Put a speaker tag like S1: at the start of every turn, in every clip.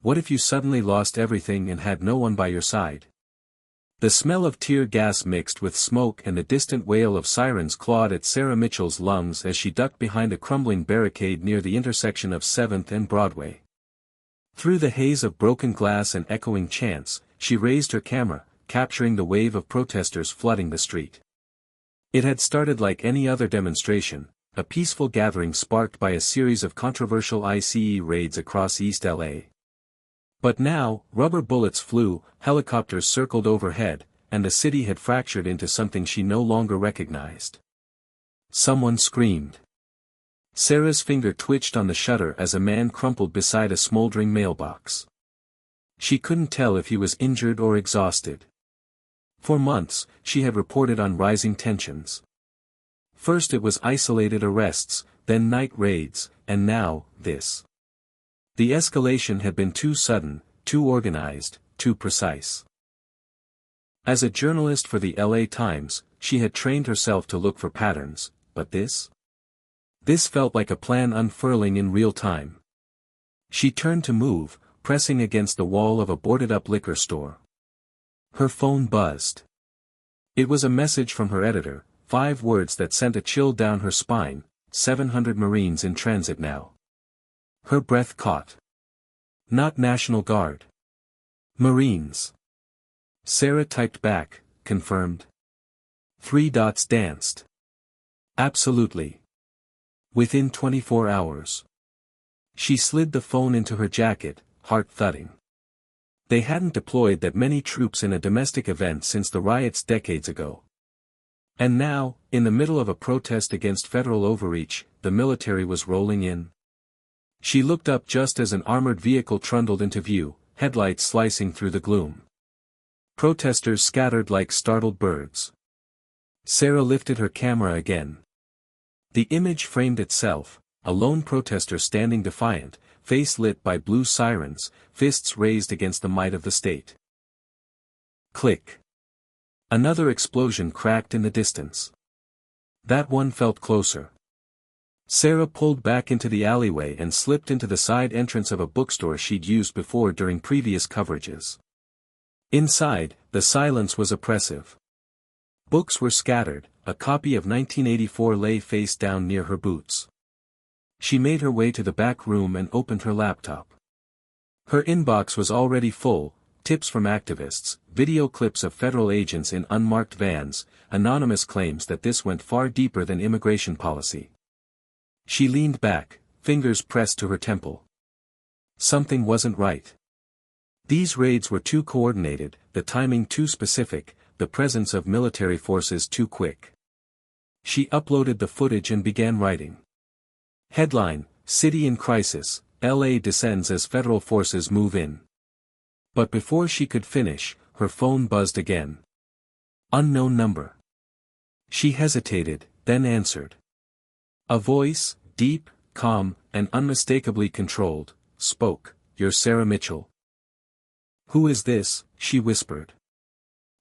S1: What if you suddenly lost everything and had no one by your side? The smell of tear gas mixed with smoke and the distant wail of sirens clawed at Sarah Mitchell's lungs as she ducked behind a crumbling barricade near the intersection of 7th and Broadway. Through the haze of broken glass and echoing chants, she raised her camera, capturing the wave of protesters flooding the street. It had started like any other demonstration, a peaceful gathering sparked by a series of controversial ICE raids across East LA. But now, rubber bullets flew, helicopters circled overhead, and the city had fractured into something she no longer recognized. Someone screamed. Sarah's finger twitched on the shutter as a man crumpled beside a smoldering mailbox. She couldn't tell if he was injured or exhausted. For months, she had reported on rising tensions. First it was isolated arrests, then night raids, and now, this. The escalation had been too sudden, too organized, too precise. As a journalist for the LA Times, she had trained herself to look for patterns, but this? This felt like a plan unfurling in real time. She turned to move, pressing against the wall of a boarded-up liquor store. Her phone buzzed. It was a message from her editor, 5 words that sent a chill down her spine: 700 Marines in transit now. Her breath caught. Not National Guard. Marines. Sarah typed back, confirmed. 3 dots danced. Absolutely. Within 24 hours. She slid the phone into her jacket, heart thudding. They hadn't deployed that many troops in a domestic event since the riots decades ago. And now, in the middle of a protest against federal overreach, the military was rolling in. She looked up just as an armored vehicle trundled into view, headlights slicing through the gloom. Protesters scattered like startled birds. Sarah lifted her camera again. The image framed itself, a lone protester standing defiant, face lit by blue sirens, fists raised against the might of the state. Click. Another explosion cracked in the distance. That one felt closer. Sarah pulled back into the alleyway and slipped into the side entrance of a bookstore she'd used before during previous coverages. Inside, the silence was oppressive. Books were scattered, a copy of 1984 lay face down near her boots. She made her way to the back room and opened her laptop. Her inbox was already full: tips from activists, video clips of federal agents in unmarked vans, anonymous claims that this went far deeper than immigration policy. She leaned back, fingers pressed to her temple. Something wasn't right. These raids were too coordinated, the timing too specific, the presence of military forces too quick. She uploaded the footage and began writing. Headline: City in Crisis, LA descends as federal forces move in. But before she could finish, her phone buzzed again. Unknown number. She hesitated, then answered. A voice, deep, calm, and unmistakably controlled, spoke. "You're Sarah Mitchell." "Who is this?" she whispered.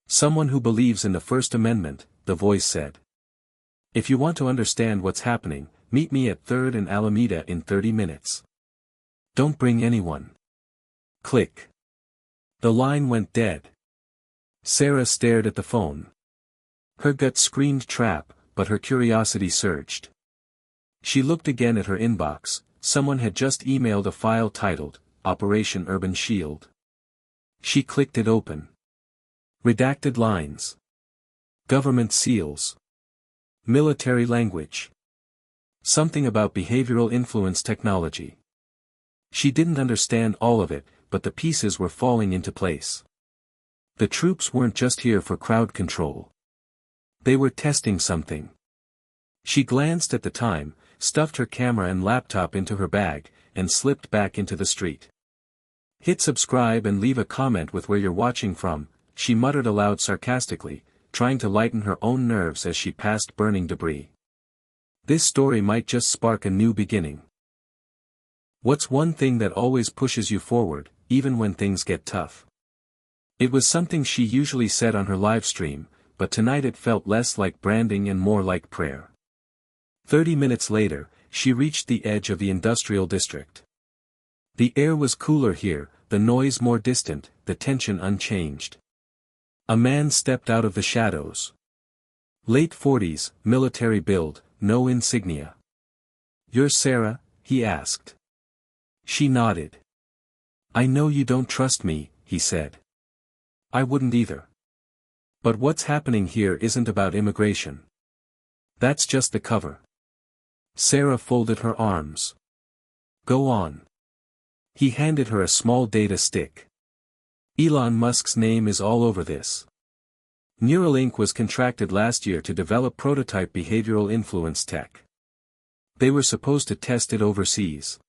S1: "Someone who believes in the First Amendment," the voice said. "If you want to understand what's happening, meet me at 3rd and Alameda in 30 minutes. Don't bring anyone." Click. The line went dead. Sarah stared at the phone. Her gut screamed trap, but her curiosity surged. She looked again at her inbox. Someone had just emailed a file titled, Operation Urban Shield. She clicked it open. Redacted lines. Government seals. Military language. Something about behavioral influence technology. She didn't understand all of it, but the pieces were falling into place. The troops weren't just here for crowd control. They were testing something. She glanced at the time, stuffed her camera and laptop into her bag, and slipped back into the street. "Hit subscribe and leave a comment with where you're watching from," she muttered aloud sarcastically, trying to lighten her own nerves as she passed burning debris. This story might just spark a new beginning. What's one thing that always pushes you forward, even when things get tough? It was something she usually said on her live stream, but tonight it felt less like branding and more like prayer. 30 minutes later, she reached the edge of the industrial district. The air was cooler here, the noise more distant, the tension unchanged. A man stepped out of the shadows. Late 40s, military build, no insignia. "You're Sarah?" he asked. She nodded. "I know you don't trust me," he said. "I wouldn't either. But what's happening here isn't about immigration. That's just the cover." Sarah folded her arms. "Go on." He handed her a small data stick. "Elon Musk's name is all over this. Neuralink was contracted last year to develop prototype behavioral influence tech. They were supposed to test it overseas.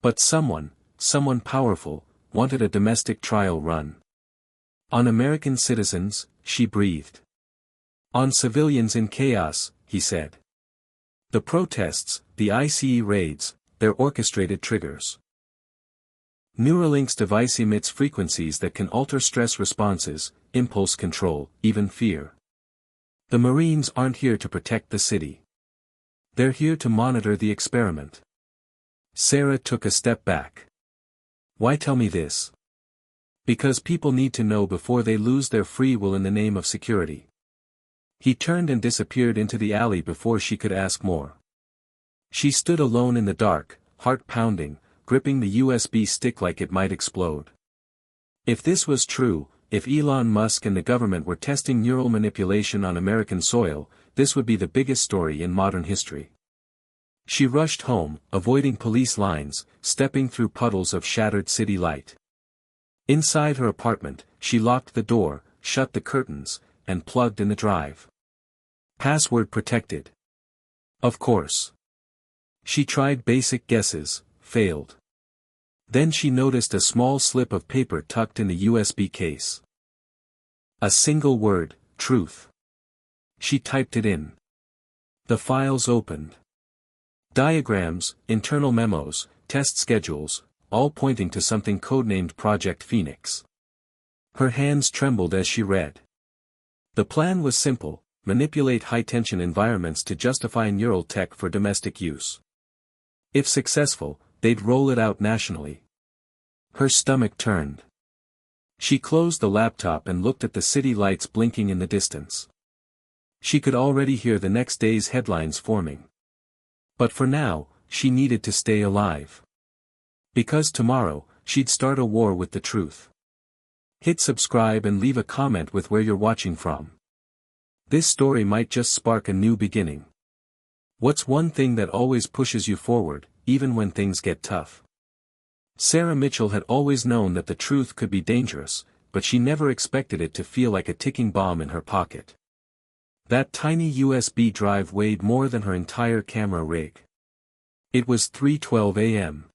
S1: But someone powerful, wanted a domestic trial run. On American citizens," she breathed. "On civilians in chaos," he said. "The protests, the ICE raids, they're orchestrated triggers. Neuralink's device emits frequencies that can alter stress responses, impulse control, even fear. The Marines aren't here to protect the city. They're here to monitor the experiment." Sarah took a step back. "Why tell me this?" "Because people need to know before they lose their free will in the name of security." He turned and disappeared into the alley before she could ask more. She stood alone in the dark, heart pounding, gripping the USB stick like it might explode. If this was true, if Elon Musk and the government were testing neural manipulation on American soil, this would be the biggest story in modern history. She rushed home, avoiding police lines, stepping through puddles of shattered city light. Inside her apartment, she locked the door, shut the curtains, and plugged in the drive. Password protected. Of course. She tried basic guesses, failed. Then she noticed a small slip of paper tucked in the USB case. A single word, truth. She typed it in. The files opened. Diagrams, internal memos, test schedules, all pointing to something codenamed Project Phoenix. Her hands trembled as she read. The plan was simple: manipulate high-tension environments to justify neural tech for domestic use. If successful, they'd roll it out nationally. Her stomach turned. She closed the laptop and looked at the city lights blinking in the distance. She could already hear the next day's headlines forming. But for now, she needed to stay alive. Because tomorrow, she'd start a war with the truth. Hit subscribe and leave a comment with where you're watching from. This story might just spark a new beginning. What's one thing that always pushes you forward, even when things get tough? Sarah Mitchell had always known that the truth could be dangerous, but she never expected it to feel like a ticking bomb in her pocket. That tiny USB drive weighed more than her entire camera rig. It was 3:12 a.m.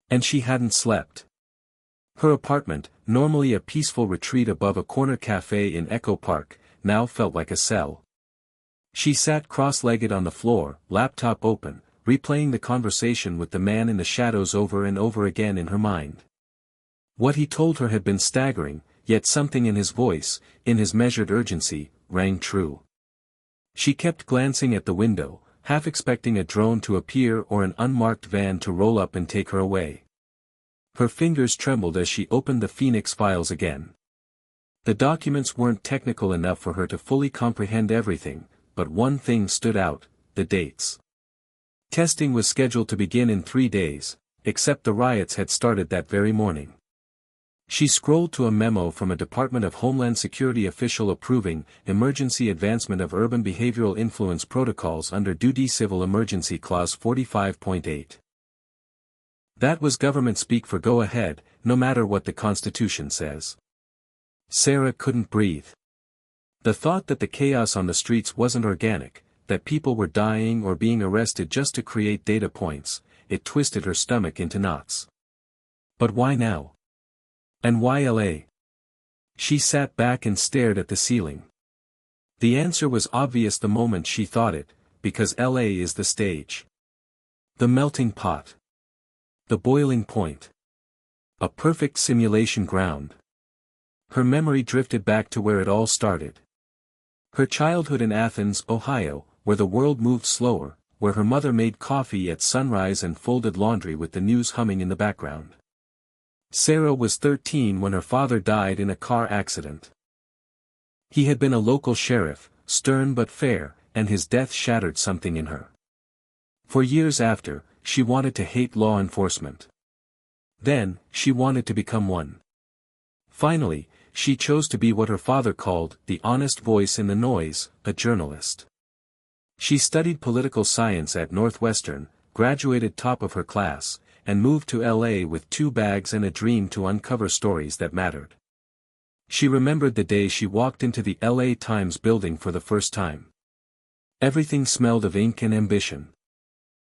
S1: And she hadn't slept. Her apartment, normally a peaceful retreat above a corner cafe in Echo Park, now felt like a cell. She sat cross-legged on the floor, laptop open, replaying the conversation with the man in the shadows over and over again in her mind. What he told her had been staggering, yet something in his voice, in his measured urgency, rang true. She kept glancing at the window, half expecting a drone to appear or an unmarked van to roll up and take her away. Her fingers trembled as she opened the Phoenix files again. The documents weren't technical enough for her to fully comprehend everything, but one thing stood out: the dates. Testing was scheduled to begin in 3 days, except the riots had started that very morning. She scrolled to a memo from a Department of Homeland Security official approving emergency advancement of urban behavioral influence protocols under Duty Civil Emergency Clause 45.8. That was government speak for go ahead, no matter what the Constitution says. Sarah couldn't breathe. The thought that the chaos on the streets wasn't organic, that people were dying or being arrested just to create data points, it twisted her stomach into knots. But why now? And why LA? She sat back and stared at the ceiling. The answer was obvious the moment she thought it, because LA is the stage. The melting pot. The boiling point. A perfect simulation ground. Her memory drifted back to where it all started. Her childhood in Athens, Ohio, where the world moved slower, where her mother made coffee at sunrise and folded laundry with the news humming in the background. Sarah was 13 when her father died in a car accident. He had been a local sheriff, stern but fair, and his death shattered something in her. For years after, she wanted to hate law enforcement. Then, she wanted to become one. Finally, she chose to be what her father called the honest voice in the noise, a journalist. She studied political science at Northwestern, graduated top of her class, and moved to LA with 2 bags and a dream to uncover stories that mattered. She remembered the day she walked into the LA Times building for the first time. Everything smelled of ink and ambition.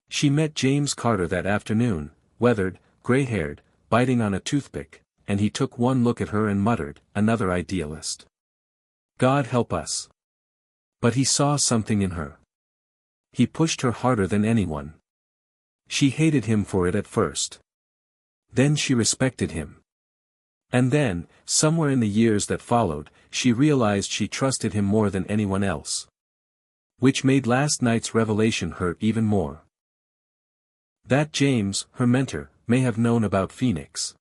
S1: She met James Carter that afternoon, weathered, gray-haired, biting on a toothpick, and he took one look at her and muttered, "Another idealist. God help us." But he saw something in her. He pushed her harder than anyone. She hated him for it at first. Then she respected him. And then, somewhere in the years that followed, she realized she trusted him more than anyone else. Which made last night's revelation hurt even more. That James, her mentor, may have known about Phoenix.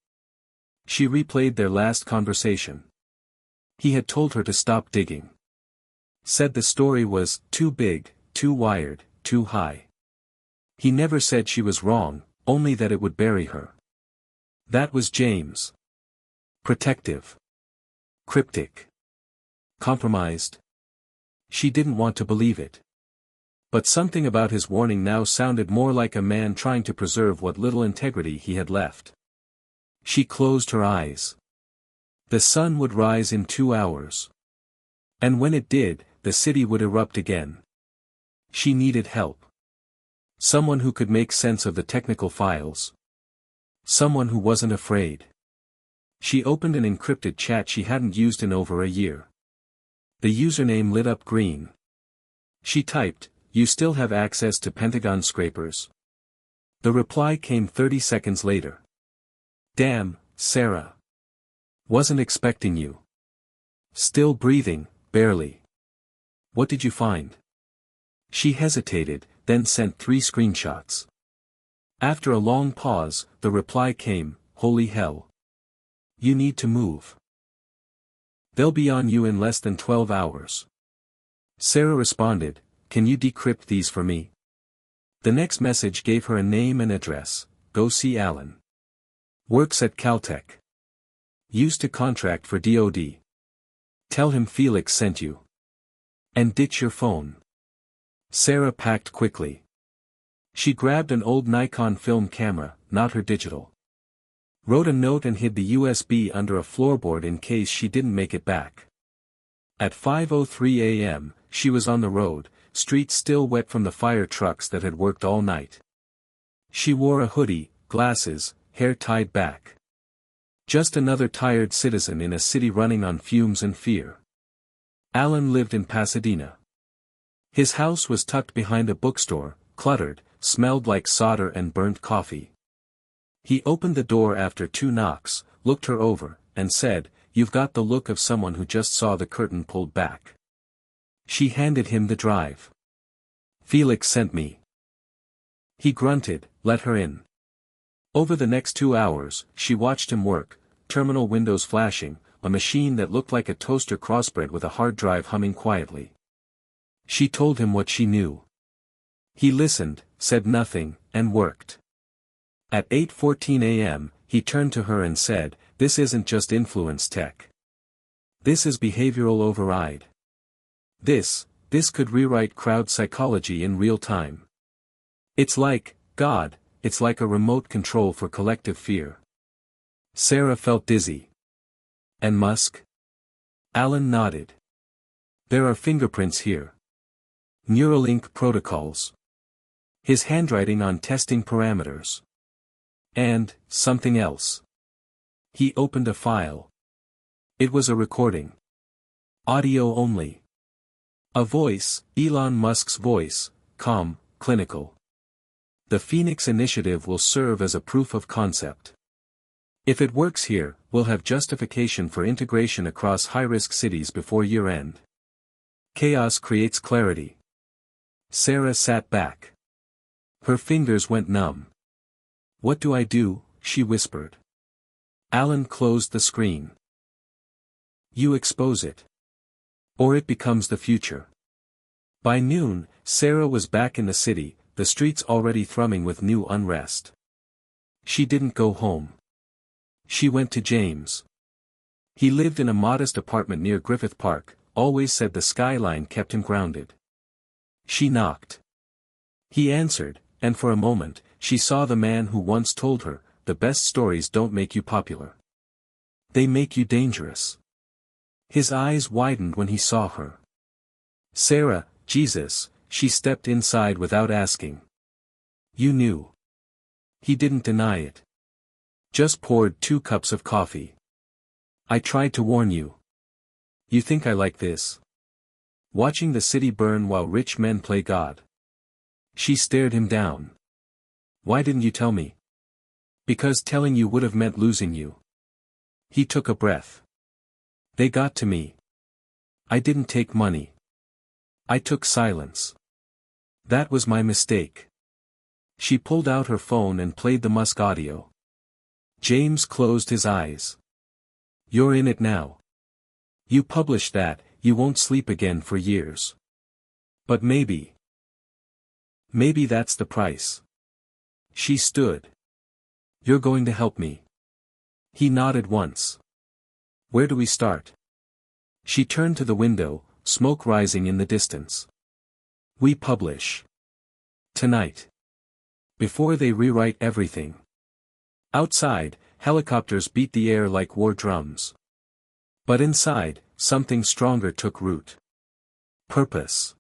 S1: She replayed their last conversation. He had told her to stop digging. Said the story was too big, too wired, too high. He never said she was wrong, only that it would bury her. That was James. Protective. Cryptic. Compromised. She didn't want to believe it. But something about his warning now sounded more like a man trying to preserve what little integrity he had left. She closed her eyes. The sun would rise in 2 hours. And when it did, the city would erupt again. She needed help. Someone who could make sense of the technical files. Someone who wasn't afraid. She opened an encrypted chat she hadn't used in over a year. The username lit up green. She typed, "You still have access to Pentagon scrapers?" The reply came 30 seconds later. "Damn, Sarah. Wasn't expecting you. Still breathing, barely. What did you find?" She hesitated, then sent 3 screenshots. After a long pause, the reply came, "Holy hell. You need to move. They'll be on you in less than 12 hours. Sarah responded, "Can you decrypt these for me?" The next message gave her a name and address. "Go see Alan. Works at Caltech. Used to contract for DoD. Tell him Felix sent you. And ditch your phone." Sarah packed quickly. She grabbed an old Nikon film camera, not her digital. Wrote a note and hid the USB under a floorboard in case she didn't make it back. At 5:03 a.m., she was on the road, streets still wet from the fire trucks that had worked all night. She wore a hoodie, glasses, hair tied back. Just another tired citizen in a city running on fumes and fear. Alan lived in Pasadena. His house was tucked behind a bookstore, cluttered, smelled like solder and burnt coffee. He opened the door after 2 knocks, looked her over, and said, "You've got the look of someone who just saw the curtain pulled back." She handed him the drive. "Felix sent me." He grunted, let her in. Over the next 2 hours, she watched him work, terminal windows flashing, a machine that looked like a toaster crossbred with a hard drive humming quietly. She told him what she knew. He listened, said nothing, and worked. At 8:14 a.m., he turned to her and said, "This isn't just influence tech. This is behavioral override. This could rewrite crowd psychology in real time. It's like, God, it's like a remote control for collective fear." Sarah felt dizzy. "And Musk?" Alan nodded. "There are fingerprints here. Neuralink protocols. His handwriting on testing parameters. And, something else." He opened a file. It was a recording. Audio only. A voice, Elon Musk's voice, calm, clinical. "The Phoenix Initiative will serve as a proof of concept. If it works here, we'll have justification for integration across high-risk cities before year-end. Chaos creates clarity." Sarah sat back. Her fingers went numb. "What do I do?" she whispered. Alan closed the screen. You expose it. Or it becomes the future. By noon, Sarah was back in the city, the streets already thrumming with new unrest. She didn't go home. She went to James. He lived in a modest apartment near Griffith Park, always said the skyline kept him grounded. She knocked. He answered, and for a moment, she saw the man who once told her, the best stories don't make you popular. They make you dangerous. His eyes widened when he saw her. Sarah, Jesus, she stepped inside without asking. You knew. He didn't deny it. Just poured 2 cups of coffee. I tried to warn you. You think I like this? Watching the city burn while rich men play God. She stared him down. Why didn't you tell me? Because telling you would have meant losing you. He took a breath. They got to me. I didn't take money. I took silence. That was my mistake. She pulled out her phone and played the Musk audio. James closed his eyes. You're in it now. You publish that, you won't sleep again for years. But maybe that's the price. She stood. You're going to help me. He nodded once. Where do we start? She turned to the window, smoke rising in the distance. We publish. Tonight. Before they rewrite everything. Outside, helicopters beat the air like war drums. But inside, something stronger took root. Purpose.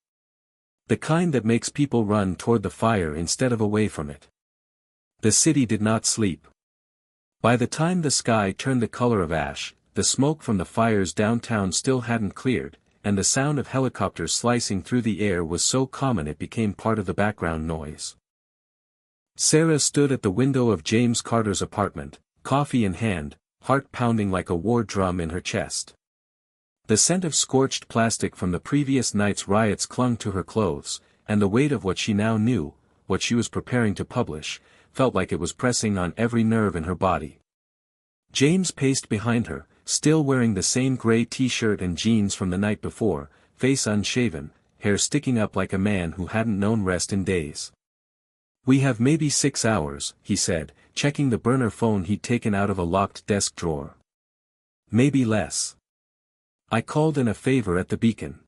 S1: The kind that makes people run toward the fire instead of away from it. The city did not sleep. By the time the sky turned the color of ash, the smoke from the fires downtown still hadn't cleared, and the sound of helicopters slicing through the air was so common it became part of the background noise. Sarah stood at the window of James Carter's apartment, coffee in hand, heart pounding like a war drum in her chest. The scent of scorched plastic from the previous night's riots clung to her clothes, and the weight of what she now knew, what she was preparing to publish, felt like it was pressing on every nerve in her body. James paced behind her, still wearing the same gray t-shirt and jeans from the night before, face unshaven, hair sticking up like a man who hadn't known rest in days. We have maybe 6 hours, he said, checking the burner phone he'd taken out of a locked desk drawer. Maybe less. I called in a favor at the Beacon.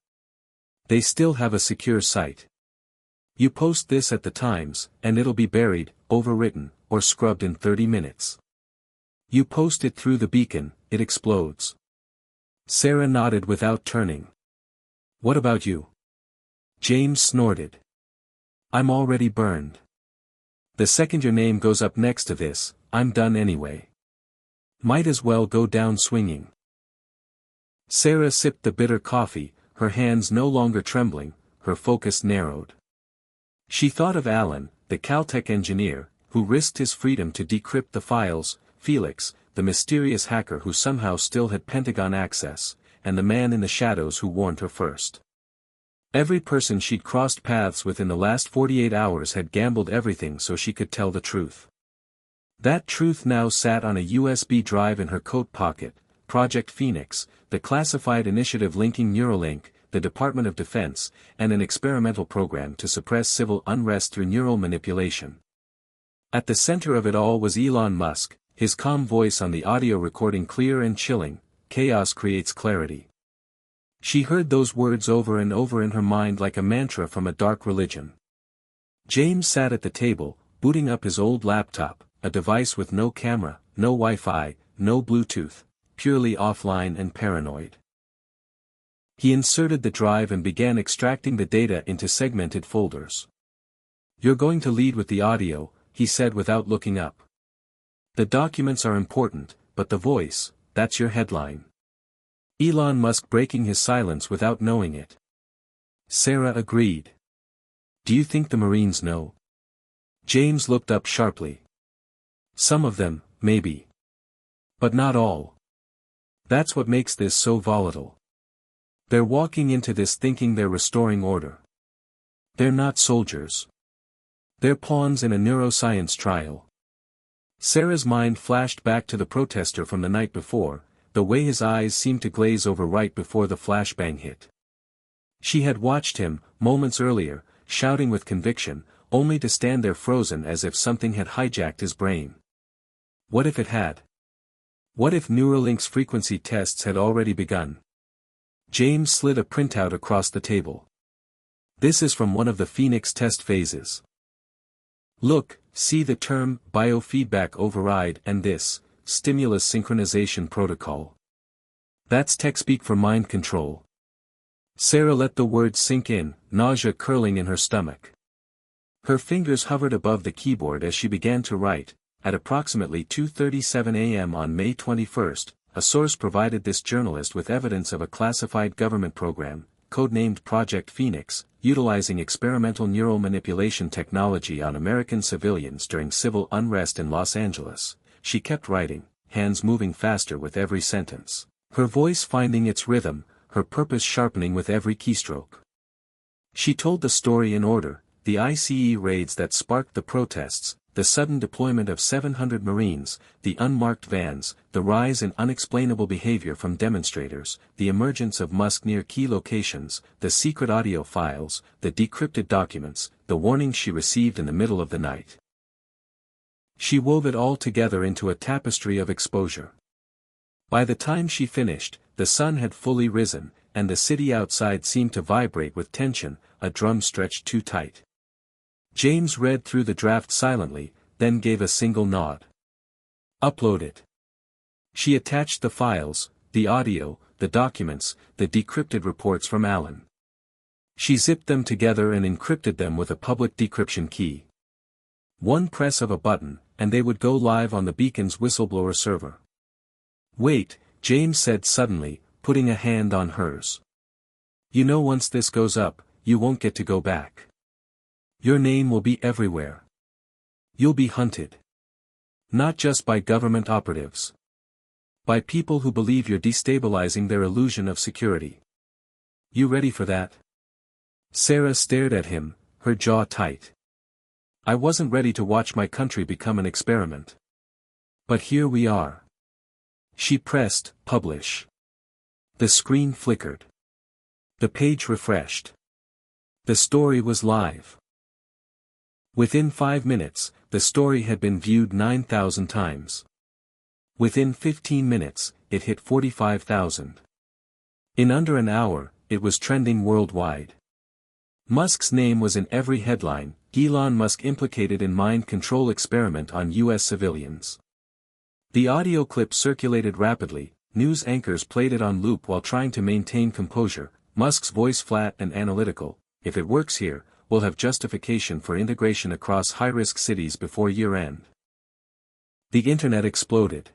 S1: They still have a secure site. You post this at the Times, and it'll be buried, overwritten, or scrubbed in 30 minutes. You post it through the Beacon, it explodes. Sarah nodded without turning. What about you? James snorted. I'm already burned. The second your name goes up next to this, I'm done anyway. Might as well go down swinging. Sarah sipped the bitter coffee, her hands no longer trembling, her focus narrowed. She thought of Alan, the Caltech engineer, who risked his freedom to decrypt the files, Felix, the mysterious hacker who somehow still had Pentagon access, and the man in the shadows who warned her first. Every person she'd crossed paths with in the last 48 hours had gambled everything so she could tell the truth. That truth now sat on a USB drive in her coat pocket, Project Phoenix, the classified initiative linking Neuralink, the Department of Defense, and an experimental program to suppress civil unrest through neural manipulation. At the center of it all was Elon Musk, his calm voice on the audio recording clear and chilling, chaos creates clarity. She heard those words over and over in her mind like a mantra from a dark religion. James sat at the table, booting up his old laptop, a device with no camera, no Wi-Fi, no Bluetooth, purely offline and paranoid. He inserted the drive and began extracting the data into segmented folders. You're going to lead with the audio, he said without looking up. The documents are important, but the voice, that's your headline. Elon Musk breaking his silence without knowing it. Sarah agreed. Do you think the Marines know? James looked up sharply. Some of them, maybe. But not all. That's what makes this so volatile. They're walking into this thinking they're restoring order. They're not soldiers. They're pawns in a neuroscience trial. Sarah's mind flashed back to the protester from the night before, the way his eyes seemed to glaze over right before the flashbang hit. She had watched him, moments earlier, shouting with conviction, only to stand there frozen as if something had hijacked his brain. What if it had? What if Neuralink's frequency tests had already begun? James slid a printout across the table. This is from one of the Phoenix test phases. Look, see the term biofeedback override and this stimulus synchronization protocol. That's tech speak for mind control. Sarah let the words sink in, nausea curling in her stomach. Her fingers hovered above the keyboard as she began to write. At approximately 2:37 a.m. on May 21, a source provided this journalist with evidence of a classified government program, codenamed Project Phoenix, utilizing experimental neural manipulation technology on American civilians during civil unrest in Los Angeles. She kept writing, hands moving faster with every sentence, her voice finding its rhythm, her purpose sharpening with every keystroke. She told the story in order: the ICE raids that sparked the protests, the sudden deployment of 700 Marines, the unmarked vans, the rise in unexplainable behavior from demonstrators, the emergence of Musk near key locations, the secret audio files, the decrypted documents, the warnings she received in the middle of the night. She wove it all together into a tapestry of exposure. By the time she finished, the sun had fully risen, and the city outside seemed to vibrate with tension, a drum stretched too tight. James read through the draft silently, then gave a single nod. Upload it. She attached the files, the audio, the documents, the decrypted reports from Alan. She zipped them together and encrypted them with a public decryption key. One press of a button, and they would go live on the Beacon's whistleblower server. Wait, James said suddenly, putting a hand on hers. You know, once this goes up, you won't get to go back. Your name will be everywhere. You'll be hunted. Not just by government operatives. By people who believe you're destabilizing their illusion of security. You ready for that? Sarah stared at him, her jaw tight. I wasn't ready to watch my country become an experiment. But here we are. She pressed, publish. The screen flickered. The page refreshed. The story was live. Within 5 minutes, the story had been viewed 9,000 times. Within 15 minutes, it hit 45,000. In under an hour, it was trending worldwide. Musk's name was in every headline: Elon Musk implicated in mind control experiment on U.S. civilians. The audio clip circulated rapidly, news anchors played it on loop while trying to maintain composure, Musk's voice flat and analytical. If it works here, we'll have justification for integration across high-risk cities before year-end. The internet exploded.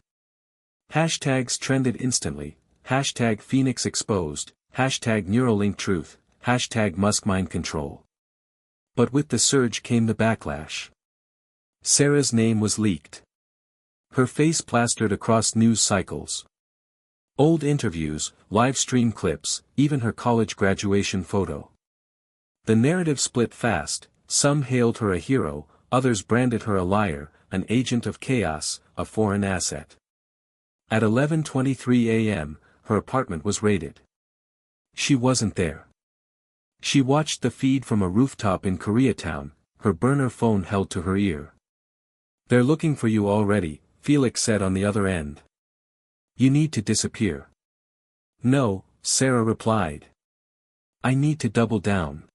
S1: Hashtags trended instantly, hashtag Phoenix exposed, hashtag Neuralink truth, hashtag Musk mind control. But with the surge came the backlash. Sarah's name was leaked. Her face plastered across news cycles. Old interviews, live stream clips, even her college graduation photo. The narrative split fast, some hailed her a hero, others branded her a liar, an agent of chaos, a foreign asset. At 11:23 a.m., her apartment was raided. She wasn't there. She watched the feed from a rooftop in Koreatown, her burner phone held to her ear. They're looking for you already, Felix said on the other end. You need to disappear. No, Sarah replied. I need to double down.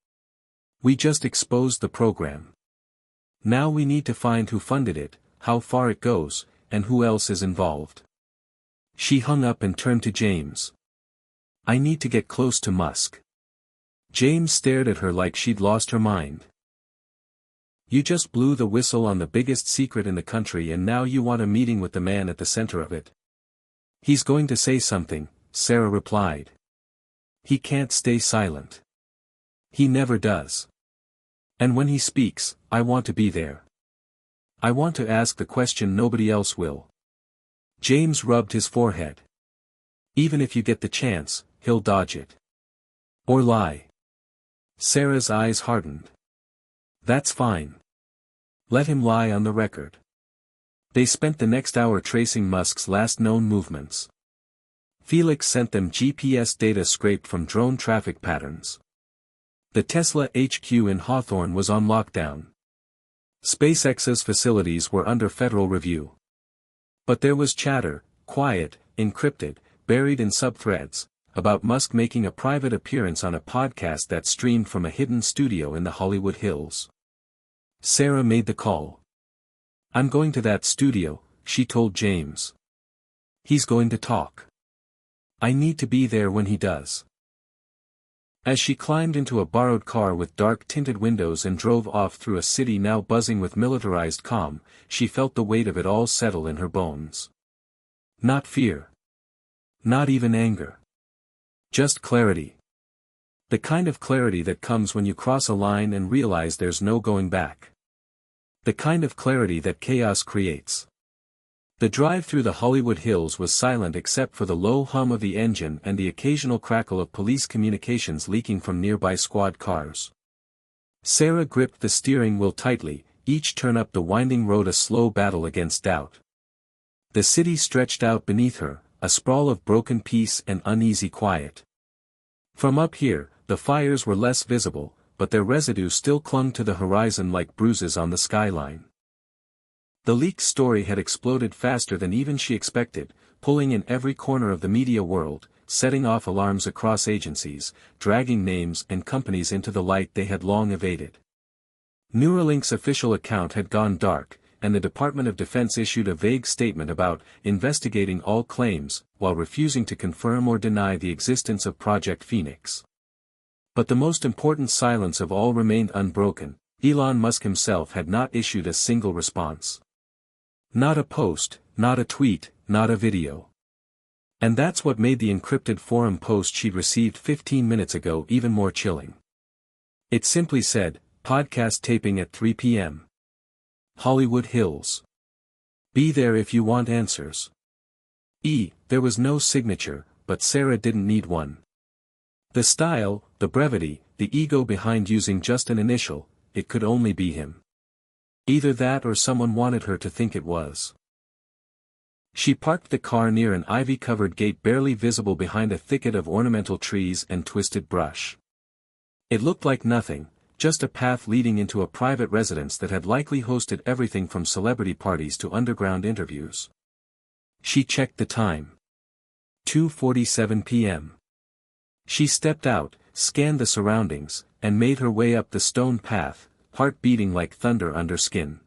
S1: We just exposed the program. Now we need to find who funded it, how far it goes, and who else is involved. She hung up and turned to James. I need to get close to Musk. James stared at her like she'd lost her mind. You just blew the whistle on the biggest secret in the country and now you want a meeting with the man at the center of it. He's going to say something, Sarah replied. He can't stay silent. He never does. And when he speaks, I want to be there. I want to ask the question nobody else will. James rubbed his forehead. Even if you get the chance, he'll dodge it. Or lie. Sarah's eyes hardened. That's fine. Let him lie on the record. They spent the next hour tracing Musk's last known movements. Felix sent them GPS data scraped from drone traffic patterns. The Tesla HQ in Hawthorne was on lockdown. SpaceX's facilities were under federal review. But there was chatter, quiet, encrypted, buried in subthreads, about Musk making a private appearance on a podcast that streamed from a hidden studio in the Hollywood Hills. Sarah made the call. "I'm going to that studio," she told James. "He's going to talk. I need to be there when he does." As she climbed into a borrowed car with dark-tinted windows and drove off through a city now buzzing with militarized calm, she felt the weight of it all settle in her bones. Not fear. Not even anger. Just clarity. The kind of clarity that comes when you cross a line and realize there's no going back. The kind of clarity that chaos creates. The drive through the Hollywood Hills was silent except for the low hum of the engine and the occasional crackle of police communications leaking from nearby squad cars. Sarah gripped the steering wheel tightly, each turn up the winding road a slow battle against doubt. The city stretched out beneath her, a sprawl of broken peace and uneasy quiet. From up here, the fires were less visible, but their residue still clung to the horizon like bruises on the skyline. The leaked story had exploded faster than even she expected, pulling in every corner of the media world, setting off alarms across agencies, dragging names and companies into the light they had long evaded. Neuralink's official account had gone dark, and the Department of Defense issued a vague statement about investigating all claims, while refusing to confirm or deny the existence of Project Phoenix. But the most important silence of all remained unbroken. Elon Musk himself had not issued a single response. Not a post, not a tweet, not a video. And that's what made the encrypted forum post she'd received 15 minutes ago even more chilling. It simply said, "Podcast taping at 3 p.m. Hollywood Hills. Be there if you want answers." There was no signature, but Sarah didn't need one. The style, the brevity, the ego behind using just an initial, it could only be him. Either that or someone wanted her to think it was. She parked the car near an ivy-covered gate barely visible behind a thicket of ornamental trees and twisted brush. It looked like nothing, just a path leading into a private residence that had likely hosted everything from celebrity parties to underground interviews. She checked the time. 2:47 p.m. She stepped out, scanned the surroundings, and made her way up the stone path, heart beating like thunder under skin.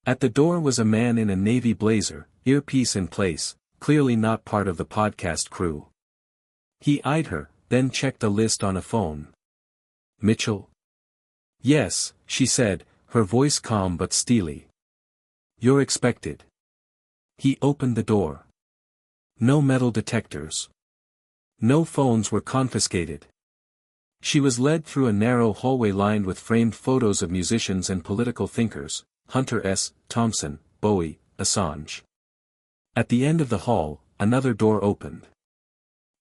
S1: At the door was a man in a navy blazer, earpiece in place, clearly not part of the podcast crew. He eyed her, then checked a list on a phone. "Mitchell?" "Yes," she said, her voice calm but steely. "You're expected." He opened the door. No metal detectors. No phones were confiscated. She was led through a narrow hallway lined with framed photos of musicians and political thinkers, Hunter S. Thompson, Bowie, Assange. At the end of the hall, another door opened.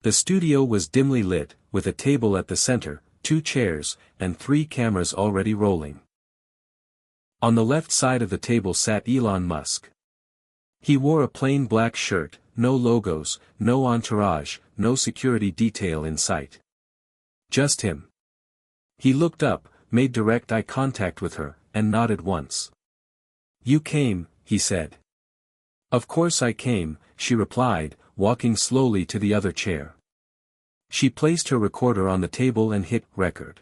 S1: The studio was dimly lit, with a table at the center, 2 chairs, and 3 cameras already rolling. On the left side of the table sat Elon Musk. He wore a plain black shirt, no logos, no entourage, no security detail in sight. Just him. He looked up, made direct eye contact with her, and nodded once. "You came," he said. "Of course I came," she replied, walking slowly to the other chair. She placed her recorder on the table and hit record.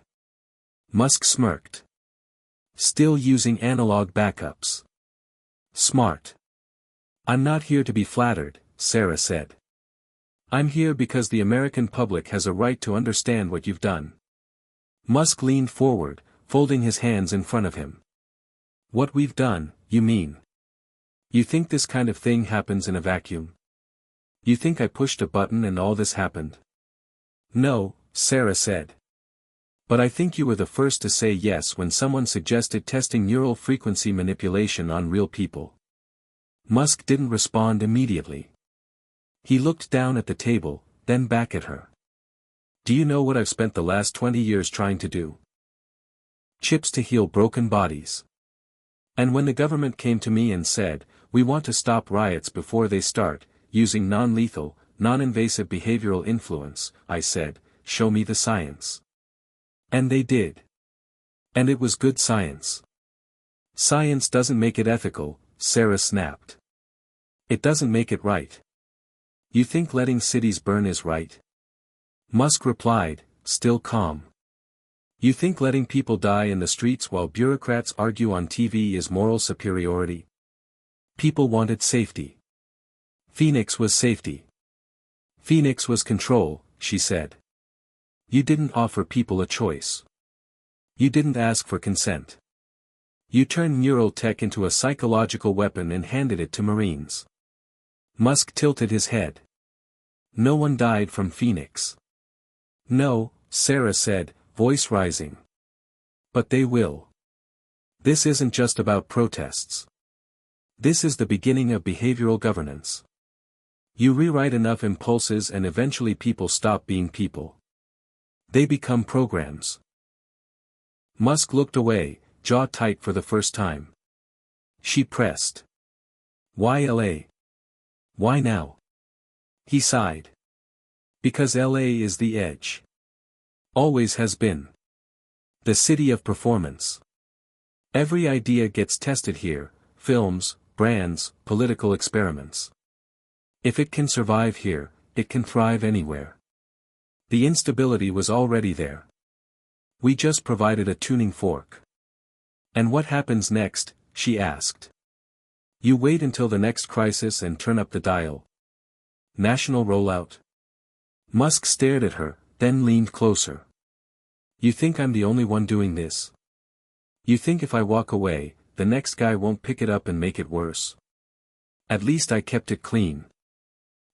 S1: Musk smirked. "Still using analog backups. Smart." "I'm not here to be flattered," Sarah said. "I'm here because the American public has a right to understand what you've done." Musk leaned forward, folding his hands in front of him. "What we've done, you mean? You think this kind of thing happens in a vacuum? You think I pushed a button and all this happened?" "No," Sarah said. "But I think you were the first to say yes when someone suggested testing neural frequency manipulation on real people." Musk didn't respond immediately. He looked down at the table, then back at her. "Do you know what I've spent the last 20 years trying to do? Chips to heal broken bodies. And when the government came to me and said, We want to stop riots before they start, using non-lethal, non-invasive behavioral influence, I said, show me the science. And they did. And it was good science. Science doesn't make it ethical, Sarah snapped. It doesn't make it right. You think letting cities burn is right? Musk replied, still calm. You think letting people die in the streets while bureaucrats argue on TV is moral superiority? People wanted safety. Phoenix was safety. Phoenix was control, she said. You didn't offer people a choice. You didn't ask for consent. You turned neural tech into a psychological weapon and handed it to Marines. Musk tilted his head. No one died from Phoenix. No, Sarah said, voice rising. But they will. This isn't just about protests. This is the beginning of behavioral governance. You rewrite enough impulses and eventually people stop being people. They become programs. Musk looked away, jaw tight for the first time. She pressed. Why LA? Why now? He sighed. Because LA is the edge. Always has been. The city of performance. Every idea gets tested here, films, brands, political experiments. If it can survive here, it can thrive anywhere. The instability was already there. We just provided a tuning fork. And what happens next, she asked. You wait until the next crisis and turn up the dial. National rollout. Musk stared at her, then leaned closer. You think I'm the only one doing this? You think if I walk away, the next guy won't pick it up and make it worse? At least I kept it clean.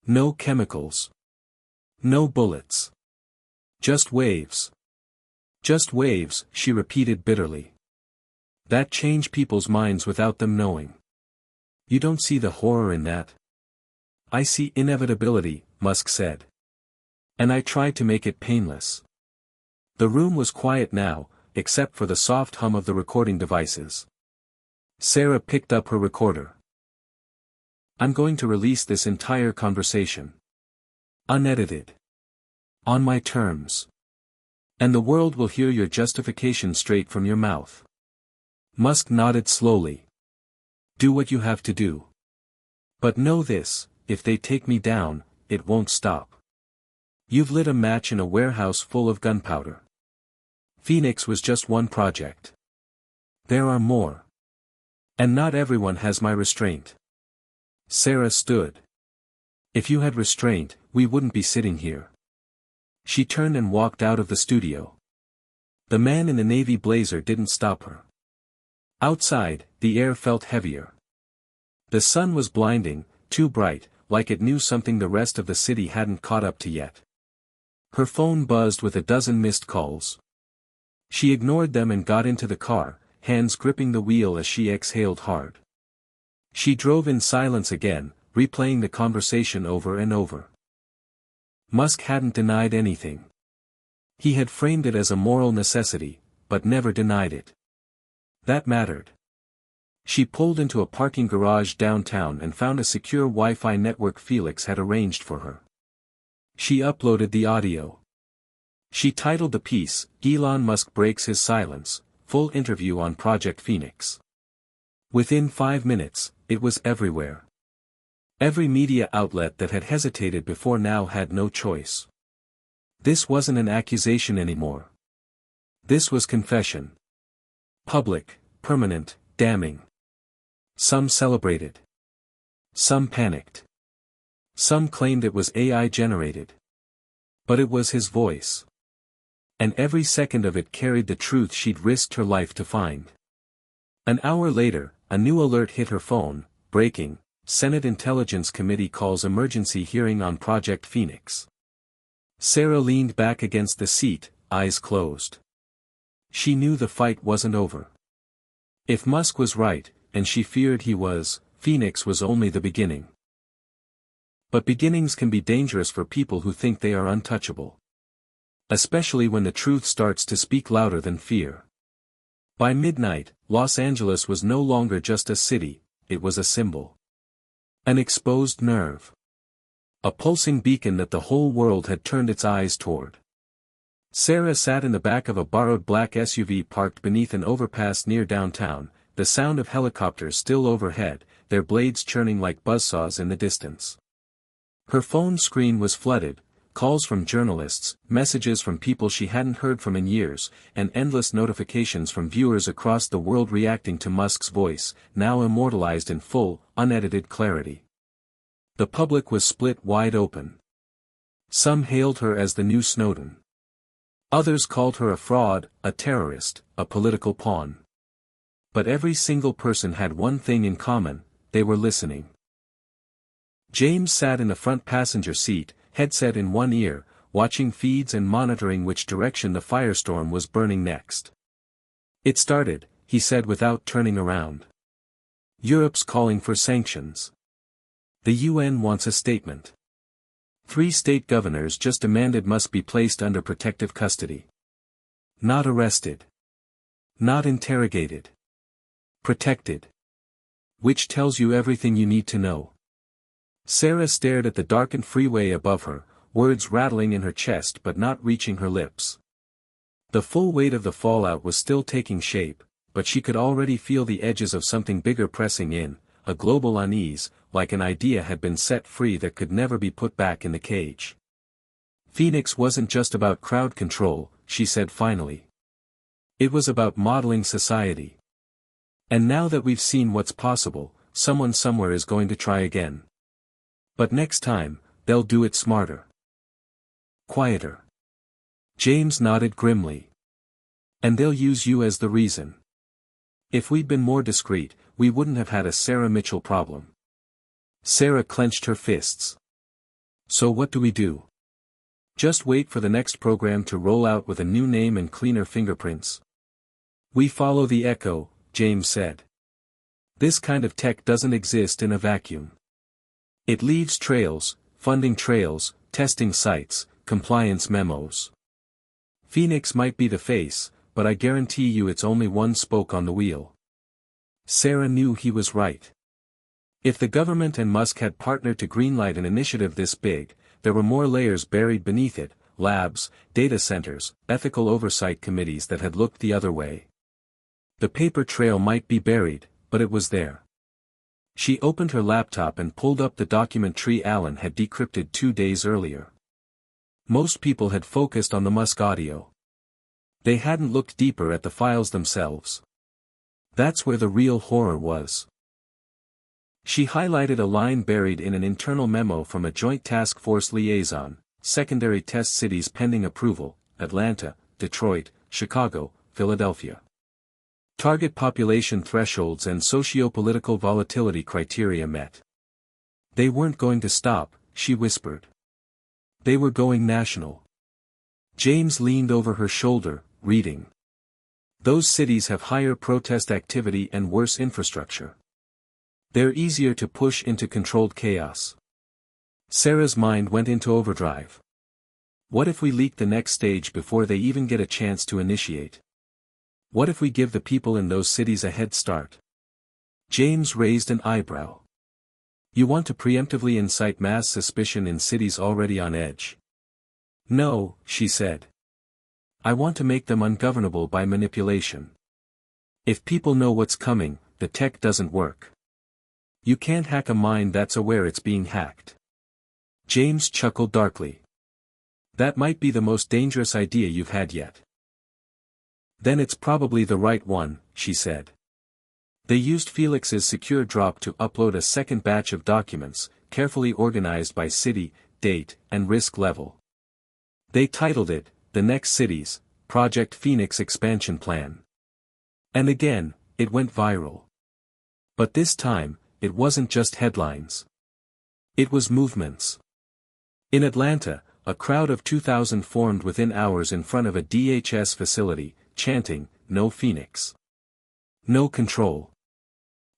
S1: No chemicals. No bullets. Just waves. Just waves, she repeated bitterly. That changed people's minds without them knowing. You don't see the horror in that? I see inevitability, Musk said. And I tried to make it painless. The room was quiet now, except for the soft hum of the recording devices. Sarah picked up her recorder. I'm going to release this entire conversation. Unedited. On my terms. And the world will hear your justification straight from your mouth. Musk nodded slowly. Do what you have to do. But know this, if they take me down, it won't stop. You've lit a match in a warehouse full of gunpowder. Phoenix was just one project. There are more. And not everyone has my restraint. Sarah stood. If you had restraint, we wouldn't be sitting here. She turned and walked out of the studio. The man in the navy blazer didn't stop her. Outside, the air felt heavier. The sun was blinding, too bright, like it knew something the rest of the city hadn't caught up to yet. Her phone buzzed with a dozen missed calls. She ignored them and got into the car, hands gripping the wheel as she exhaled hard. She drove in silence again, replaying the conversation over and over. Musk hadn't denied anything. He had framed it as a moral necessity, but never denied it. That mattered. She pulled into a parking garage downtown and found a secure Wi-Fi network Felix had arranged for her. She uploaded the audio. She titled the piece, Elon Musk Breaks His Silence, Full Interview on Project Phoenix. Within 5 minutes, it was everywhere. Every media outlet that had hesitated before now had no choice. This wasn't an accusation anymore. This was confession. Public, permanent, damning. Some celebrated. Some panicked. Some claimed it was AI generated. But it was his voice. And every second of it carried the truth she'd risked her life to find. An hour later, a new alert hit her phone, breaking, Senate Intelligence Committee calls emergency hearing on Project Phoenix. Sarah leaned back against the seat, eyes closed. She knew the fight wasn't over. If Musk was right, and she feared he was, Phoenix was only the beginning. But beginnings can be dangerous for people who think they are untouchable. Especially when the truth starts to speak louder than fear. By midnight, Los Angeles was no longer just a city, it was a symbol. An exposed nerve. A pulsing beacon that the whole world had turned its eyes toward. Sarah sat in the back of a borrowed black SUV parked beneath an overpass near downtown, the sound of helicopters still overhead, their blades churning like buzzsaws in the distance. Her phone screen was flooded, calls from journalists, messages from people she hadn't heard from in years, and endless notifications from viewers across the world reacting to Musk's voice, now immortalized in full, unedited clarity. The public was split wide open. Some hailed her as the new Snowden. Others called her a fraud, a terrorist, a political pawn. But every single person had one thing in common: they were listening. James sat in the front passenger seat, headset in one ear, watching feeds and monitoring which direction the firestorm was burning next. "It started," he said without turning around. "Europe's calling for sanctions. The UN wants a statement. 3 state governors just demanded Musk be placed under protective custody. Not arrested. Not interrogated. Protected. Which tells you everything you need to know." Sarah stared at the darkened freeway above her, words rattling in her chest but not reaching her lips. The full weight of the fallout was still taking shape, but she could already feel the edges of something bigger pressing in, a global unease, like an idea had been set free that could never be put back in the cage. "Phoenix wasn't just about crowd control," she said finally. "It was about modeling society. And now that we've seen what's possible, someone somewhere is going to try again. But next time, they'll do it smarter. Quieter." James nodded grimly. "And they'll use you as the reason. If we'd been more discreet, we wouldn't have had a Sarah Mitchell problem." Sarah clenched her fists. "So what do we do? Just wait for the next program to roll out with a new name and cleaner fingerprints?" "We follow the echo," James said. "This kind of tech doesn't exist in a vacuum. It leaves trails, funding trails, testing sites, compliance memos. Phoenix might be the face, but I guarantee you it's only one spoke on the wheel." Sarah knew he was right. If the government and Musk had partnered to greenlight an initiative this big, there were more layers buried beneath it: labs, data centers, ethical oversight committees that had looked the other way. The paper trail might be buried, but it was there. She opened her laptop and pulled up the document tree Alan had decrypted 2 days earlier. Most people had focused on the Musk audio. They hadn't looked deeper at the files themselves. That's where the real horror was. She highlighted a line buried in an internal memo from a Joint Task Force liaison: "Secondary test cities pending approval: Atlanta, Detroit, Chicago, Philadelphia. Target population thresholds and socio-political volatility criteria met." They weren't going to stop, she whispered. They were going national. James leaned over her shoulder, reading. "Those cities have higher protest activity and worse infrastructure. They're easier to push into controlled chaos." Sarah's mind went into overdrive. What if we leak the next stage before they even get a chance to initiate? What if we give the people in those cities a head start? James raised an eyebrow. "You want to preemptively incite mass suspicion in cities already on edge?" "No," she said. "I want to make them ungovernable by manipulation. If people know what's coming, the tech doesn't work. You can't hack a mind that's aware it's being hacked." James chuckled darkly. "That might be the most dangerous idea you've had yet." "Then it's probably the right one," she said. They used Felix's secure drop to upload a second batch of documents, carefully organized by city, date, and risk level. They titled it, "The Next Cities, Project Phoenix Expansion Plan." And again, it went viral. But this time, it wasn't just headlines. It was movements. In Atlanta, a crowd of 2,000 formed within hours in front of a DHS facility, chanting, "No Phoenix. No control."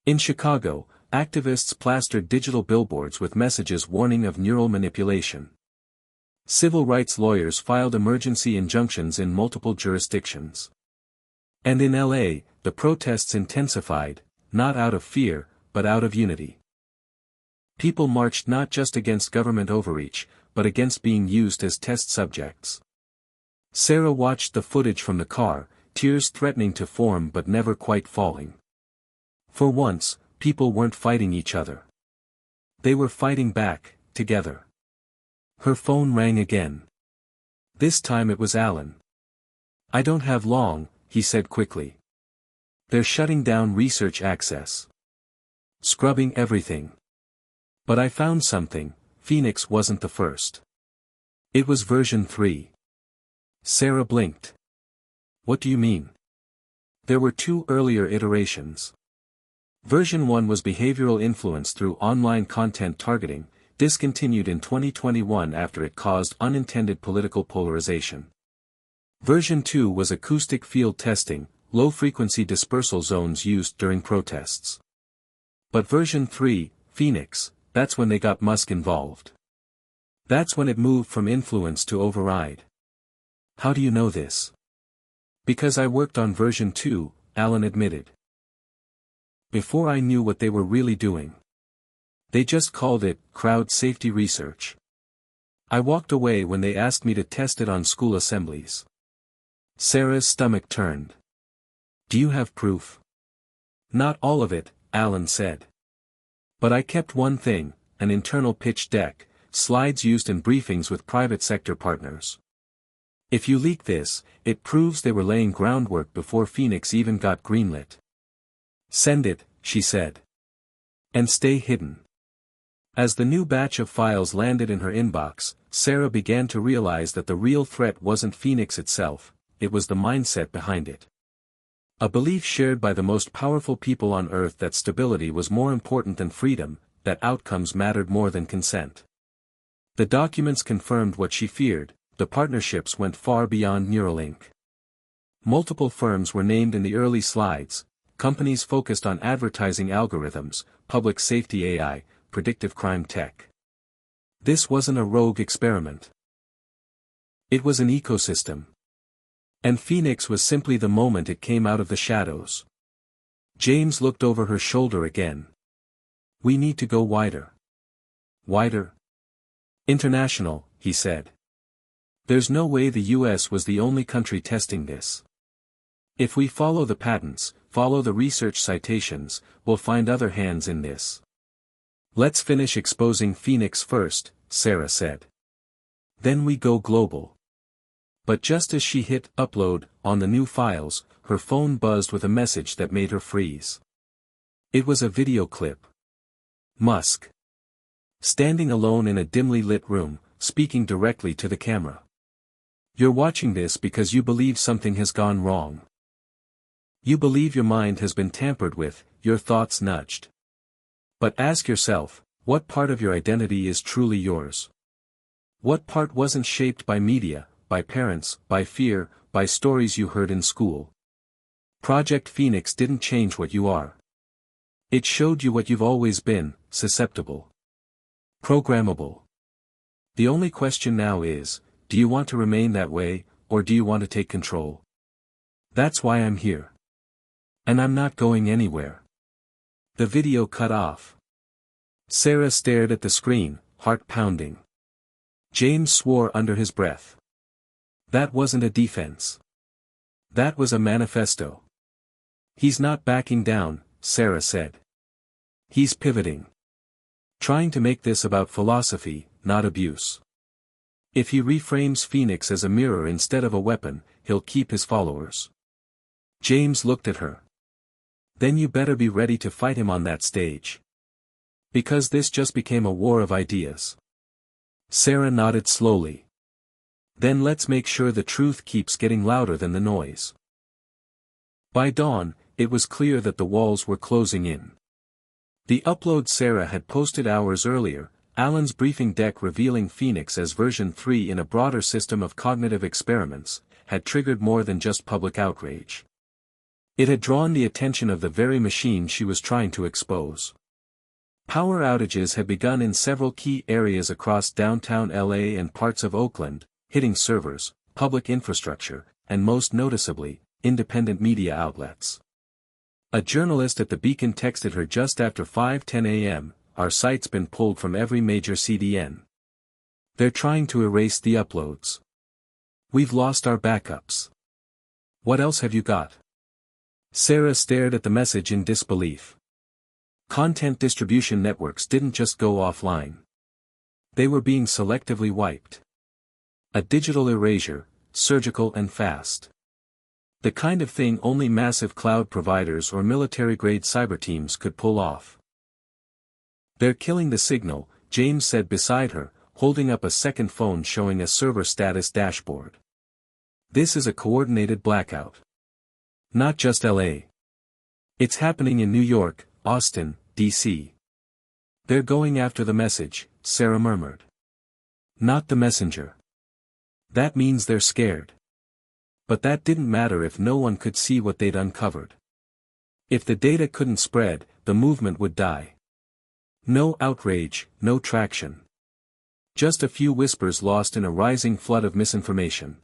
S1: In Chicago, activists plastered digital billboards with messages warning of neural manipulation. Civil rights lawyers filed emergency injunctions in multiple jurisdictions. And in LA, the protests intensified, not out of fear, but out of unity. People marched not just against government overreach, but against being used as test subjects. Sarah watched the footage from the car, tears threatening to form but never quite falling. For once, people weren't fighting each other. They were fighting back, together. Her phone rang again. This time it was Alan. "I don't have long," he said quickly. "They're shutting down research access. Scrubbing everything. But I found something. Phoenix wasn't the first. It was version 3. Sarah blinked. "What do you mean?" "There were 2 earlier iterations. Version 1 was behavioral influence through online content targeting, discontinued in 2021 after it caused unintended political polarization. Version 2 was acoustic field testing, low-frequency dispersal zones used during protests. But version 3, Phoenix, that's when they got Musk involved. That's when it moved from influence to override." "How do you know this?" "Because I worked on version 2, Alan admitted. Before I knew what they were really doing. They just called it crowd safety research. I walked away when they asked me to test it on school assemblies." Sarah's stomach turned. "Do you have proof?" "Not all of it," Alan said. "But I kept one thing, an internal pitch deck, slides used in briefings with private sector partners. If you leak this, it proves they were laying groundwork before Phoenix even got greenlit." "Send it," she said. "And stay hidden." As the new batch of files landed in her inbox, Sarah began to realize that the real threat wasn't Phoenix itself, it was the mindset behind it. A belief shared by the most powerful people on Earth that stability was more important than freedom, that outcomes mattered more than consent. The documents confirmed what she feared. The partnerships went far beyond Neuralink. Multiple firms were named in the early slides, companies focused on advertising algorithms, public safety AI, predictive crime tech. This wasn't a rogue experiment. It was an ecosystem. And Phoenix was simply the moment it came out of the shadows. James looked over her shoulder again. "We need to go wider." "Wider?" "International," he said. "There's no way the US was the only country testing this. If we follow the patents, follow the research citations, we'll find other hands in this. Let's finish exposing Phoenix first," Sarah said. "Then we go global." But just as she hit upload on the new files, her phone buzzed with a message that made her freeze. It was a video clip. Musk. Standing alone in a dimly lit room, speaking directly to the camera. "You're watching this because you believe something has gone wrong. You believe your mind has been tampered with, your thoughts nudged. But ask yourself, what part of your identity is truly yours? What part wasn't shaped by media, by parents, by fear, by stories you heard in school? Project Phoenix didn't change what you are. It showed you what you've always been, susceptible. Programmable. The only question now is, do you want to remain that way, or do you want to take control? That's why I'm here. And I'm not going anywhere." The video cut off. Sarah stared at the screen, heart pounding. James swore under his breath. That wasn't a defense. That was a manifesto. "He's not backing down," Sarah said. "He's pivoting. Trying to make this about philosophy, not abuse. If he reframes Phoenix as a mirror instead of a weapon, he'll keep his followers." James looked at her. "Then you better be ready to fight him on that stage. Because this just became a war of ideas." Sarah nodded slowly. "Then let's make sure the truth keeps getting louder than the noise." By dawn, it was clear that the walls were closing in. The upload Sarah had posted hours earlier, Alan's briefing deck revealing Phoenix as version 3 in a broader system of cognitive experiments, had triggered more than just public outrage. It had drawn the attention of the very machine she was trying to expose. Power outages had begun in several key areas across downtown LA and parts of Oakland, hitting servers, public infrastructure, and most noticeably, independent media outlets. A journalist at the Beacon texted her just after 5:10 a.m., our site's been pulled from every major CDN. They're trying to erase the uploads. We've lost our backups. What else have you got? Sarah stared at the message in disbelief. Content distribution networks didn't just go offline. They were being selectively wiped. A digital erasure, surgical and fast. The kind of thing only massive cloud providers or military-grade cyber teams could pull off. They're killing the signal, James said beside her, holding up a second phone showing a server status dashboard. This is a coordinated blackout. Not just LA. It's happening in New York, Austin, DC. They're going after the message, Sarah murmured. Not the messenger. That means they're scared. But that didn't matter if no one could see what they'd uncovered. If the data couldn't spread, the movement would die. No outrage, no traction. Just a few whispers lost in a rising flood of misinformation.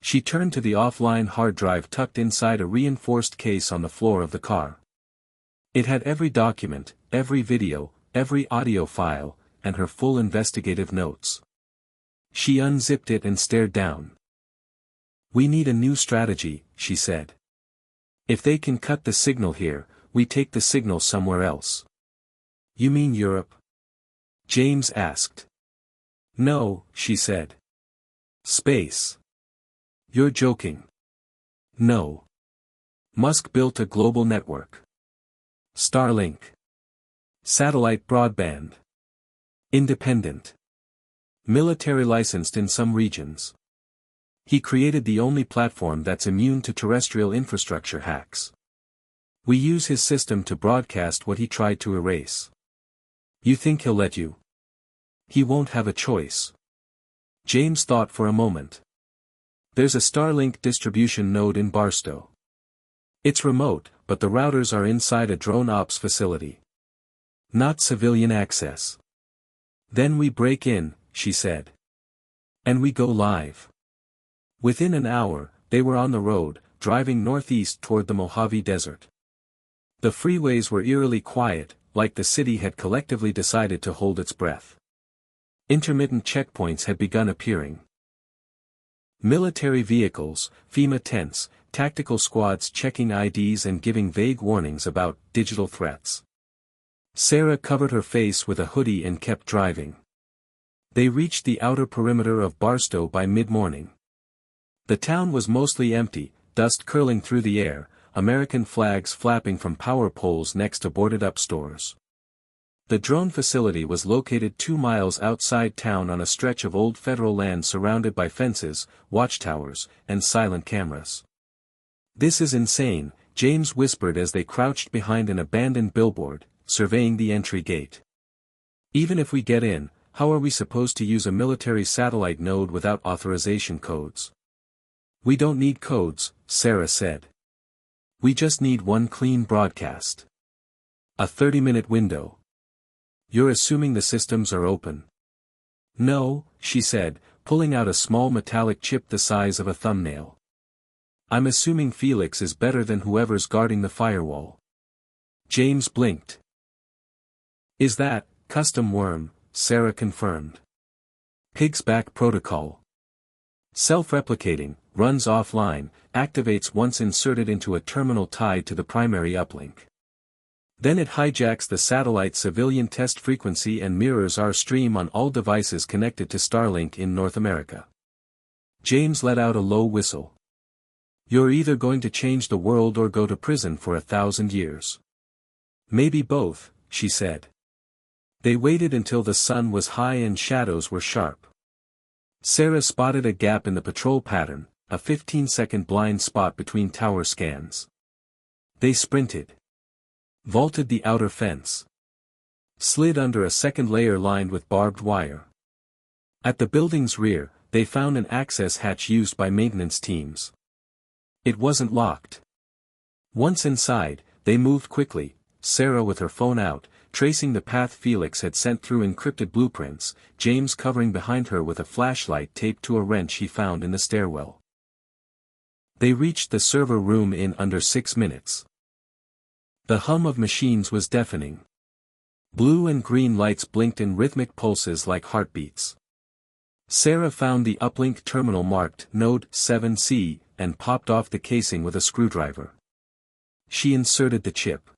S1: She turned to the offline hard drive tucked inside a reinforced case on the floor of the car. It had every document, every video, every audio file, and her full investigative notes. She unzipped it and stared down. We need a new strategy, she said. If they can cut the signal here, we take the signal somewhere else. You mean Europe? James asked. No, she said. Space. You're joking. No. Musk built a global network. Starlink. Satellite broadband. Independent. Military licensed in some regions. He created the only platform that's immune to terrestrial infrastructure hacks. We use his system to broadcast what he tried to erase. You think he'll let you? He won't have a choice. James thought for a moment. There's a Starlink distribution node in Barstow. It's remote, but the routers are inside a drone ops facility. Not civilian access. Then we break in, she said. And we go live. Within an hour, they were on the road, driving northeast toward the Mojave Desert. The freeways were eerily quiet, like the city had collectively decided to hold its breath. Intermittent checkpoints had begun appearing. Military vehicles, FEMA tents, tactical squads checking IDs and giving vague warnings about digital threats. Sarah covered her face with a hoodie and kept driving. They reached the outer perimeter of Barstow by mid-morning. The town was mostly empty, dust curling through the air, American flags flapping from power poles next to boarded-up stores. The drone facility was located 2 miles outside town on a stretch of old federal land surrounded by fences, watchtowers, and silent cameras. This is insane, James whispered as they crouched behind an abandoned billboard, surveying the entry gate. Even if we get in, how are we supposed to use a military satellite node without authorization codes? We don't need codes, Sarah said. We just need one clean broadcast. A 30-minute window. You're assuming the systems are open. No, she said, pulling out a small metallic chip the size of a thumbnail. I'm assuming Felix is better than whoever's guarding the firewall. James blinked. Is that, custom worm, Sarah confirmed. Pig's back protocol. Self-replicating, runs offline, activates once inserted into a terminal tied to the primary uplink. Then it hijacks the satellite civilian test frequency and mirrors our stream on all devices connected to Starlink in North America. James let out a low whistle. You're either going to change the world or go to prison for 1,000 years. Maybe both, she said. They waited until the sun was high and shadows were sharp. Sarah spotted a gap in the patrol pattern, a 15-second blind spot between tower scans. They sprinted. Vaulted the outer fence. Slid under a second layer lined with barbed wire. At the building's rear, they found an access hatch used by maintenance teams. It wasn't locked. Once inside, they moved quickly, Sarah with her phone out, tracing the path Felix had sent through encrypted blueprints, James covering behind her with a flashlight taped to a wrench he found in the stairwell. They reached the server room in under 6 minutes. The hum of machines was deafening. Blue and green lights blinked in rhythmic pulses like heartbeats. Sarah found the uplink terminal marked Node 7C and popped off the casing with a screwdriver. She inserted the chip.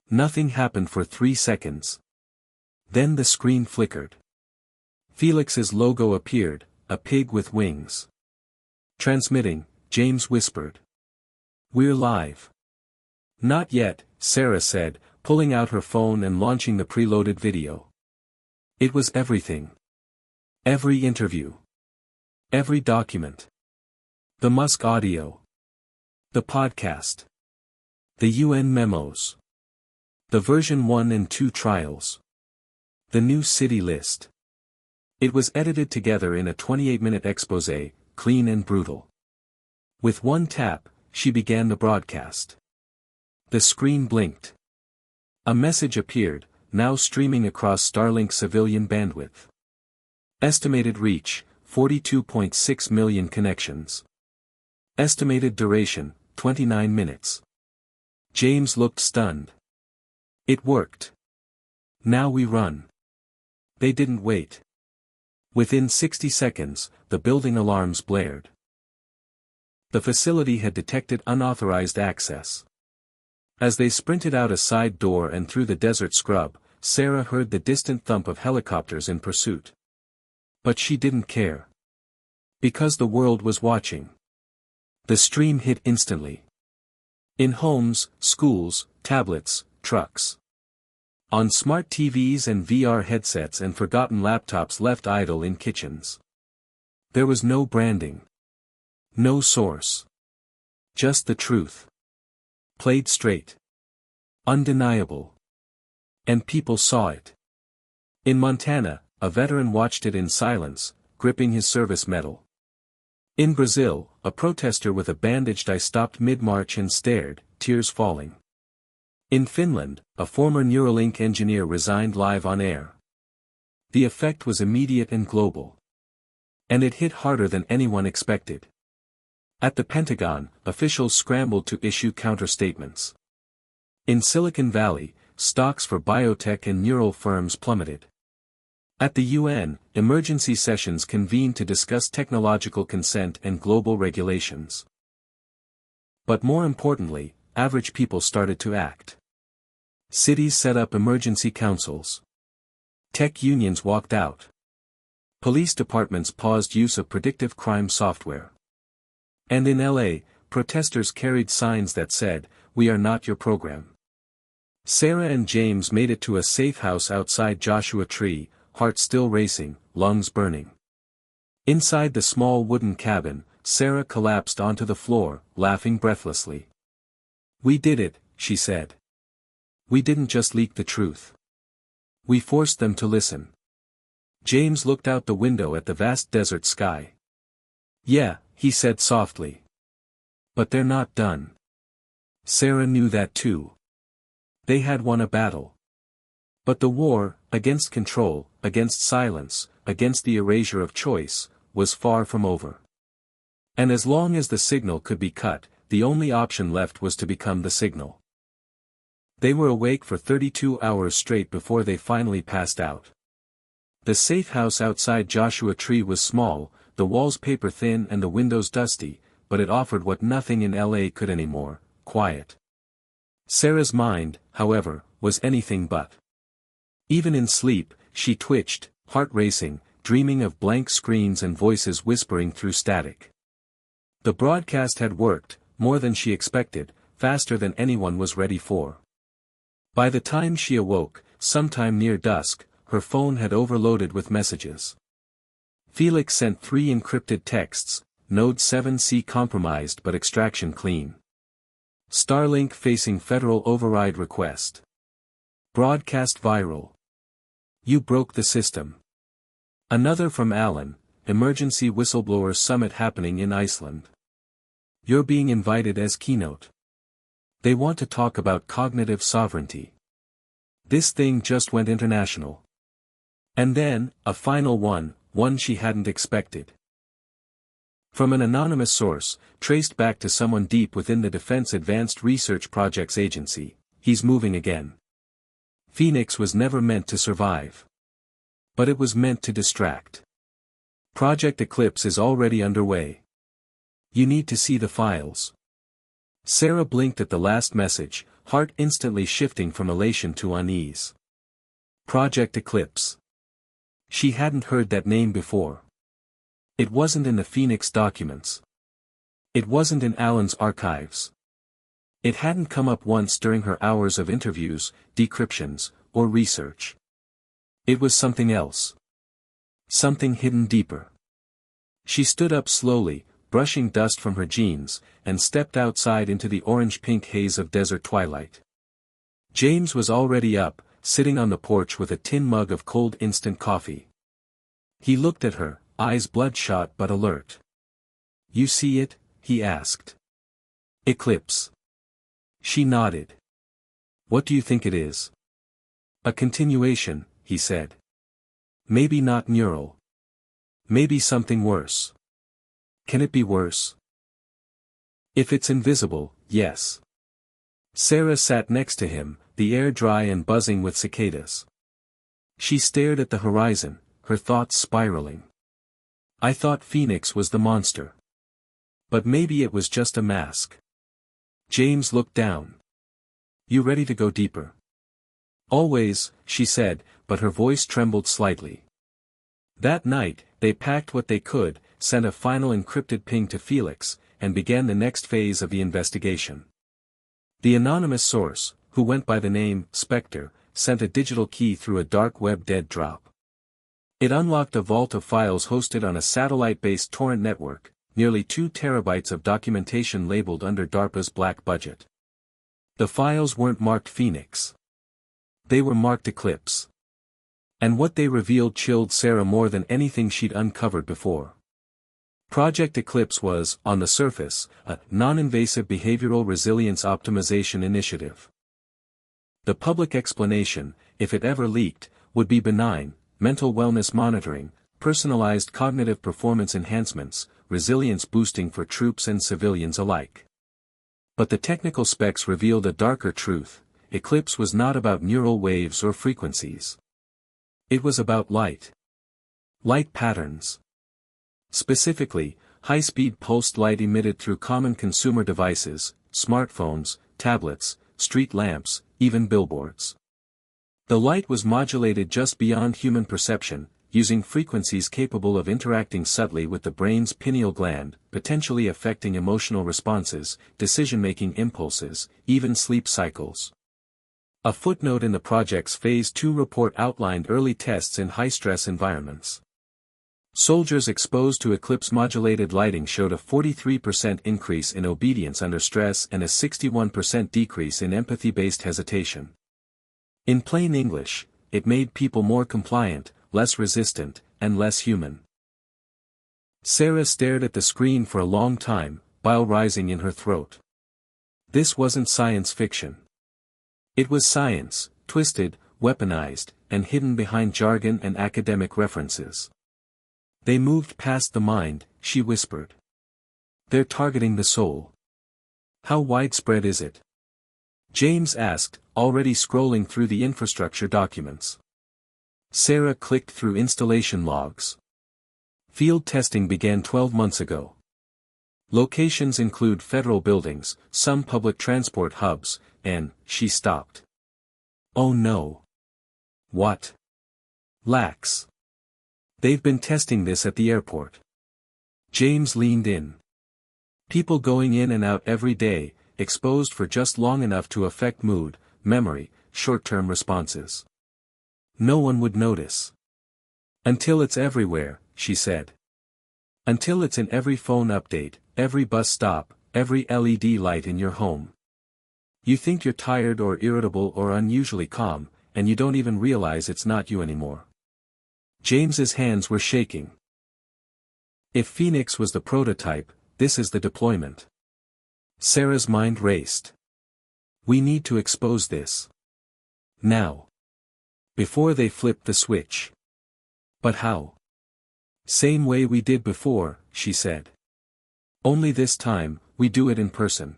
S1: Nothing happened for 3 seconds. Then the screen flickered. Felix's logo appeared, a pig with wings. Transmitting, James whispered. "We're live." "Not yet," Sarah said, pulling out her phone and launching the preloaded video. It was everything. Every interview. Every document. The Musk audio. The podcast. The UN memos. The version 1 and 2 trials. The new city list. It was edited together in a 28-minute exposé, clean and brutal. With one tap, she began the broadcast. The screen blinked. A message appeared, now streaming across Starlink civilian bandwidth. Estimated reach, 42.6 million connections. Estimated duration, 29 minutes. James looked stunned. It worked. Now we run. They didn't wait. Within 60 seconds, the building alarms blared. The facility had detected unauthorized access. As they sprinted out a side door and through the desert scrub, Sarah heard the distant thump of helicopters in pursuit. But she didn't care. Because the world was watching. The stream hit instantly. In homes, schools, tablets, trucks. On smart TVs and VR headsets and forgotten laptops left idle in kitchens. There was no branding. No source. Just the truth. Played straight. Undeniable. And people saw it. In Montana, a veteran watched it in silence, gripping his service medal. In Brazil, a protester with a bandaged eye stopped mid-march and stared, tears falling. In Finland, a former Neuralink engineer resigned live on air. The effect was immediate and global. And it hit harder than anyone expected. At the Pentagon, officials scrambled to issue counter-statements. In Silicon Valley, stocks for biotech and neural firms plummeted. At the UN, emergency sessions convened to discuss technological consent and global regulations. But more importantly, average people started to act. Cities set up emergency councils. Tech unions walked out. Police departments paused use of predictive crime software. And in LA, protesters carried signs that said, "We are not your program." Sarah and James made it to a safe house outside Joshua Tree, heart still racing, lungs burning. Inside the small wooden cabin, Sarah collapsed onto the floor, laughing breathlessly. "We did it," she said. "We didn't just leak the truth. We forced them to listen." James looked out the window at the vast desert sky. "Yeah," he said softly. "But they're not done." Sarah knew that too. They had won a battle. But the war, against control, against silence, against the erasure of choice, was far from over. And as long as the signal could be cut, the only option left was to become the signal. They were awake for 32 hours straight before they finally passed out. The safe house outside Joshua Tree was small, the walls paper-thin and the windows dusty, but it offered what nothing in LA could anymore, quiet. Sarah's mind, however, was anything but. Even in sleep, she twitched, heart racing, dreaming of blank screens and voices whispering through static. The broadcast had worked, more than she expected, faster than anyone was ready for. By the time she awoke, sometime near dusk, her phone had overloaded with messages. Felix sent 3 encrypted texts, Node 7C compromised but extraction clean. Starlink facing federal override request. Broadcast viral. You broke the system. Another from Alan, emergency whistleblower summit happening in Iceland. You're being invited as keynote. They want to talk about cognitive sovereignty. This thing just went international. And then, a final one she hadn't expected. From an anonymous source, traced back to someone deep within the Defense Advanced Research Projects Agency, he's moving again. Phoenix was never meant to survive. But it was meant to distract. Project Eclipse is already underway. You need to see the files. Sarah blinked at the last message, heart instantly shifting from elation to unease. Project Eclipse. She hadn't heard that name before. It wasn't in the Phoenix documents. It wasn't in Alan's archives. It hadn't come up once during her hours of interviews, decryptions, or research. It was something else. Something hidden deeper. She stood up slowly, brushing dust from her jeans, and stepped outside into the orange-pink haze of desert twilight. James was already up, sitting on the porch with a tin mug of cold instant coffee. He looked at her, eyes bloodshot but alert. "You see it?" he asked. "Eclipse." She nodded. "What do you think it is?" "A continuation," he said. "Maybe not neural. Maybe something worse." "Can it be worse?" "If it's invisible, yes." Sarah sat next to him, the air dry and buzzing with cicadas. She stared at the horizon, her thoughts spiraling. "I thought Phoenix was the monster. But maybe it was just a mask." James looked down. "You ready to go deeper?" "Always," she said, but her voice trembled slightly. That night, they packed what they could, sent a final encrypted ping to Felix, and began the next phase of the investigation. The anonymous source, who went by the name Spectre, sent a digital key through a dark web dead drop. It unlocked a vault of files hosted on a satellite-based torrent network, nearly 2 terabytes of documentation labeled under DARPA's black budget. The files weren't marked Phoenix. They were marked Eclipse. And what they revealed chilled Sarah more than anything she'd uncovered before. Project Eclipse was, on the surface, a non-invasive behavioral resilience optimization initiative. The public explanation, if it ever leaked, would be benign: mental wellness monitoring, personalized cognitive performance enhancements, resilience boosting for troops and civilians alike. But the technical specs revealed a darker truth: Eclipse was not about neural waves or frequencies. It was about light. Light patterns. Specifically, high-speed pulsed light emitted through common consumer devices, smartphones, tablets, street lamps, even billboards. The light was modulated just beyond human perception, using frequencies capable of interacting subtly with the brain's pineal gland, potentially affecting emotional responses, decision-making impulses, even sleep cycles. A footnote in the project's Phase 2 report outlined early tests in high-stress environments. Soldiers exposed to eclipse-modulated lighting showed a 43% increase in obedience under stress and a 61% decrease in empathy-based hesitation. In plain English, it made people more compliant, less resistant, and less human. Sarah stared at the screen for a long time, bile rising in her throat. This wasn't science fiction. It was science, twisted, weaponized, and hidden behind jargon and academic references. "They moved past the mind," she whispered. "They're targeting the soul." "How widespread is it?" James asked, already scrolling through the infrastructure documents. Sarah clicked through installation logs. Field testing began 12 months ago. Locations include federal buildings, some public transport hubs, and, she stopped. "Oh no." "What?" "Lax. They've been testing this at the airport." James leaned in. "People going in and out every day, exposed for just long enough to affect mood, memory, short-term responses. No one would notice. Until it's everywhere," she said. "Until it's in every phone update, every bus stop, every LED light in your home. You think you're tired or irritable or unusually calm, and you don't even realize it's not you anymore." James's hands were shaking. If Phoenix was the prototype, this is the deployment. Sarah's mind raced. "We need to expose this. Now. Before they flip the switch." "But how?" "Same way we did before," she said. "Only this time, we do it in person."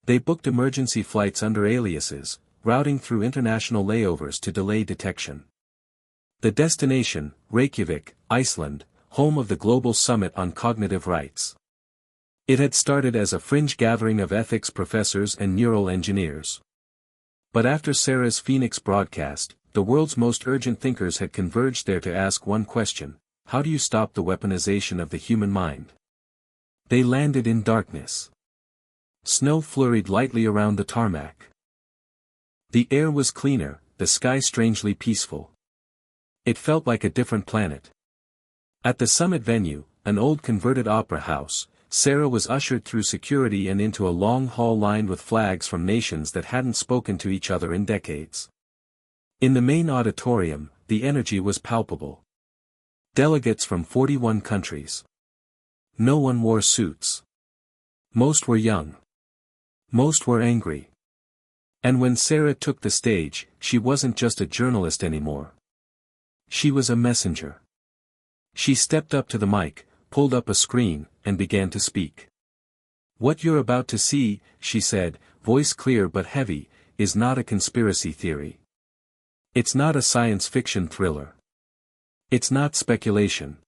S1: They booked emergency flights under aliases, routing through international layovers to delay detection. The destination, Reykjavik, Iceland, home of the Global Summit on Cognitive Rights. It had started as a fringe gathering of ethics professors and neural engineers. But after Sarah's Phoenix broadcast, the world's most urgent thinkers had converged there to ask one question: how do you stop the weaponization of the human mind? They landed in darkness. Snow flurried lightly around the tarmac. The air was cleaner, the sky strangely peaceful. It felt like a different planet. At the summit venue, an old converted opera house, Sarah was ushered through security and into a long hall lined with flags from nations that hadn't spoken to each other in decades. In the main auditorium, the energy was palpable. Delegates from 41 countries. No one wore suits. Most were young. Most were angry. And when Sarah took the stage, she wasn't just a journalist anymore. She was a messenger. She stepped up to the mic, pulled up a screen, and began to speak. "What you're about to see," she said, voice clear but heavy, "is not a conspiracy theory. It's not a science fiction thriller. It's not speculation.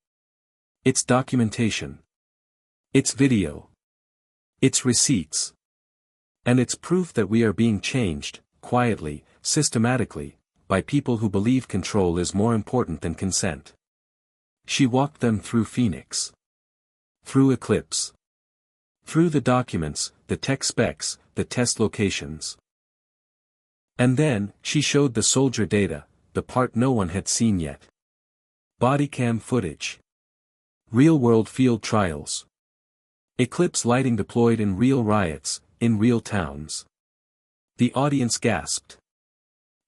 S1: It's documentation. It's video. It's receipts. And it's proof that we are being changed, quietly, systematically, by people who believe control is more important than consent." She walked them through Phoenix. Through Eclipse. Through the documents, the tech specs, the test locations. And then, she showed the soldier data, the part no one had seen yet. Bodycam footage. Real-world field trials. Eclipse lighting deployed in real riots, in real towns. The audience gasped.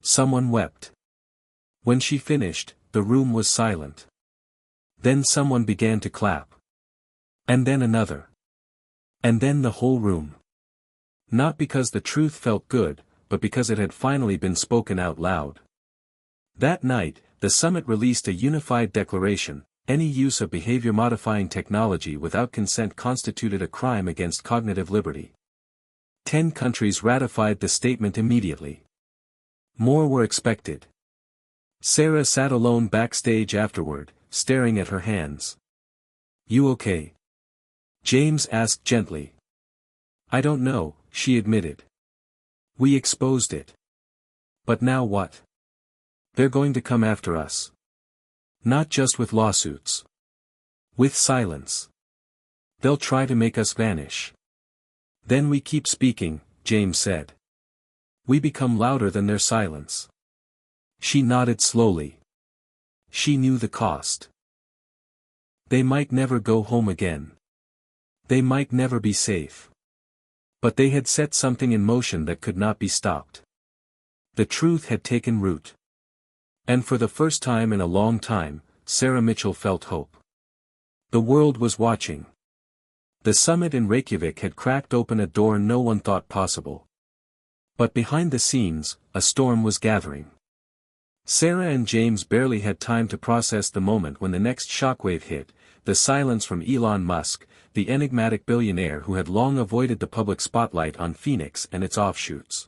S1: Someone wept. When she finished, the room was silent. Then someone began to clap. And then another. And then the whole room. Not because the truth felt good, but because it had finally been spoken out loud. That night, the summit released a unified declaration: any use of behavior-modifying technology without consent constituted a crime against cognitive liberty. 10 countries ratified the statement immediately. More were expected. Sarah sat alone backstage afterward, staring at her hands. "You okay?" James asked gently. "I don't know," she admitted. "We exposed it. But now what? They're going to come after us. Not just with lawsuits. With silence. They'll try to make us vanish. Then we keep speaking," James said. "We become louder than their silence." She nodded slowly. She knew the cost. They might never go home again. They might never be safe. But they had set something in motion that could not be stopped. The truth had taken root. And for the first time in a long time, Sarah Mitchell felt hope. The world was watching. The summit in Reykjavik had cracked open a door no one thought possible. But behind the scenes, a storm was gathering. Sarah and James barely had time to process the moment when the next shockwave hit: the silence from Elon Musk, the enigmatic billionaire who had long avoided the public spotlight on Phoenix and its offshoots.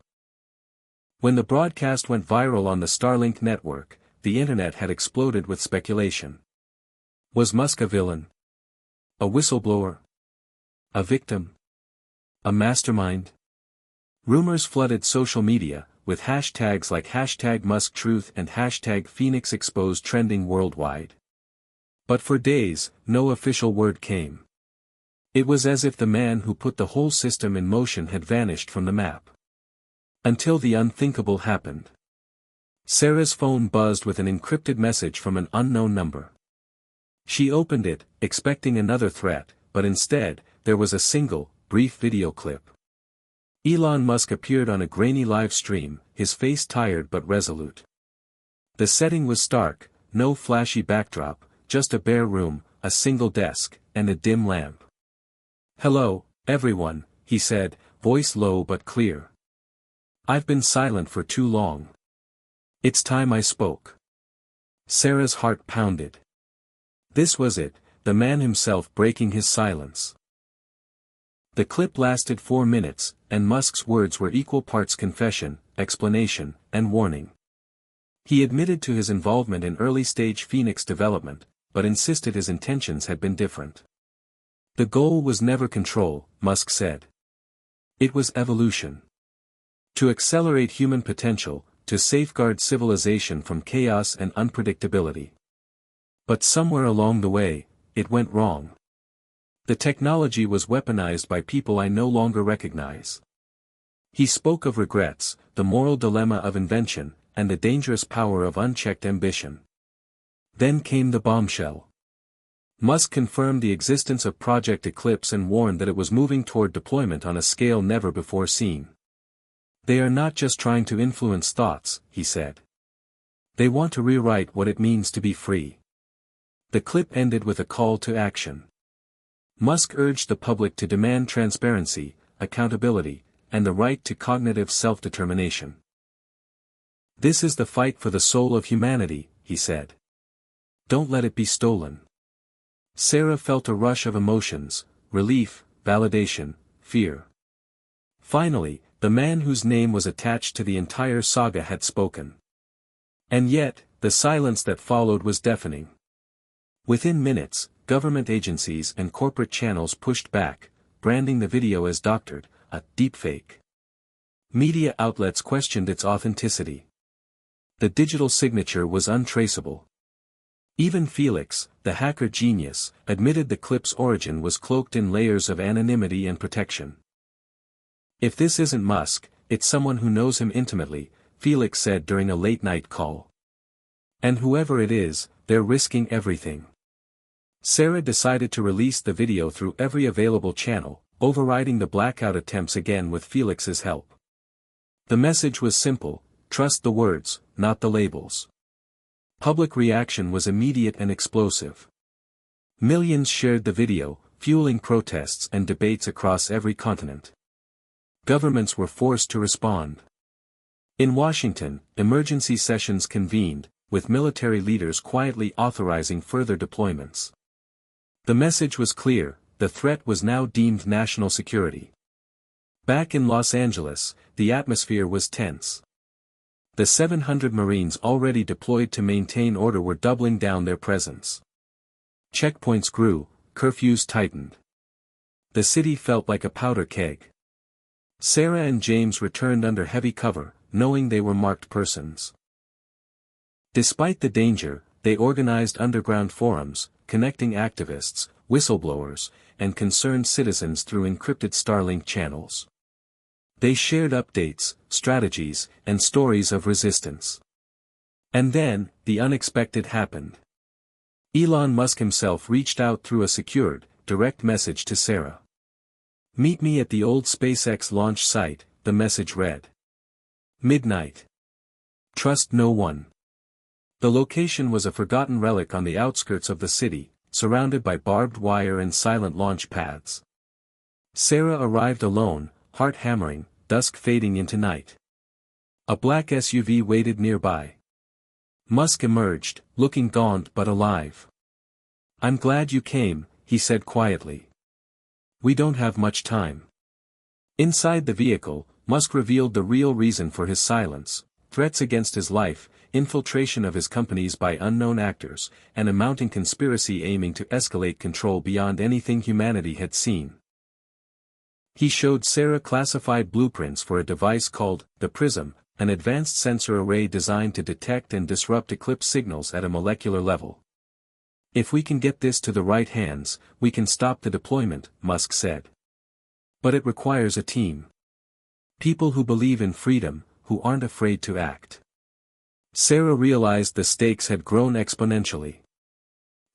S1: When the broadcast went viral on the Starlink network, the internet had exploded with speculation. Was Musk a villain? A whistleblower? A victim? A mastermind? Rumors flooded social media, with hashtags like #MuskTruth and #PhoenixExposed trending worldwide. But for days, no official word came. It was as if the man who put the whole system in motion had vanished from the map. Until the unthinkable happened. Sarah's phone buzzed with an encrypted message from an unknown number. She opened it, expecting another threat, but instead, there was a single, brief video clip. Elon Musk appeared on a grainy live stream, his face tired but resolute. The setting was stark, no flashy backdrop, just a bare room, a single desk, and a dim lamp. "Hello, everyone," he said, voice low but clear. "I've been silent for too long. It's time I spoke." Sarah's heart pounded. This was it, the man himself breaking his silence. The clip lasted 4 minutes, and Musk's words were equal parts confession, explanation, and warning. He admitted to his involvement in early-stage Phoenix development, but insisted his intentions had been different. The goal was never control, Musk said. It was evolution. To accelerate human potential, to safeguard civilization from chaos and unpredictability. But somewhere along the way, it went wrong. The technology was weaponized by people I no longer recognize. He spoke of regrets, the moral dilemma of invention, and the dangerous power of unchecked ambition. Then came the bombshell. Musk confirmed the existence of Project Eclipse and warned that it was moving toward deployment on a scale never before seen. They are not just trying to influence thoughts, he said. They want to rewrite what it means to be free. The clip ended with a call to action. Musk urged the public to demand transparency, accountability, and the right to cognitive self-determination. This is the fight for the soul of humanity, he said. Don't let it be stolen. Sarah felt a rush of emotions, relief, validation, fear. Finally, the man whose name was attached to the entire saga had spoken. And yet, the silence that followed was deafening. Within minutes, government agencies and corporate channels pushed back, branding the video as doctored, a deepfake. Media outlets questioned its authenticity. The digital signature was untraceable. Even Felix, the hacker genius, admitted the clip's origin was cloaked in layers of anonymity and protection. If this isn't Musk, it's someone who knows him intimately, Felix said during a late-night call. And whoever it is, they're risking everything. Sarah decided to release the video through every available channel, overriding the blackout attempts again with Felix's help. The message was simple: trust the words, not the labels. Public reaction was immediate and explosive. Millions shared the video, fueling protests and debates across every continent. Governments were forced to respond. In Washington, emergency sessions convened, with military leaders quietly authorizing further deployments. The message was clear: the threat was now deemed national security. Back in Los Angeles, the atmosphere was tense. The 700 Marines already deployed to maintain order were doubling down their presence. Checkpoints grew, curfews tightened. The city felt like a powder keg. Sarah and James returned under heavy cover, knowing they were marked persons. Despite the danger, they organized underground forums, connecting activists, whistleblowers, and concerned citizens through encrypted Starlink channels. They shared updates, strategies, and stories of resistance. And then, the unexpected happened. Elon Musk himself reached out through a secured, direct message to Sarah. "Meet me at the old SpaceX launch site," the message read. "Midnight. Trust no one." The location was a forgotten relic on the outskirts of the city, surrounded by barbed wire and silent launch pads. Sarah arrived alone, heart hammering, dusk fading into night. A black SUV waited nearby. Musk emerged, looking gaunt but alive. "I'm glad you came," he said quietly. "We don't have much time." Inside the vehicle, Musk revealed the real reason for his silence: threats against his life, infiltration of his companies by unknown actors, and a mounting conspiracy aiming to escalate control beyond anything humanity had seen. He showed Sarah classified blueprints for a device called the Prism, an advanced sensor array designed to detect and disrupt eclipse signals at a molecular level. "If we can get this to the right hands, we can stop the deployment," Musk said. "But it requires a team. People who believe in freedom, who aren't afraid to act." Sarah realized the stakes had grown exponentially.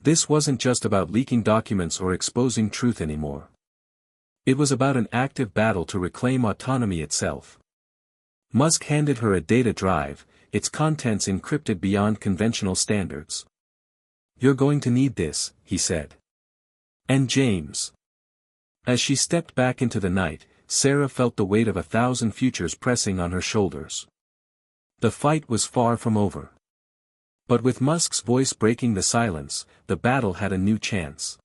S1: This wasn't just about leaking documents or exposing truth anymore. It was about an active battle to reclaim autonomy itself. Musk handed her a data drive, its contents encrypted beyond conventional standards. "You're going to need this," he said. "And James." As she stepped back into the night, Sarah felt the weight of 1,000 futures pressing on her shoulders. The fight was far from over. But with Musk's voice breaking the silence, the battle had a new chance.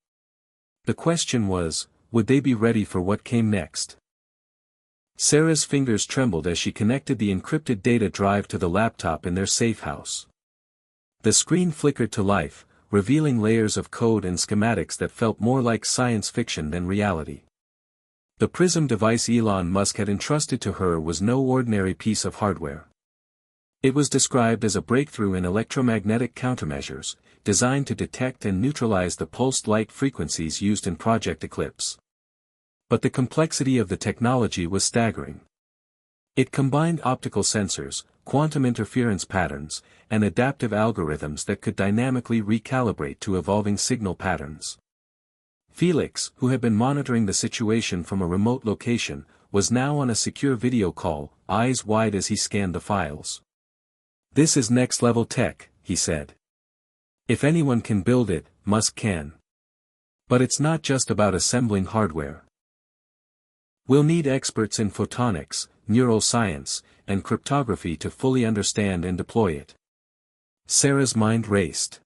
S1: The question was, would they be ready for what came next? Sarah's fingers trembled as she connected the encrypted data drive to the laptop in their safe house. The screen flickered to life, revealing layers of code and schematics that felt more like science fiction than reality. The PRISM device Elon Musk had entrusted to her was no ordinary piece of hardware. It was described as a breakthrough in electromagnetic countermeasures, designed to detect and neutralize the pulsed light frequencies used in Project Eclipse. But the complexity of the technology was staggering. It combined optical sensors, quantum interference patterns, and adaptive algorithms that could dynamically recalibrate to evolving signal patterns. Felix, who had been monitoring the situation from a remote location, was now on a secure video call, eyes wide as he scanned the files. "This is next-level tech," he said. "If anyone can build it, Musk can. But it's not just about assembling hardware. We'll need experts in photonics, neural science, and cryptography to fully understand and deploy it." Sarah's mind raced.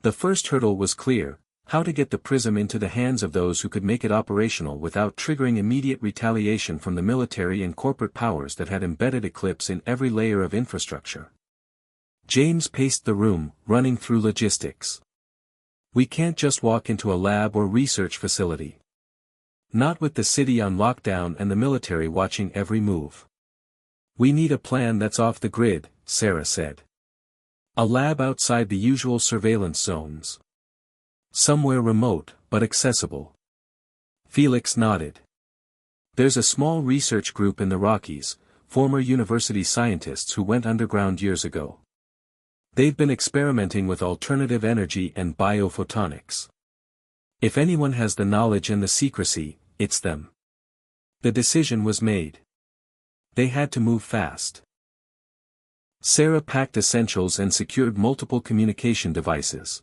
S1: The first hurdle was clear: how to get the PRISM into the hands of those who could make it operational without triggering immediate retaliation from the military and corporate powers that had embedded Eclipse in every layer of infrastructure. James paced the room, running through logistics. "We can't just walk into a lab or research facility. Not with the city on lockdown and the military watching every move. We need a plan that's off the grid," Sarah said. "A lab outside the usual surveillance zones. Somewhere remote, but accessible." Felix nodded. "There's a small research group in the Rockies, former university scientists who went underground years ago. They've been experimenting with alternative energy and biophotonics. If anyone has the knowledge and the secrecy, it's them." The decision was made. They had to move fast. Sarah packed essentials and secured multiple communication devices.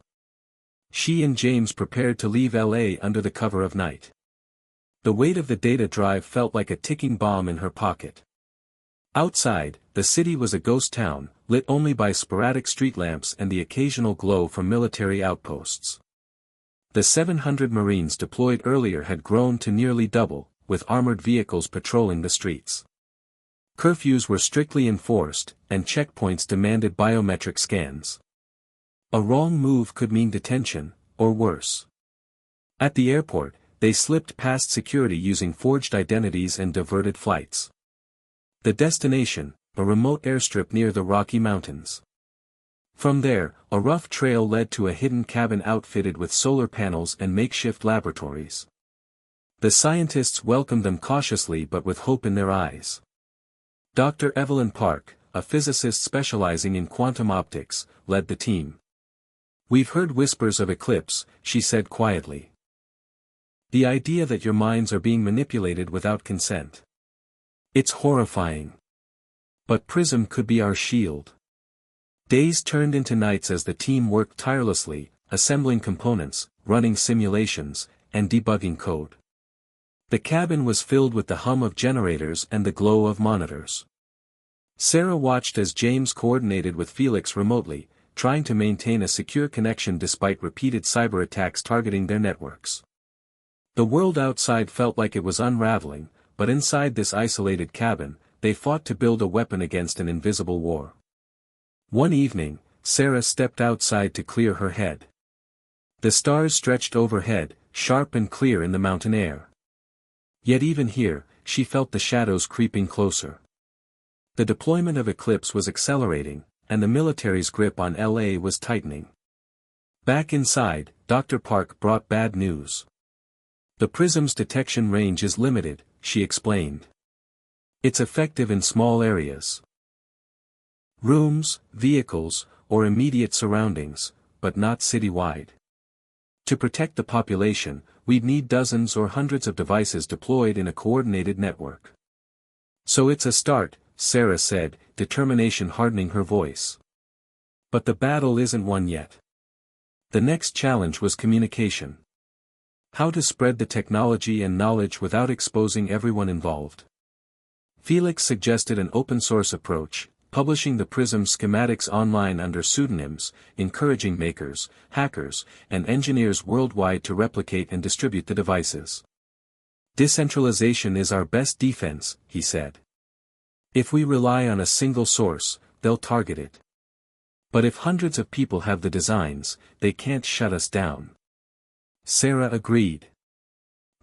S1: She and James prepared to leave LA under the cover of night. The weight of the data drive felt like a ticking bomb in her pocket. Outside, the city was a ghost town, lit only by sporadic street lamps and the occasional glow from military outposts. The 700 Marines deployed earlier had grown to nearly double, with armored vehicles patrolling the streets. Curfews were strictly enforced, and checkpoints demanded biometric scans. A wrong move could mean detention, or worse. At the airport, they slipped past security using forged identities and diverted flights. The destination, a remote airstrip near the Rocky Mountains. From there, a rough trail led to a hidden cabin outfitted with solar panels and makeshift laboratories. The scientists welcomed them cautiously but with hope in their eyes. Dr. Evelyn Park, a physicist specializing in quantum optics, led the team. "We've heard whispers of Eclipse," she said quietly. "The idea that your minds are being manipulated without consent. It's horrifying. But PRISM could be our shield." Days turned into nights as the team worked tirelessly, assembling components, running simulations, and debugging code. The cabin was filled with the hum of generators and the glow of monitors. Sarah watched as James coordinated with Felix remotely, trying to maintain a secure connection despite repeated cyber attacks targeting their networks. The world outside felt like it was unraveling, but inside this isolated cabin, they fought to build a weapon against an invisible war. One evening, Sarah stepped outside to clear her head. The stars stretched overhead, sharp and clear in the mountain air. Yet even here, she felt the shadows creeping closer. The deployment of Eclipse was accelerating, and the military's grip on LA was tightening. Back inside, Dr. Park brought bad news. "The PRISM's detection range is limited," she explained. "It's effective in small areas. Rooms, vehicles, or immediate surroundings, but not citywide. To protect the population, we'd need dozens or hundreds of devices deployed in a coordinated network." "So it's a start," Sarah said, determination hardening her voice. "But the battle isn't won yet." The next challenge was communication. How to spread the technology and knowledge without exposing everyone involved. Felix suggested an open-source approach, publishing the PRISM schematics online under pseudonyms, encouraging makers, hackers, and engineers worldwide to replicate and distribute the devices. Decentralization is our best defense, he said. If we rely on a single source, they'll target it. But if hundreds of people have the designs, they can't shut us down. Sarah agreed.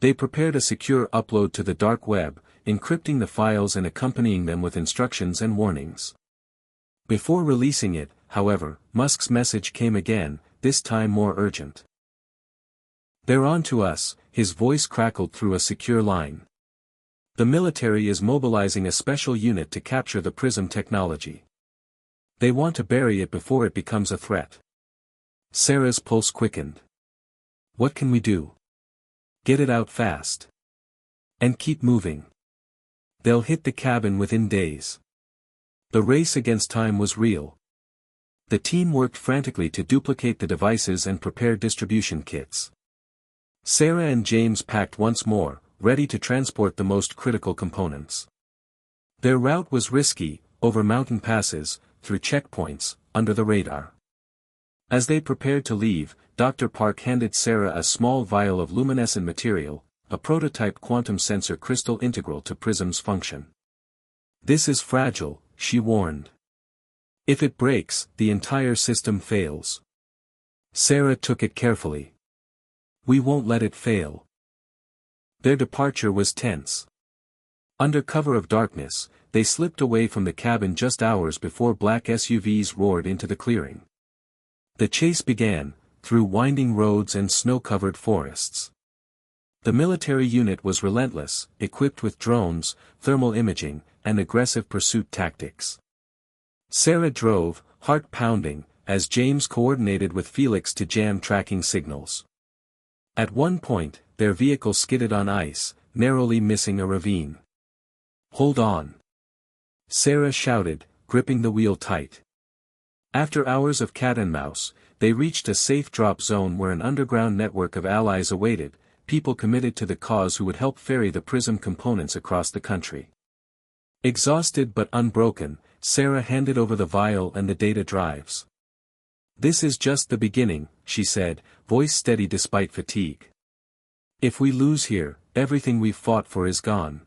S1: They prepared a secure upload to the dark web, encrypting the files and accompanying them with instructions and warnings. Before releasing it, however, Musk's message came again, this time more urgent. "They're on to us," his voice crackled through a secure line. "The military is mobilizing a special unit to capture the Prism technology. They want to bury it before it becomes a threat." Sarah's pulse quickened. "What can we do?" "Get it out fast. And keep moving. They'll hit the cabin within days." The race against time was real. The team worked frantically to duplicate the devices and prepare distribution kits. Sarah and James packed once more, ready to transport the most critical components. Their route was risky, over mountain passes, through checkpoints, under the radar. As they prepared to leave, Dr. Park handed Sarah a small vial of luminescent material, a prototype quantum sensor crystal integral to Prism's function. "This is fragile," she warned. "If it breaks, the entire system fails." Sarah took it carefully. "We won't let it fail." Their departure was tense. Under cover of darkness, they slipped away from the cabin just hours before black SUVs roared into the clearing. The chase began, through winding roads and snow-covered forests. The military unit was relentless, equipped with drones, thermal imaging, and aggressive pursuit tactics. Sarah drove, heart pounding, as James coordinated with Felix to jam tracking signals. At one point, their vehicle skidded on ice, narrowly missing a ravine. "Hold on!" Sarah shouted, gripping the wheel tight. After hours of cat and mouse, they reached a safe drop zone where an underground network of allies awaited, people committed to the cause who would help ferry the Prism components across the country. Exhausted but unbroken, Sarah handed over the vial and the data drives. "This is just the beginning," she said, voice steady despite fatigue. "If we lose here, everything we've fought for is gone."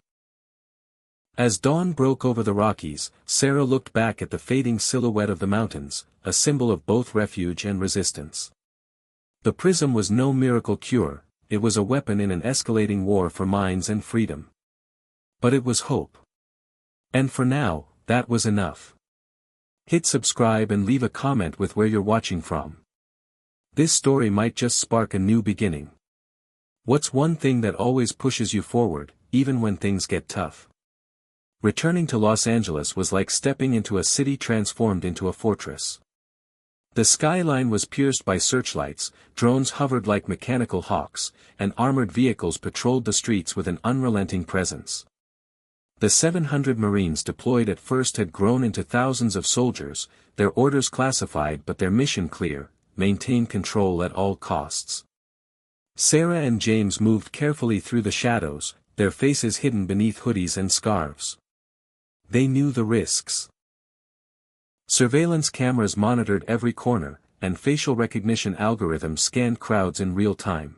S1: As dawn broke over the Rockies, Sarah looked back at the fading silhouette of the mountains, a symbol of both refuge and resistance. The Prism was no miracle cure, it was a weapon in an escalating war for minds and freedom. But it was hope. And for now, that was enough. Hit subscribe and leave a comment with where you're watching from. This story might just spark a new beginning. What's one thing that always pushes you forward, even when things get tough? Returning to Los Angeles was like stepping into a city transformed into a fortress. The skyline was pierced by searchlights, drones hovered like mechanical hawks, and armored vehicles patrolled the streets with an unrelenting presence. The 700 Marines deployed at first had grown into thousands of soldiers, their orders classified but their mission clear: maintain control at all costs. Sarah and James moved carefully through the shadows, their faces hidden beneath hoodies and scarves. They knew the risks. Surveillance cameras monitored every corner, and facial recognition algorithms scanned crowds in real time.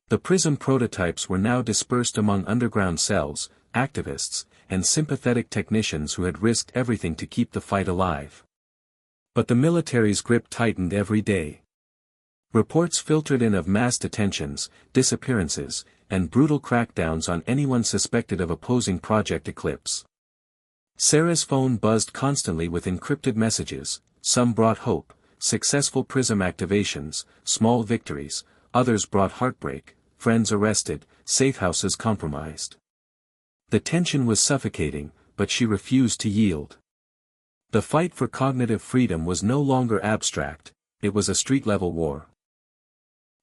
S1: The Prism prototypes were now dispersed among underground cells, activists, and sympathetic technicians who had risked everything to keep the fight alive. But the military's grip tightened every day. Reports filtered in of mass detentions, disappearances, and brutal crackdowns on anyone suspected of opposing Project Eclipse. Sarah's phone buzzed constantly with encrypted messages. Some brought hope, successful Prism activations, small victories; others brought heartbreak, friends arrested, safe houses compromised. The tension was suffocating, but she refused to yield. The fight for cognitive freedom was no longer abstract, it was a street-level war.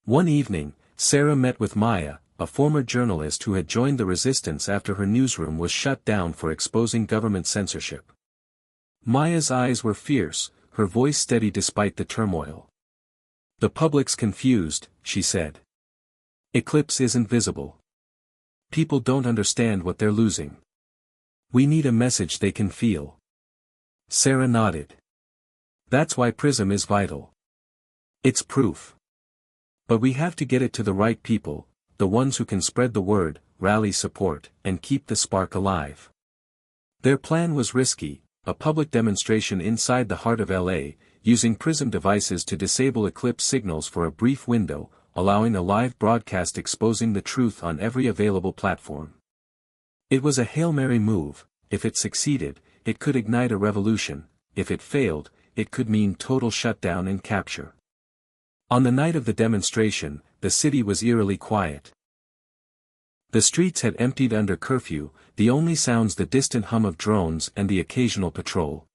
S1: One evening, Sarah met with Maya, a former journalist who had joined the resistance after her newsroom was shut down for exposing government censorship. Maya's eyes were fierce, her voice steady despite the turmoil. "The public's confused," she said. "Eclipse isn't visible. People don't understand what they're losing. We need a message they can feel." Sarah nodded. "That's why Prism is vital. It's proof. But we have to get it to the right people, the ones who can spread the word, rally support, and keep the spark alive. Their plan was risky, a public demonstration inside the heart of LA, using PRISM devices to disable Eclipse signals for a brief window, allowing a live broadcast exposing the truth on every available platform. It was a Hail Mary move. If it succeeded, it could ignite a revolution; if it failed, it could mean total shutdown and capture. On the night of the demonstration, the city was eerily quiet. The streets had emptied under curfew, the only sounds the distant hum of drones and the occasional patrol.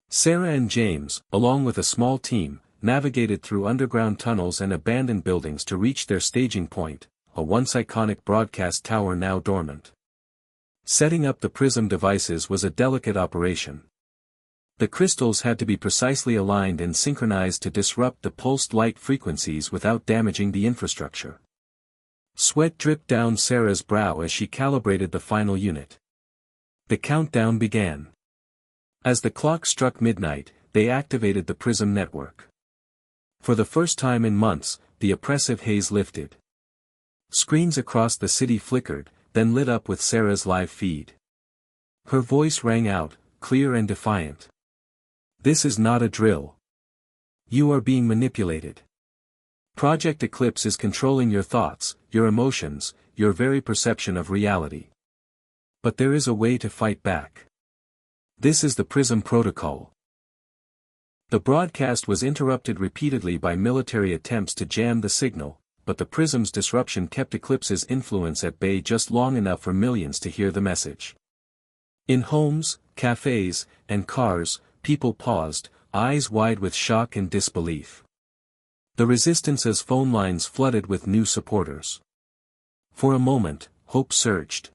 S1: Sarah and James, along with a small team, navigated through underground tunnels and abandoned buildings to reach their staging point, a once iconic broadcast tower now dormant. Setting up the PRISM devices was a delicate operation. The crystals had to be precisely aligned and synchronized to disrupt the pulsed light frequencies without damaging the infrastructure. Sweat dripped down Sarah's brow as she calibrated the final unit. The countdown began. As the clock struck midnight, they activated the PRISM network. For the first time in months, the oppressive haze lifted. Screens across the city flickered, then lit up with Sarah's live feed. Her voice rang out, clear and defiant. "This is not a drill. You are being manipulated. Project Eclipse is controlling your thoughts, your emotions, your very perception of reality. But there is a way to fight back. This is the PRISM protocol." The broadcast was interrupted repeatedly by military attempts to jam the signal, but the PRISM's disruption kept Eclipse's influence at bay just long enough for millions to hear the message. In homes, cafes, and cars, people paused, eyes wide with shock and disbelief. The Resistance's phone lines flooded with new supporters. For a moment, hope surged.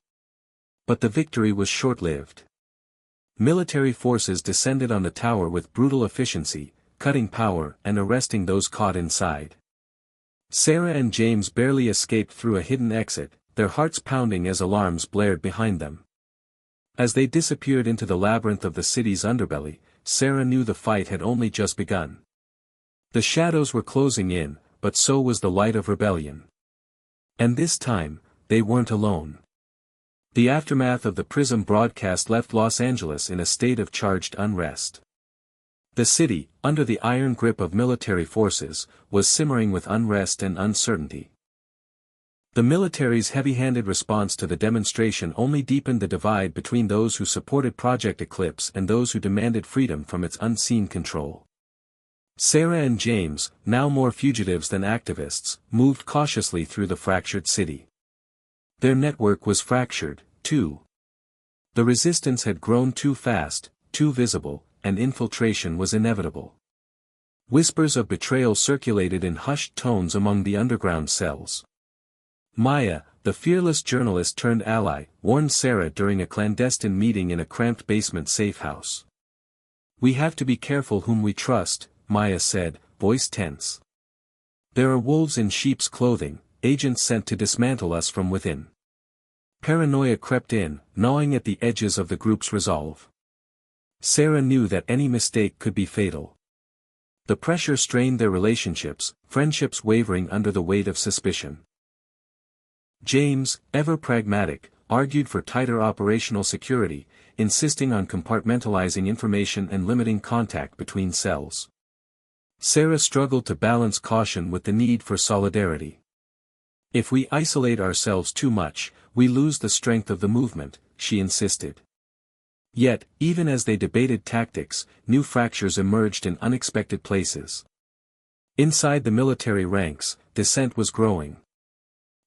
S1: But the victory was short-lived. Military forces descended on the tower with brutal efficiency, cutting power and arresting those caught inside. Sarah and James barely escaped through a hidden exit, their hearts pounding as alarms blared behind them. As they disappeared into the labyrinth of the city's underbelly, Sarah knew the fight had only just begun. The shadows were closing in, but so was the light of rebellion. And this time, they weren't alone. The aftermath of the PRISM broadcast left Los Angeles in a state of charged unrest. The city, under the iron grip of military forces, was simmering with unrest and uncertainty. The military's heavy-handed response to the demonstration only deepened the divide between those who supported Project Eclipse and those who demanded freedom from its unseen control. Sarah and James, now more fugitives than activists, moved cautiously through the fractured city. Their network was fractured, too. The resistance had grown too fast, too visible, and infiltration was inevitable. Whispers of betrayal circulated in hushed tones among the underground cells. Maya, the fearless journalist turned ally, warned Sarah during a clandestine meeting in a cramped basement safehouse. "We have to be careful whom we trust," Maya said, voice tense. "There are wolves in sheep's clothing, agents sent to dismantle us from within." Paranoia crept in, gnawing at the edges of the group's resolve. Sarah knew that any mistake could be fatal. The pressure strained their relationships, friendships wavering under the weight of suspicion. James, ever pragmatic, argued for tighter operational security, insisting on compartmentalizing information and limiting contact between cells. Sarah struggled to balance caution with the need for solidarity. "If we isolate ourselves too much, we lose the strength of the movement," she insisted. Yet, even as they debated tactics, new fractures emerged in unexpected places. Inside the military ranks, dissent was growing.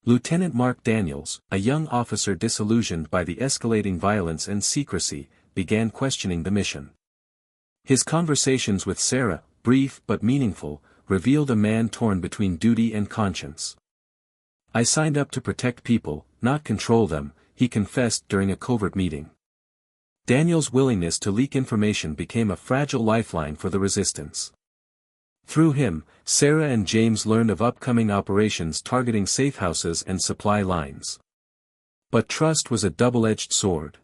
S1: Lieutenant Mark Daniels, a young officer disillusioned by the escalating violence and secrecy, began questioning the mission. His conversations with Sarah, brief but meaningful, revealed a man torn between duty and conscience. "I signed up to protect people, not control them," he confessed during a covert meeting. Daniel's willingness to leak information became a fragile lifeline for the resistance. Through him, Sarah and James learned of upcoming operations targeting safehouses and supply lines. But trust was a double-edged sword.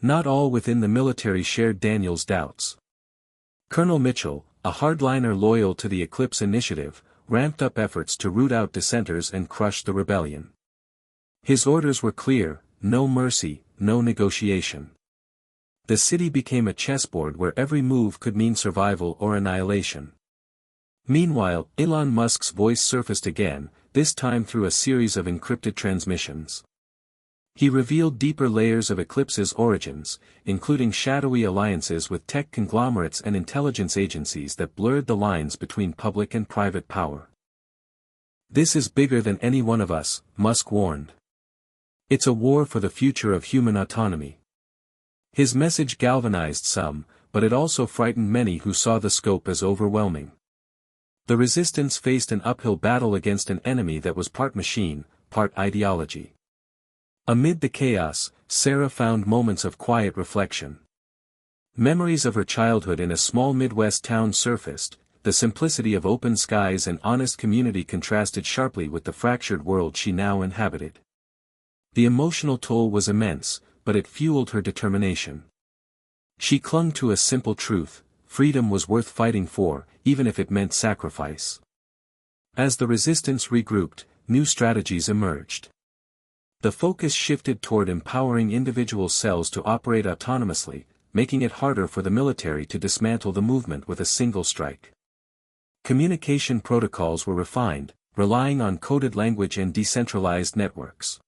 S1: Not all within the military shared Daniel's doubts. Colonel Mitchell, a hardliner loyal to the Eclipse initiative, ramped up efforts to root out dissenters and crush the rebellion. His orders were clear: no mercy, no negotiation. The city became a chessboard where every move could mean survival or annihilation. Meanwhile, Elon Musk's voice surfaced again, this time through a series of encrypted transmissions. He revealed deeper layers of Eclipse's origins, including shadowy alliances with tech conglomerates and intelligence agencies that blurred the lines between public and private power. "This is bigger than any one of us," Musk warned. "It's a war for the future of human autonomy." His message galvanized some, but it also frightened many who saw the scope as overwhelming. The resistance faced an uphill battle against an enemy that was part machine, part ideology. Amid the chaos, Sarah found moments of quiet reflection. Memories of her childhood in a small Midwest town surfaced. The simplicity of open skies and honest community contrasted sharply with the fractured world she now inhabited. The emotional toll was immense, but it fueled her determination. She clung to a simple truth: freedom was worth fighting for, even if it meant sacrifice. As the resistance regrouped, new strategies emerged. The focus shifted toward empowering individual cells to operate autonomously, making it harder for the military to dismantle the movement with a single strike. Communication protocols were refined, relying on coded language and decentralized networks.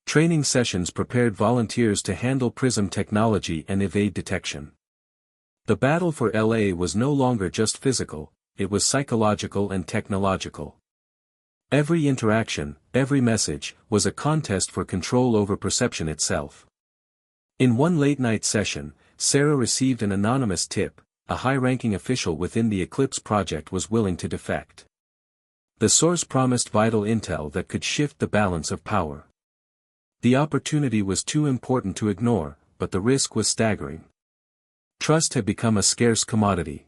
S1: Training sessions prepared volunteers to handle PRISM technology and evade detection. The battle for LA was no longer just physical, it was psychological and technological. Every interaction, every message, was a contest for control over perception itself. In one late-night session, Sarah received an anonymous tip: a high-ranking official within the Eclipse project was willing to defect. The source promised vital intel that could shift the balance of power. The opportunity was too important to ignore, but the risk was staggering. Trust had become a scarce commodity.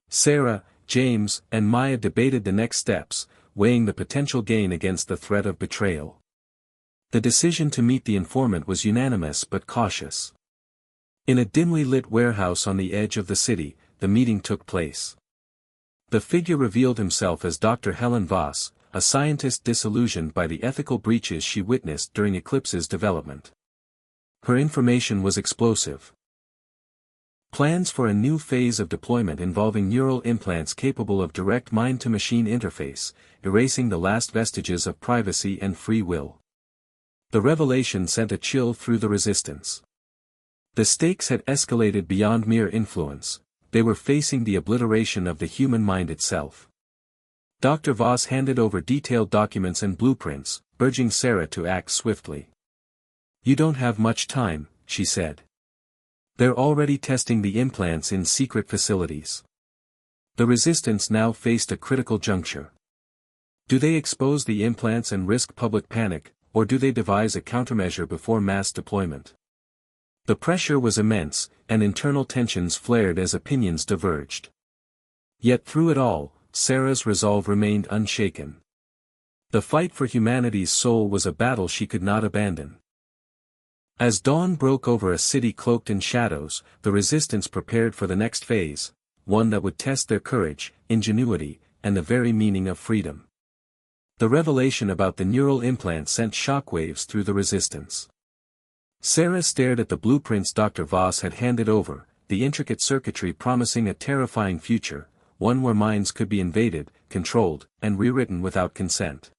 S1: Sarah, James, and Maya debated the next steps, weighing the potential gain against the threat of betrayal. The decision to meet the informant was unanimous but cautious. In a dimly lit warehouse on the edge of the city, the meeting took place. The figure revealed himself as Dr. Helen Voss, a scientist disillusioned by the ethical breaches she witnessed during Eclipse's development. Her information was explosive. Plans for a new phase of deployment involving neural implants capable of direct mind-to-machine interface, erasing the last vestiges of privacy and free will. The revelation sent a chill through the resistance. The stakes had escalated beyond mere influence, they were facing the obliteration of the human mind itself. Dr. Voss handed over detailed documents and blueprints, urging Sarah to act swiftly. "You don't have much time," she said. "They're already testing the implants in secret facilities." The resistance now faced a critical juncture. Do they expose the implants and risk public panic, or do they devise a countermeasure before mass deployment? The pressure was immense, and internal tensions flared as opinions diverged. Yet through it all, Sarah's resolve remained unshaken. The fight for humanity's soul was a battle she could not abandon. As dawn broke over a city cloaked in shadows, the resistance prepared for the next phase, one that would test their courage, ingenuity, and the very meaning of freedom. The revelation about the neural implant sent shockwaves through the resistance. Sarah stared at the blueprints Dr. Voss had handed over, the intricate circuitry promising a terrifying future, one where minds could be invaded, controlled, and rewritten without consent.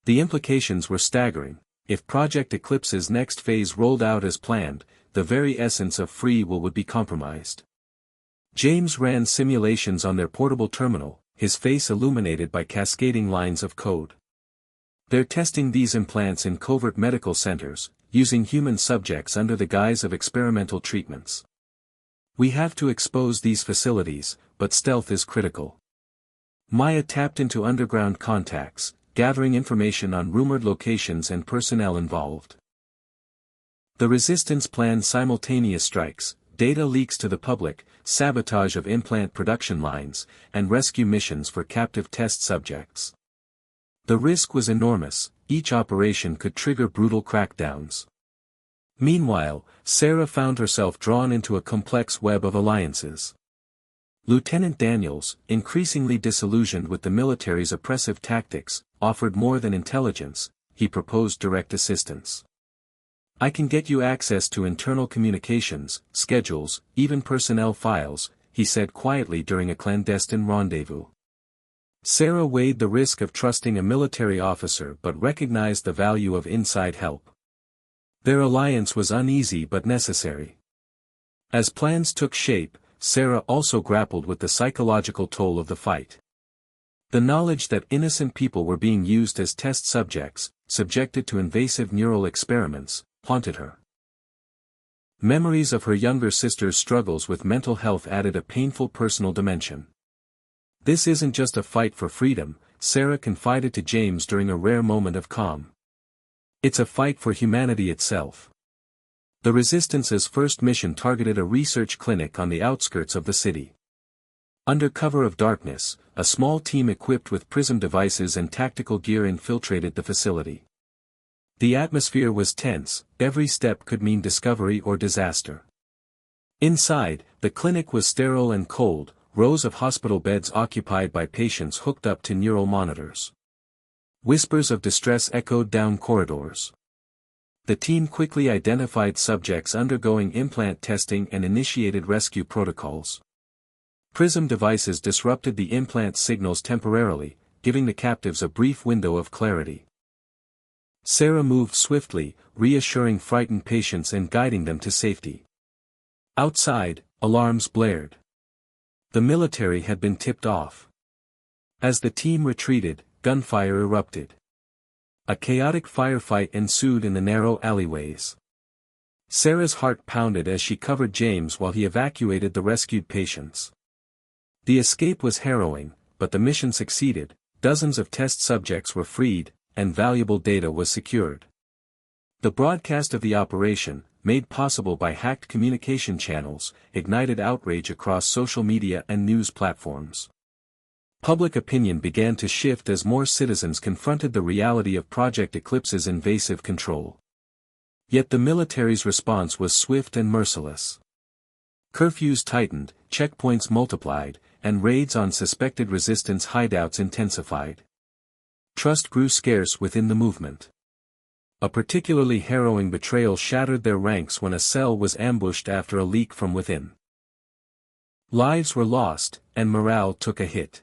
S1: The implications were staggering. If Project Eclipse's next phase rolled out as planned, the very essence of free will would be compromised. James ran simulations on their portable terminal, his face illuminated by cascading lines of code. They're testing these implants in covert medical centers, using human subjects under the guise of experimental treatments. We have to expose these facilities, but stealth is critical. Maya tapped into underground contacts, gathering information on rumored locations and personnel involved. The resistance planned simultaneous strikes, data leaks to the public, sabotage of implant production lines, and rescue missions for captive test subjects. The risk was enormous, each operation could trigger brutal crackdowns. Meanwhile, Sarah found herself drawn into a complex web of alliances. Lieutenant Daniels, increasingly disillusioned with the military's oppressive tactics, offered more than intelligence. He proposed direct assistance. "I can get you access to internal communications, schedules, even personnel files," he said quietly during a clandestine rendezvous. Sarah weighed the risk of trusting a military officer but recognized the value of inside help. Their alliance was uneasy but necessary. As plans took shape, Sarah also grappled with the psychological toll of the fight. The knowledge that innocent people were being used as test subjects, subjected to invasive neural experiments, haunted her. Memories of her younger sister's struggles with mental health added a painful personal dimension. "This isn't just a fight for freedom," Sarah confided to James during a rare moment of calm. "It's a fight for humanity itself." The Resistance's first mission targeted a research clinic on the outskirts of the city. Under cover of darkness, a small team equipped with PRISM devices and tactical gear infiltrated the facility. The atmosphere was tense, every step could mean discovery or disaster. Inside, the clinic was sterile and cold, rows of hospital beds occupied by patients hooked up to neural monitors. Whispers of distress echoed down corridors. The team quickly identified subjects undergoing implant testing and initiated rescue protocols. PRISM devices disrupted the implant signals temporarily, giving the captives a brief window of clarity. Sarah moved swiftly, reassuring frightened patients and guiding them to safety. Outside, alarms blared. The military had been tipped off. As the team retreated, gunfire erupted. A chaotic firefight ensued in the narrow alleyways. Sarah's heart pounded as she covered James while he evacuated the rescued patients. The escape was harrowing, but the mission succeeded. Dozens of test subjects were freed, and valuable data was secured. The broadcast of the operation, made possible by hacked communication channels, ignited outrage across social media and news platforms. Public opinion began to shift as more citizens confronted the reality of Project Eclipse's invasive control. Yet the military's response was swift and merciless. Curfews tightened, checkpoints multiplied, and raids on suspected resistance hideouts intensified. Trust grew scarce within the movement. A particularly harrowing betrayal shattered their ranks when a cell was ambushed after a leak from within. Lives were lost, and morale took a hit.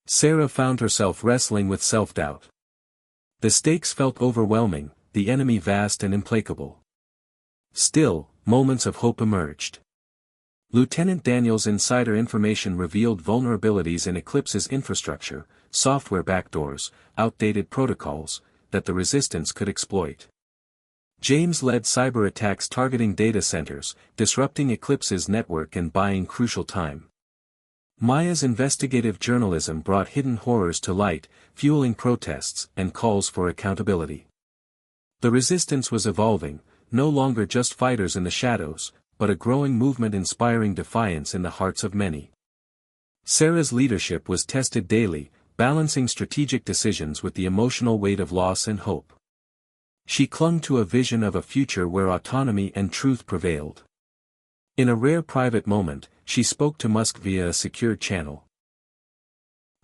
S1: Sarah found herself wrestling with self-doubt. The stakes felt overwhelming, the enemy vast and implacable. Still, moments of hope emerged. Lieutenant Daniels' insider information revealed vulnerabilities in Eclipse's infrastructure, software backdoors, outdated protocols, that the Resistance could exploit. James led cyber attacks targeting data centers, disrupting Eclipse's network and buying crucial time. Maya's investigative journalism brought hidden horrors to light, fueling protests and calls for accountability. The Resistance was evolving, no longer just fighters in the shadows, but a growing movement inspiring defiance in the hearts of many. Sarah's leadership was tested daily, balancing strategic decisions with the emotional weight of loss and hope. She clung to a vision of a future where autonomy and truth prevailed. In a rare private moment, she spoke to Musk via a secured channel.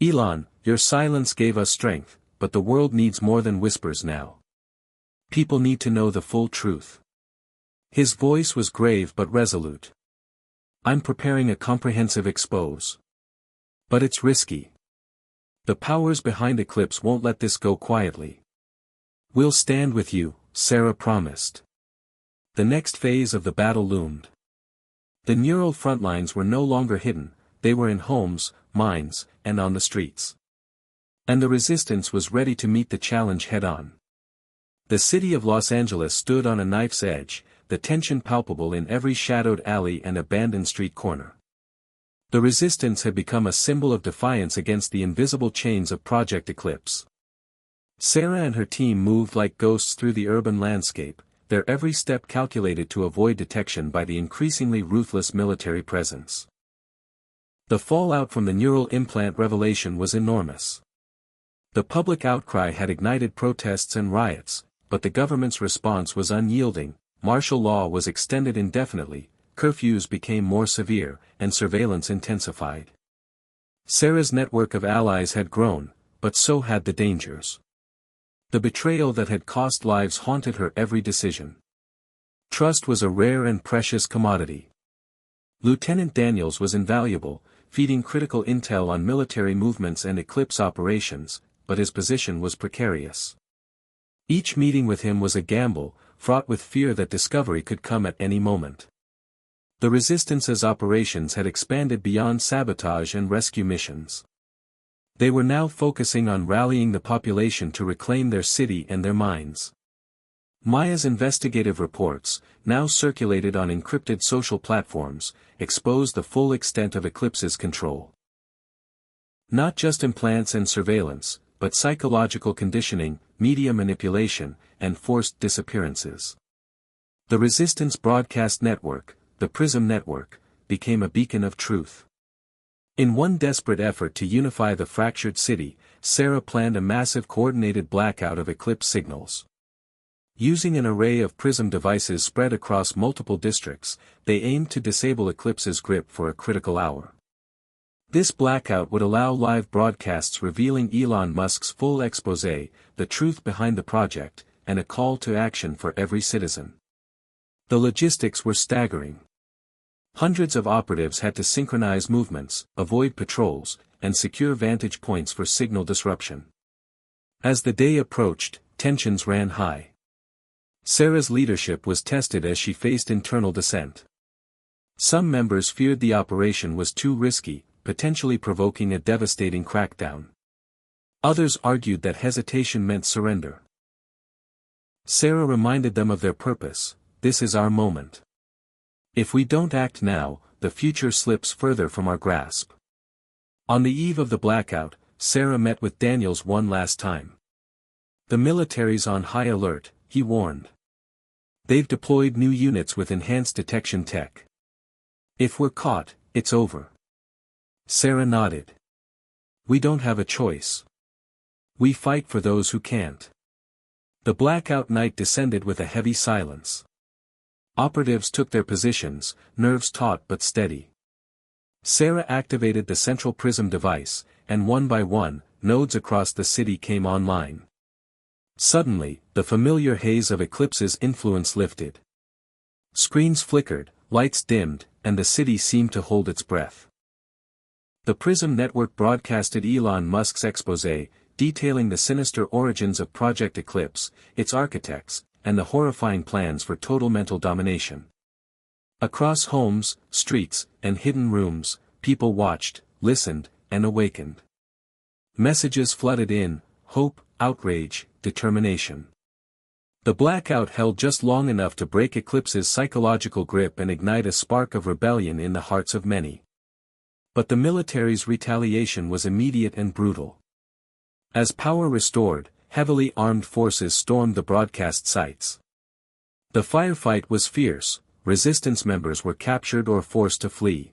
S1: "Elon, your silence gave us strength, but the world needs more than whispers now. People need to know the full truth." His voice was grave but resolute. "I'm preparing a comprehensive expose. But it's risky. The powers behind Eclipse won't let this go quietly." "We'll stand with you," Sarah promised. The next phase of the battle loomed. The neural frontlines were no longer hidden, they were in homes, minds, and on the streets. And the Resistance was ready to meet the challenge head-on. The city of Los Angeles stood on a knife's edge, the tension palpable in every shadowed alley and abandoned street corner. The Resistance had become a symbol of defiance against the invisible chains of Project Eclipse. Sarah and her team moved like ghosts through the urban landscape, their every step calculated to avoid detection by the increasingly ruthless military presence. The fallout from the neural implant revelation was enormous. The public outcry had ignited protests and riots, but the government's response was unyielding. Martial law was extended indefinitely, curfews became more severe, and surveillance intensified. Sarah's network of allies had grown, but so had the dangers. The betrayal that had cost lives haunted her every decision. Trust was a rare and precious commodity. Lieutenant Daniels was invaluable, feeding critical intel on military movements and eclipse operations, but his position was precarious. Each meeting with him was a gamble, fraught with fear that discovery could come at any moment. The Resistance's operations had expanded beyond sabotage and rescue missions. They were now focusing on rallying the population to reclaim their city and their mines. Maya's investigative reports, now circulated on encrypted social platforms, exposed the full extent of Eclipse's control. Not just implants and surveillance, but psychological conditioning, media manipulation, and forced disappearances. The Resistance Broadcast Network, the PRISM network, became a beacon of truth. In one desperate effort to unify the fractured city, Sarah planned a massive coordinated blackout of Eclipse signals. Using an array of PRISM devices spread across multiple districts, they aimed to disable Eclipse's grip for a critical hour. This blackout would allow live broadcasts revealing Elon Musk's full exposé, the truth behind the project, and a call to action for every citizen. The logistics were staggering. Hundreds of operatives had to synchronize movements, avoid patrols, and secure vantage points for signal disruption. As the day approached, tensions ran high. Sarah's leadership was tested as she faced internal dissent. Some members feared the operation was too risky, potentially provoking a devastating crackdown. Others argued that hesitation meant surrender. Sarah reminded them of their purpose: this is our moment. If we don't act now, the future slips further from our grasp. On the eve of the blackout, Sarah met with Daniels one last time. The military's on high alert, he warned. They've deployed new units with enhanced detection tech. If we're caught, it's over. Sarah nodded. We don't have a choice. We fight for those who can't. The blackout night descended with a heavy silence. Operatives took their positions, nerves taut but steady. Sarah activated the central PRISM device, and one by one, nodes across the city came online. Suddenly, the familiar haze of Eclipse's influence lifted. Screens flickered, lights dimmed, and the city seemed to hold its breath. The PRISM network broadcasted Elon Musk's exposé, detailing the sinister origins of Project Eclipse, its architects, and the horrifying plans for total mental domination. Across homes, streets, and hidden rooms, people watched, listened, and awakened. Messages flooded in: hope, outrage, determination. The blackout held just long enough to break Eclipse's psychological grip and ignite a spark of rebellion in the hearts of many. But the military's retaliation was immediate and brutal. As power restored, heavily armed forces stormed the broadcast sites. The firefight was fierce. Resistance members were captured or forced to flee.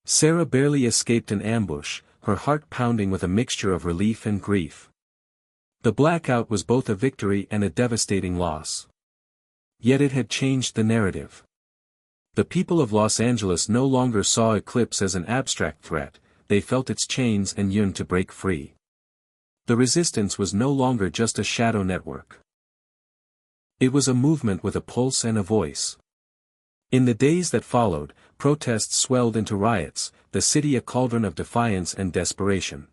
S1: Sarah barely escaped an ambush, her heart pounding with a mixture of relief and grief. The blackout was both a victory and a devastating loss. Yet it had changed the narrative. The people of Los Angeles no longer saw Eclipse as an abstract threat, they felt its chains and yearned to break free. The resistance was no longer just a shadow network. It was a movement with a pulse and a voice. In the days that followed, protests swelled into riots, the city a cauldron of defiance and desperation.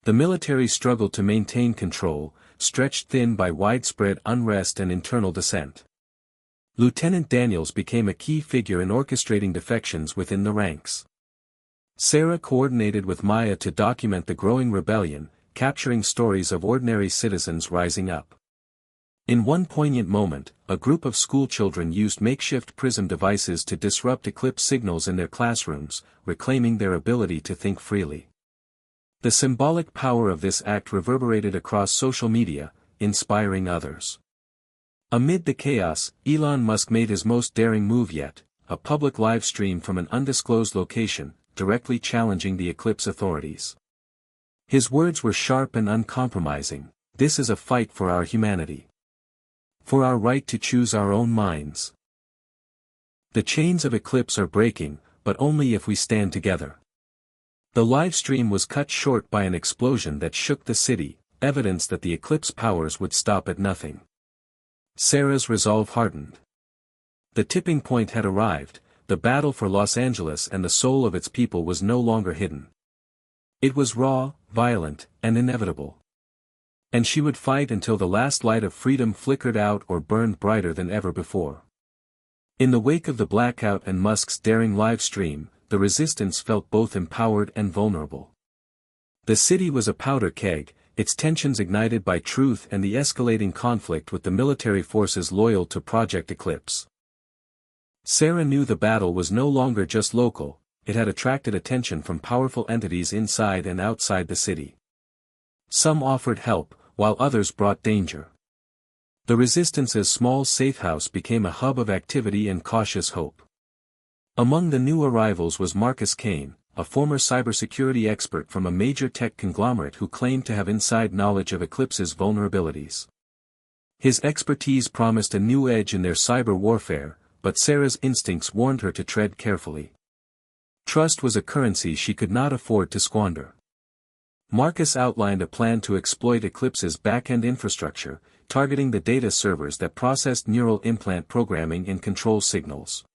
S1: The military struggled to maintain control, stretched thin by widespread unrest and internal dissent. Lieutenant Daniels became a key figure in orchestrating defections within the ranks. Sarah coordinated with Maya to document the growing rebellion, capturing stories of ordinary citizens rising up. In one poignant moment, a group of schoolchildren used makeshift PRISM devices to disrupt Eclipse signals in their classrooms, reclaiming their ability to think freely. The symbolic power of this act reverberated across social media, inspiring others. Amid the chaos, Elon Musk made his most daring move yet, a public live stream from an undisclosed location, directly challenging the Eclipse authorities. His words were sharp and uncompromising: "This is a fight for our humanity. For our right to choose our own minds." The chains of Eclipse are breaking, but only if we stand together. The live stream was cut short by an explosion that shook the city, evidence that the Eclipse powers would stop at nothing. Sarah's resolve hardened. The tipping point had arrived, the battle for Los Angeles and the soul of its people was no longer hidden. It was raw, violent, and inevitable. And she would fight until the last light of freedom flickered out or burned brighter than ever before. In the wake of the blackout and Musk's daring live stream, the resistance felt both empowered and vulnerable. The city was a powder keg, its tensions ignited by truth and the escalating conflict with the military forces loyal to Project Eclipse. Sarah knew the battle was no longer just local, it had attracted attention from powerful entities inside and outside the city. Some offered help, while others brought danger. The Resistance's small safehouse became a hub of activity and cautious hope. Among the new arrivals was Marcus Kane, a former cybersecurity expert from a major tech conglomerate who claimed to have inside knowledge of Eclipse's vulnerabilities. His expertise promised a new edge in their cyber warfare, but Sarah's instincts warned her to tread carefully. Trust was a currency she could not afford to squander. Marcus outlined a plan to exploit Eclipse's back-end infrastructure, targeting the data servers that processed neural implant programming and control signals.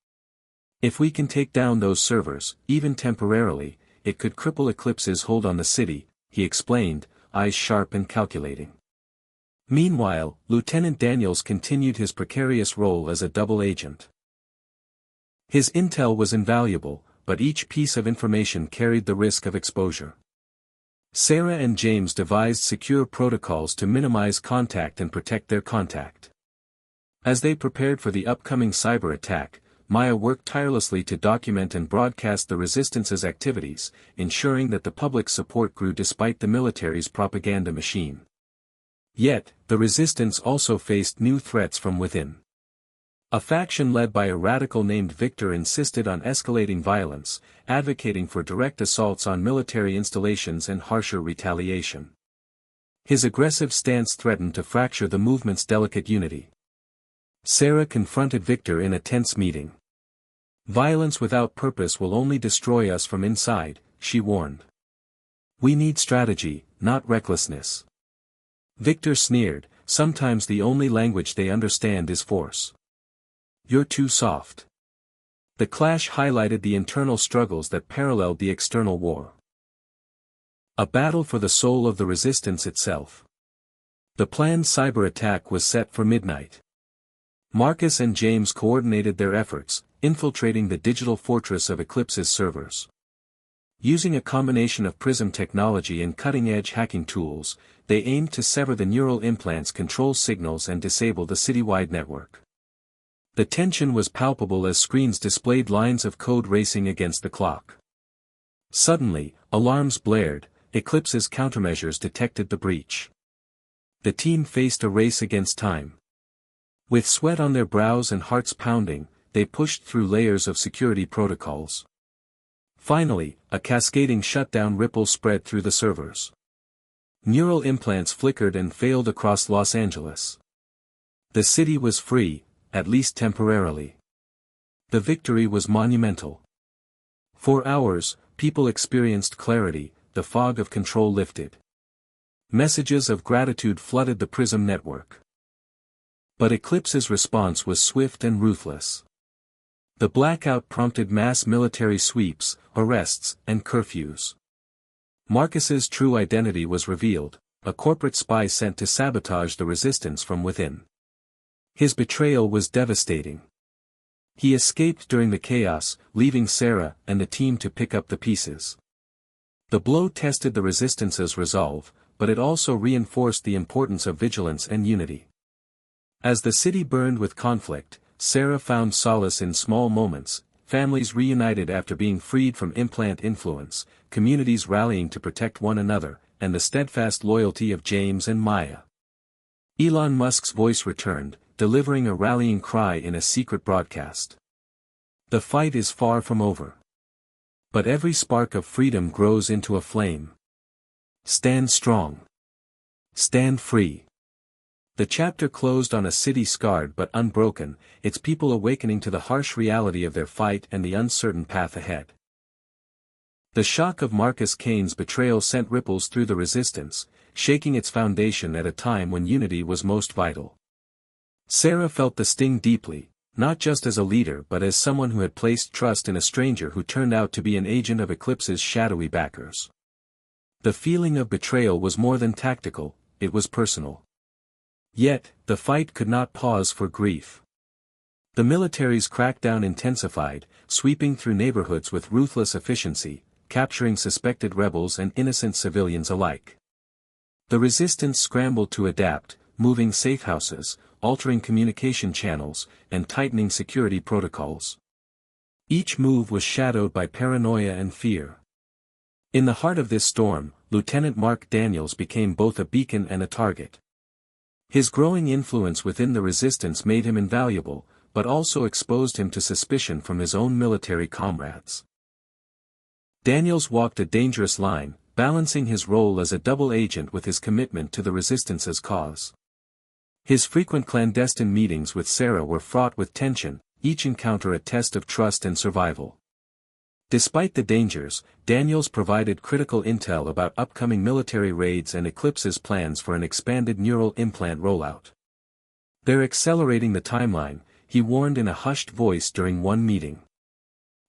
S1: If we can take down those servers, even temporarily, it could cripple Eclipse's hold on the city, he explained, eyes sharp and calculating. Meanwhile, Lieutenant Daniels continued his precarious role as a double agent. His intel was invaluable, but each piece of information carried the risk of exposure. Sarah and James devised secure protocols to minimize contact and protect their contact. As they prepared for the upcoming cyber attack, Maya worked tirelessly to document and broadcast the Resistance's activities, ensuring that the public's support grew despite the military's propaganda machine. Yet, the Resistance also faced new threats from within. A faction led by a radical named Victor insisted on escalating violence, advocating for direct assaults on military installations and harsher retaliation. His aggressive stance threatened to fracture the movement's delicate unity. Sarah confronted Victor in a tense meeting. "Violence without purpose will only destroy us from inside," she warned. "We need strategy, not recklessness." Victor sneered, "Sometimes the only language they understand is force. You're too soft." The clash highlighted the internal struggles that paralleled the external war. A battle for the soul of the Resistance itself. The planned cyber attack was set for midnight. Marcus and James coordinated their efforts, infiltrating the digital fortress of Eclipse's servers. Using a combination of Prism technology and cutting-edge hacking tools, they aimed to sever the neural implant's control signals and disable the citywide network. The tension was palpable as screens displayed lines of code racing against the clock. Suddenly, alarms blared, Eclipse's countermeasures detected the breach. The team faced a race against time. With sweat on their brows and hearts pounding, they pushed through layers of security protocols. Finally, a cascading shutdown ripple spread through the servers. Neural implants flickered and failed across Los Angeles. The city was free, at least temporarily. The victory was monumental. For hours, people experienced clarity, the fog of control lifted. Messages of gratitude flooded the Prism network. But Eclipse's response was swift and ruthless. The blackout prompted mass military sweeps, arrests, and curfews. Marcus's true identity was revealed, a corporate spy sent to sabotage the Resistance from within. His betrayal was devastating. He escaped during the chaos, leaving Sarah and the team to pick up the pieces. The blow tested the Resistance's resolve, but it also reinforced the importance of vigilance and unity. As the city burned with conflict, Sarah found solace in small moments, families reunited after being freed from implant influence, communities rallying to protect one another, and the steadfast loyalty of James and Maya. Elon Musk's voice returned, delivering a rallying cry in a secret broadcast. "The fight is far from over. But every spark of freedom grows into a flame. Stand strong. Stand free. The chapter closed on a city scarred but unbroken, its people awakening to the harsh reality of their fight and the uncertain path ahead. The shock of Marcus Kane's betrayal sent ripples through the resistance, shaking its foundation at a time when unity was most vital. Sarah felt the sting deeply, not just as a leader but as someone who had placed trust in a stranger who turned out to be an agent of Eclipse's shadowy backers. The feeling of betrayal was more than tactical, it was personal. Yet, the fight could not pause for grief. The military's crackdown intensified, sweeping through neighborhoods with ruthless efficiency, capturing suspected rebels and innocent civilians alike. The resistance scrambled to adapt, moving safehouses, altering communication channels, and tightening security protocols. Each move was shadowed by paranoia and fear. In the heart of this storm, Lieutenant Mark Daniels became both a beacon and a target. His growing influence within the resistance made him invaluable, but also exposed him to suspicion from his own military comrades. Daniels walked a dangerous line, balancing his role as a double agent with his commitment to the resistance's cause. His frequent clandestine meetings with Sarah were fraught with tension, each encounter a test of trust and survival. Despite the dangers, Daniels provided critical intel about upcoming military raids and Eclipse's plans for an expanded neural implant rollout. "They're accelerating the timeline," he warned in a hushed voice during one meeting.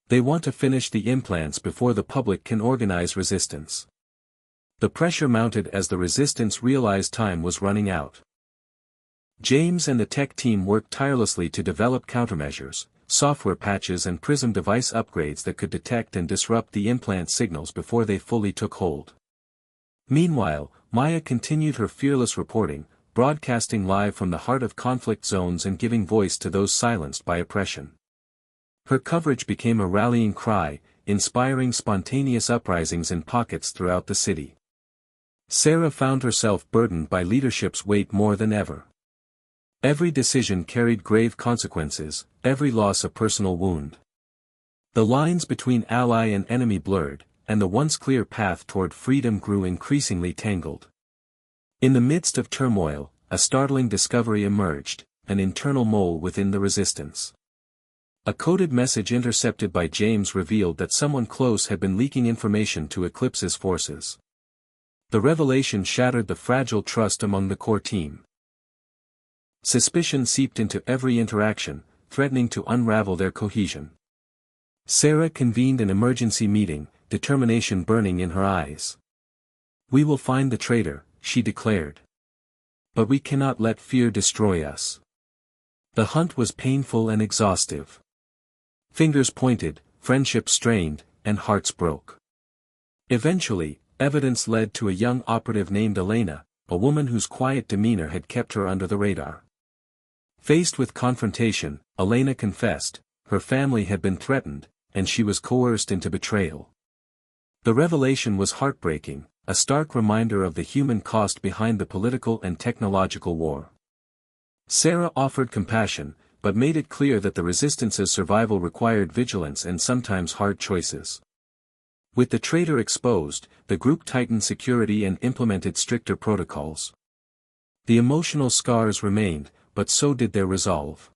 S1: "They want to finish the implants before the public can organize resistance." The pressure mounted as the resistance realized time was running out. James and the tech team worked tirelessly to develop countermeasures, software patches and PRISM device upgrades that could detect and disrupt the implant signals before they fully took hold. Meanwhile, Maya continued her fearless reporting, broadcasting live from the heart of conflict zones and giving voice to those silenced by oppression. Her coverage became a rallying cry, inspiring spontaneous uprisings in pockets throughout the city. Sarah found herself burdened by leadership's weight more than ever. Every decision carried grave consequences, every loss a personal wound. The lines between ally and enemy blurred, and the once clear path toward freedom grew increasingly tangled. In the midst of turmoil, a startling discovery emerged, an internal mole within the resistance. A coded message intercepted by James revealed that someone close had been leaking information to Eclipse's forces. The revelation shattered the fragile trust among the core team. Suspicion seeped into every interaction, threatening to unravel their cohesion. Sarah convened an emergency meeting, determination burning in her eyes. "We will find the traitor," she declared. "But we cannot let fear destroy us." The hunt was painful and exhaustive. Fingers pointed, friendships strained, and hearts broke. Eventually, evidence led to a young operative named Elena, a woman whose quiet demeanor had kept her under the radar. Faced with confrontation, Elena confessed, her family had been threatened, and she was coerced into betrayal. The revelation was heartbreaking, a stark reminder of the human cost behind the political and technological war. Sarah offered compassion, but made it clear that the resistance's survival required vigilance and sometimes hard choices. With the traitor exposed, the group tightened security and implemented stricter protocols. The emotional scars remained, but so did their resolve.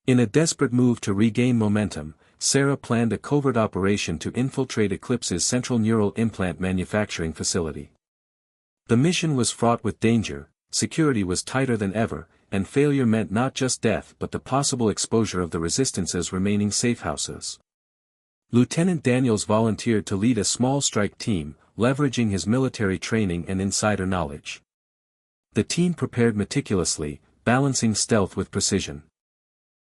S1: In a desperate move to regain momentum, Sarah planned a covert operation to infiltrate Eclipse's central neural implant manufacturing facility. The mission was fraught with danger, security was tighter than ever, and failure meant not just death but the possible exposure of the resistance's remaining safehouses. Lieutenant Daniels volunteered to lead a small strike team, leveraging his military training and insider knowledge. The team prepared meticulously, balancing stealth with precision.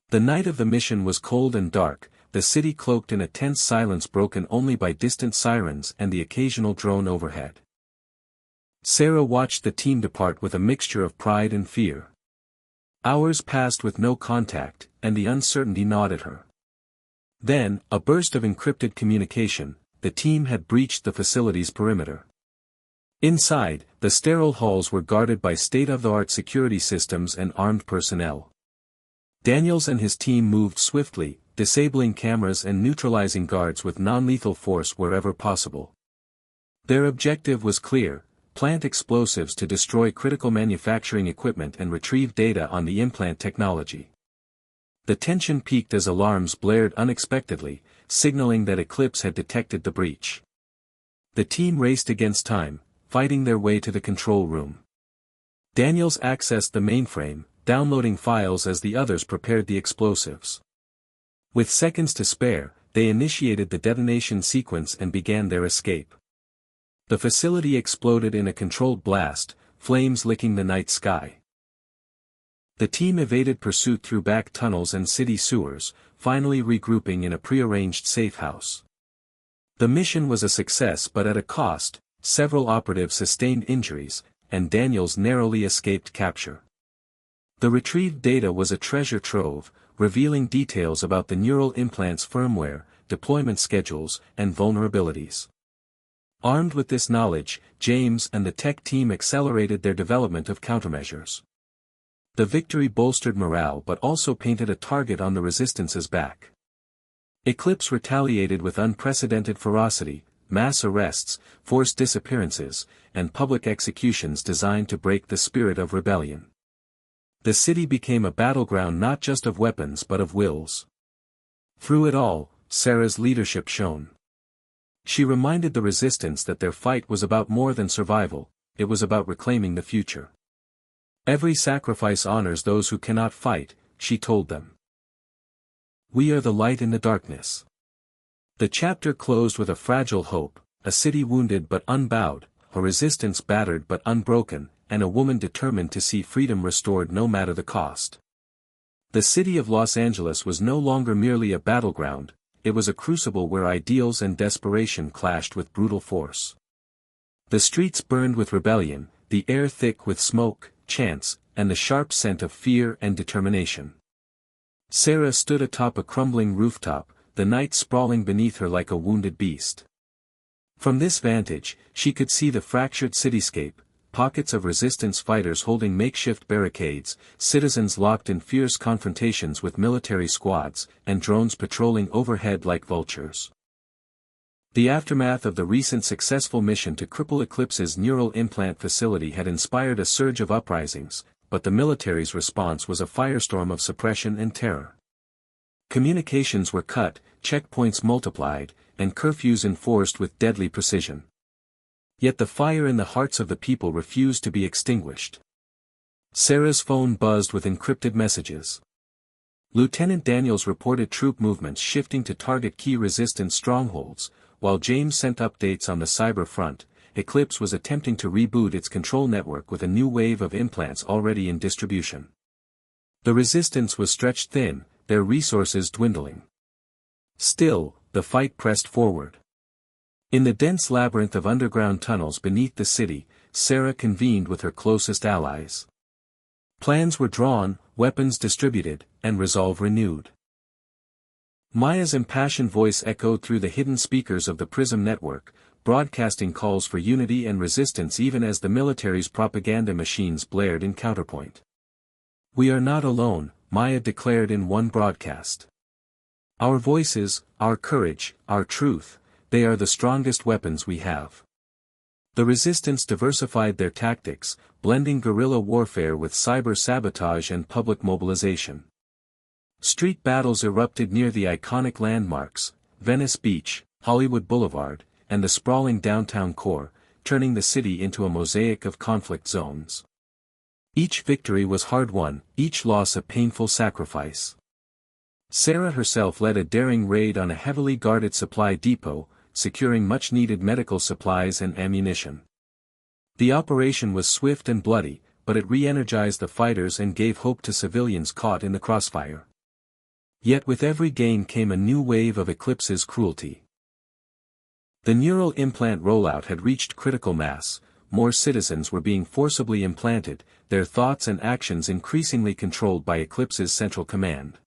S1: The night of the mission was cold and dark, the city cloaked in a tense silence broken only by distant sirens and the occasional drone overhead. Sarah watched the team depart with a mixture of pride and fear. Hours passed with no contact, and the uncertainty gnawed at her. Then, a burst of encrypted communication, the team had breached the facility's perimeter. Inside, the sterile halls were guarded by state-of-the-art security systems and armed personnel. Daniels and his team moved swiftly, disabling cameras and neutralizing guards with non-lethal force wherever possible. Their objective was clear: plant explosives to destroy critical manufacturing equipment and retrieve data on the implant technology. The tension peaked as alarms blared unexpectedly, signaling that Eclipse had detected the breach. The team raced against time, fighting their way to the control room. Daniels accessed the mainframe, downloading files as the others prepared the explosives. With seconds to spare, they initiated the detonation sequence and began their escape. The facility exploded in a controlled blast, flames licking the night sky. The team evaded pursuit through back tunnels and city sewers, finally regrouping in a prearranged safe house. The mission was a success but at a cost. Several operatives sustained injuries, and Daniels narrowly escaped capture. The retrieved data was a treasure trove, revealing details about the neural implant's firmware, deployment schedules, and vulnerabilities. Armed with this knowledge, James and the tech team accelerated their development of countermeasures. The victory bolstered morale but also painted a target on the Resistance's back. Eclipse retaliated with unprecedented ferocity, mass arrests, forced disappearances, and public executions designed to break the spirit of rebellion. The city became a battleground not just of weapons but of wills. Through it all, Sarah's leadership shone. She reminded the Resistance that their fight was about more than survival, it was about reclaiming the future. Every sacrifice honors those who cannot fight, she told them. We are the light in the darkness. The chapter closed with a fragile hope, a city wounded but unbowed, a resistance battered but unbroken, and a woman determined to see freedom restored no matter the cost. The city of Los Angeles was no longer merely a battleground, it was a crucible where ideals and desperation clashed with brutal force. The streets burned with rebellion, the air thick with smoke, chants, and the sharp scent of fear and determination. Sarah stood atop a crumbling rooftop, the night sprawling beneath her like a wounded beast. From this vantage, she could see the fractured cityscape, pockets of resistance fighters holding makeshift barricades, citizens locked in fierce confrontations with military squads, and drones patrolling overhead like vultures. The aftermath of the recent successful mission to cripple Eclipse's neural implant facility had inspired a surge of uprisings, but the military's response was a firestorm of suppression and terror. Communications were cut, checkpoints multiplied, and curfews enforced with deadly precision. Yet the fire in the hearts of the people refused to be extinguished. Sarah's phone buzzed with encrypted messages. Lieutenant Daniels reported troop movements shifting to target key resistance strongholds, while James sent updates on the cyber front. Eclipse was attempting to reboot its control network with a new wave of implants already in distribution. The resistance was stretched thin, their resources dwindling. Still, the fight pressed forward. In the dense labyrinth of underground tunnels beneath the city, Sarah convened with her closest allies. Plans were drawn, weapons distributed, and resolve renewed. Maya's impassioned voice echoed through the hidden speakers of the Prism network, broadcasting calls for unity and resistance even as the military's propaganda machines blared in counterpoint. "We are not alone," Maya declared in one broadcast. "Our voices, our courage, our truth, they are the strongest weapons we have." The resistance diversified their tactics, blending guerrilla warfare with cyber sabotage and public mobilization. Street battles erupted near the iconic landmarks, Venice Beach, Hollywood Boulevard, and the sprawling downtown core, turning the city into a mosaic of conflict zones. Each victory was hard-won, each loss a painful sacrifice. Sarah herself led a daring raid on a heavily guarded supply depot, securing much-needed medical supplies and ammunition. The operation was swift and bloody, but it re-energized the fighters and gave hope to civilians caught in the crossfire. Yet with every gain came a new wave of Eclipse's cruelty. The neural implant rollout had reached critical mass, more citizens were being forcibly implanted, their thoughts and actions increasingly controlled by Eclipse's central command.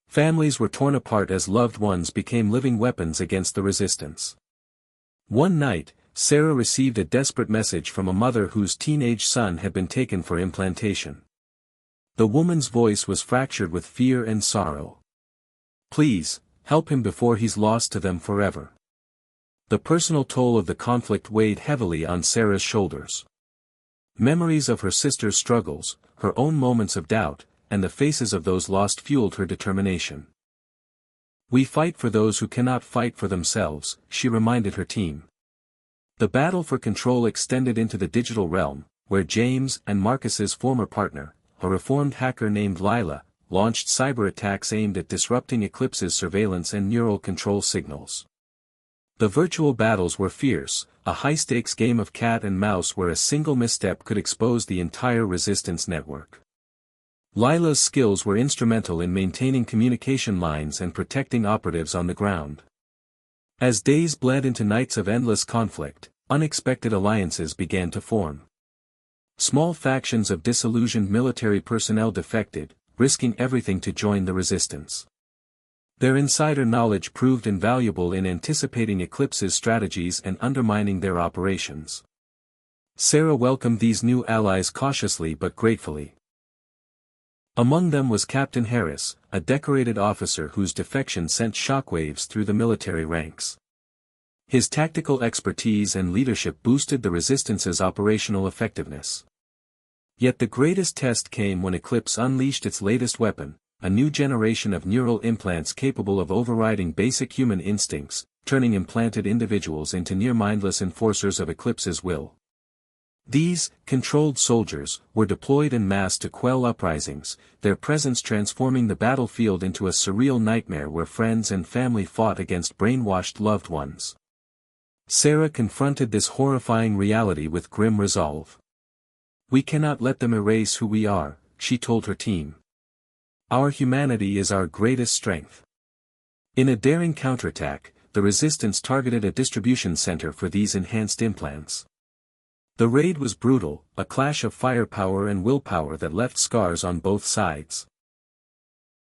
S1: Families were torn apart as loved ones became living weapons against the resistance. One night, Sarah received a desperate message from a mother whose teenage son had been taken for implantation. The woman's voice was fractured with fear and sorrow. "Please, help him before he's lost to them forever." The personal toll of the conflict weighed heavily on Sarah's shoulders. Memories of her sister's struggles, her own moments of doubt, and the faces of those lost fueled her determination. "We fight for those who cannot fight for themselves," she reminded her team. The battle for control extended into the digital realm, where James and Marcus's former partner, a reformed hacker named Lila, launched cyber attacks aimed at disrupting Eclipse's surveillance and neural control signals. The virtual battles were fierce, a high-stakes game of cat and mouse where a single misstep could expose the entire resistance network. Lila's skills were instrumental in maintaining communication lines and protecting operatives on the ground. As days bled into nights of endless conflict, unexpected alliances began to form. Small factions of disillusioned military personnel defected, risking everything to join the resistance. Their insider knowledge proved invaluable in anticipating Eclipse's strategies and undermining their operations. Sarah welcomed these new allies cautiously but gratefully. Among them was Captain Harris, a decorated officer whose defection sent shockwaves through the military ranks. His tactical expertise and leadership boosted the resistance's operational effectiveness. Yet the greatest test came when Eclipse unleashed its latest weapon, a new generation of neural implants capable of overriding basic human instincts, turning implanted individuals into near-mindless enforcers of Eclipse's will. These, controlled soldiers, were deployed en masse to quell uprisings, their presence transforming the battlefield into a surreal nightmare where friends and family fought against brainwashed loved ones. Sarah confronted this horrifying reality with grim resolve. "We cannot let them erase who we are," she told her team. "Our humanity is our greatest strength." In a daring counterattack, the resistance targeted a distribution center for these enhanced implants. The raid was brutal, a clash of firepower and willpower that left scars on both sides.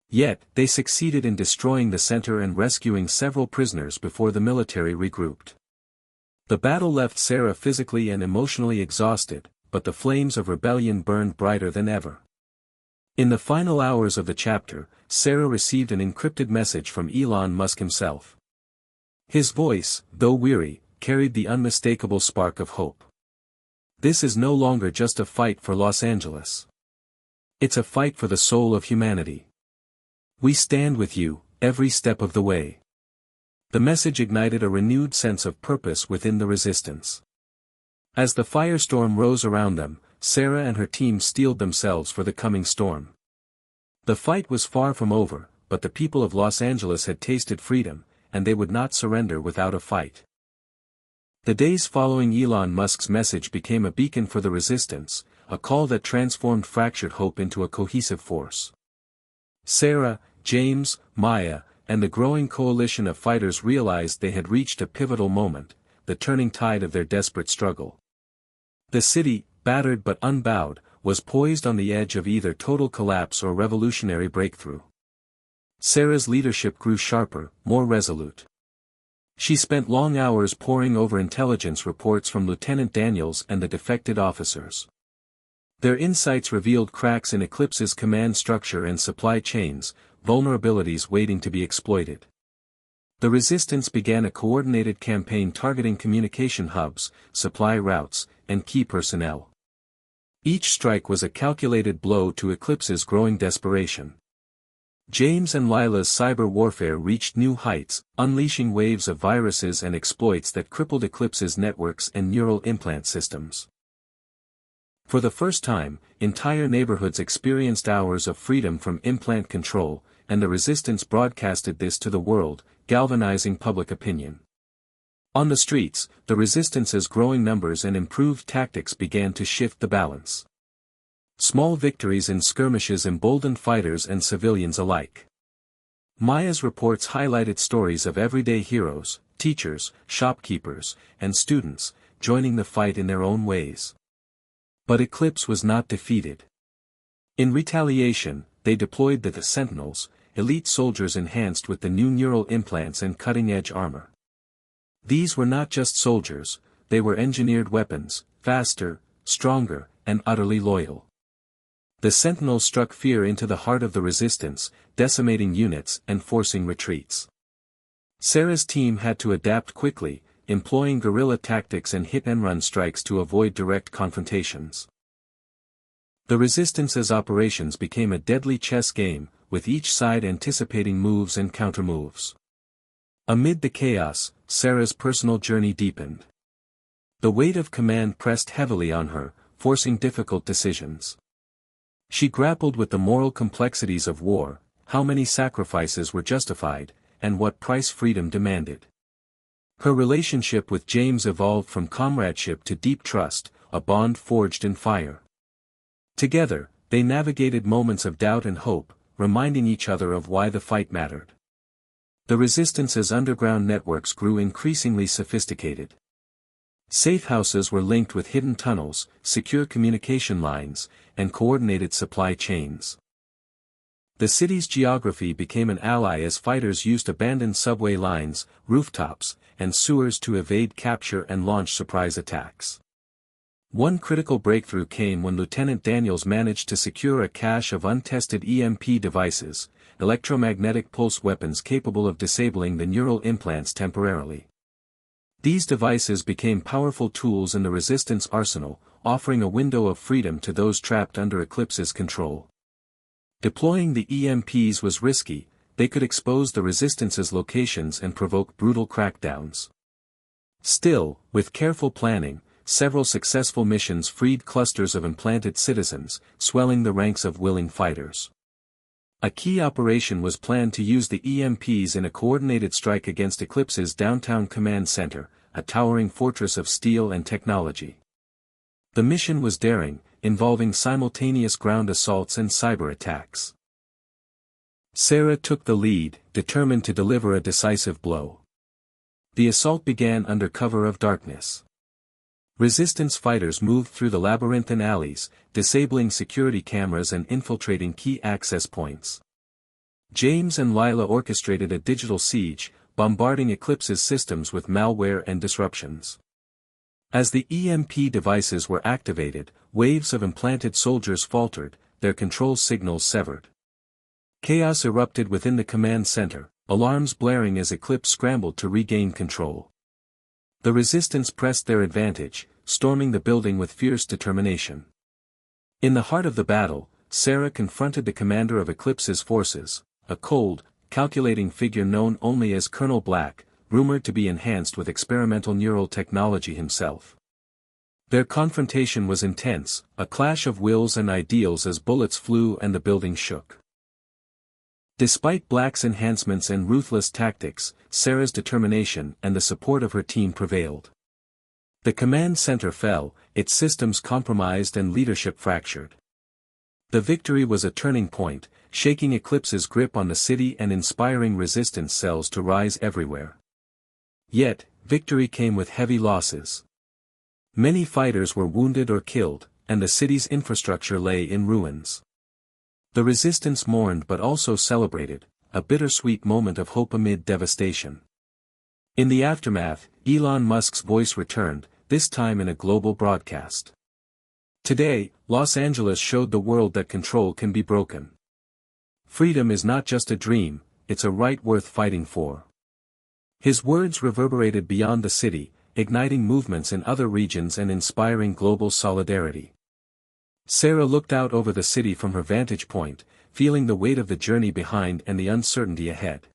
S1: Yet, they succeeded in destroying the center and rescuing several prisoners before the military regrouped. The battle left Sarah physically and emotionally exhausted, but the flames of rebellion burned brighter than ever. In the final hours of the chapter, Sarah received an encrypted message from Elon Musk himself. His voice, though weary, carried the unmistakable spark of hope. "This is no longer just a fight for Los Angeles. It's a fight for the soul of humanity. We stand with you, every step of the way." The message ignited a renewed sense of purpose within the resistance. As the firestorm rose around them, Sarah and her team steeled themselves for the coming storm. The fight was far from over, but the people of Los Angeles had tasted freedom, and they would not surrender without a fight. The days following Elon Musk's message became a beacon for the resistance, a call that transformed fractured hope into a cohesive force. Sarah, James, Maya, and the growing coalition of fighters realized they had reached a pivotal moment, the turning tide of their desperate struggle. The city, battered but unbowed, was poised on the edge of either total collapse or revolutionary breakthrough. Sarah's leadership grew sharper, more resolute. She spent long hours poring over intelligence reports from Lieutenant Daniels and the defected officers. Their insights revealed cracks in Eclipse's command structure and supply chains, vulnerabilities waiting to be exploited. The resistance began a coordinated campaign targeting communication hubs, supply routes, and key personnel. Each strike was a calculated blow to Eclipse's growing desperation. James and Lila's cyber warfare reached new heights, unleashing waves of viruses and exploits that crippled Eclipse's networks and neural implant systems. For the first time, entire neighborhoods experienced hours of freedom from implant control, and the resistance broadcasted this to the world, galvanizing public opinion. On the streets, the resistance's growing numbers and improved tactics began to shift the balance. Small victories in skirmishes emboldened fighters and civilians alike. Maya's reports highlighted stories of everyday heroes, teachers, shopkeepers, and students, joining the fight in their own ways. But Eclipse was not defeated. In retaliation, they deployed the Sentinels, elite soldiers enhanced with the new neural implants and cutting-edge armor. These were not just soldiers, they were engineered weapons, faster, stronger, and utterly loyal. The Sentinels struck fear into the heart of the resistance, decimating units and forcing retreats. Sarah's team had to adapt quickly, employing guerrilla tactics and hit-and-run strikes to avoid direct confrontations. The Resistance's operations became a deadly chess game, with each side anticipating moves and countermoves. Amid the chaos, Sarah's personal journey deepened. The weight of command pressed heavily on her, forcing difficult decisions. She grappled with the moral complexities of war, how many sacrifices were justified, and what price freedom demanded. Her relationship with James evolved from comradeship to deep trust, a bond forged in fire. Together, they navigated moments of doubt and hope, reminding each other of why the fight mattered. The Resistance's underground networks grew increasingly sophisticated. Safehouses were linked with hidden tunnels, secure communication lines, and coordinated supply chains. The city's geography became an ally as fighters used abandoned subway lines, rooftops, and sewers to evade capture and launch surprise attacks. One critical breakthrough came when Lieutenant Daniels managed to secure a cache of untested EMP devices, electromagnetic pulse weapons capable of disabling the neural implants temporarily. These devices became powerful tools in the Resistance arsenal, offering a window of freedom to those trapped under Eclipse's control. Deploying the EMPs was risky, they could expose the Resistance's locations and provoke brutal crackdowns. Still, with careful planning, several successful missions freed clusters of implanted citizens, swelling the ranks of willing fighters. A key operation was planned to use the EMPs in a coordinated strike against Eclipse's downtown command center, a towering fortress of steel and technology. The mission was daring, involving simultaneous ground assaults and cyber attacks. Sarah took the lead, determined to deliver a decisive blow. The assault began under cover of darkness. Resistance fighters moved through the labyrinthine alleys, disabling security cameras and infiltrating key access points. James and Lila orchestrated a digital siege, bombarding Eclipse's systems with malware and disruptions. As the EMP devices were activated, waves of implanted soldiers faltered, their control signals severed. Chaos erupted within the command center, alarms blaring as Eclipse scrambled to regain control. The Resistance pressed their advantage, storming the building with fierce determination. In the heart of the battle, Sarah confronted the commander of Eclipse's forces, a cold, calculating figure known only as Colonel Black, rumored to be enhanced with experimental neural technology himself. Their confrontation was intense, a clash of wills and ideals as bullets flew and the building shook. Despite Black's enhancements and ruthless tactics, Sarah's determination and the support of her team prevailed. The command center fell, its systems compromised and leadership fractured. The victory was a turning point, shaking Eclipse's grip on the city and inspiring Resistance cells to rise everywhere. Yet, victory came with heavy losses. Many fighters were wounded or killed, and the city's infrastructure lay in ruins. The Resistance mourned but also celebrated, a bittersweet moment of hope amid devastation. In the aftermath, Elon Musk's voice returned, this time in a global broadcast. Today, Los Angeles showed the world that control can be broken. Freedom is not just a dream, it's a right worth fighting for. His words reverberated beyond the city, igniting movements in other regions and inspiring global solidarity. Sarah looked out over the city from her vantage point, feeling the weight of the journey behind and the uncertainty ahead.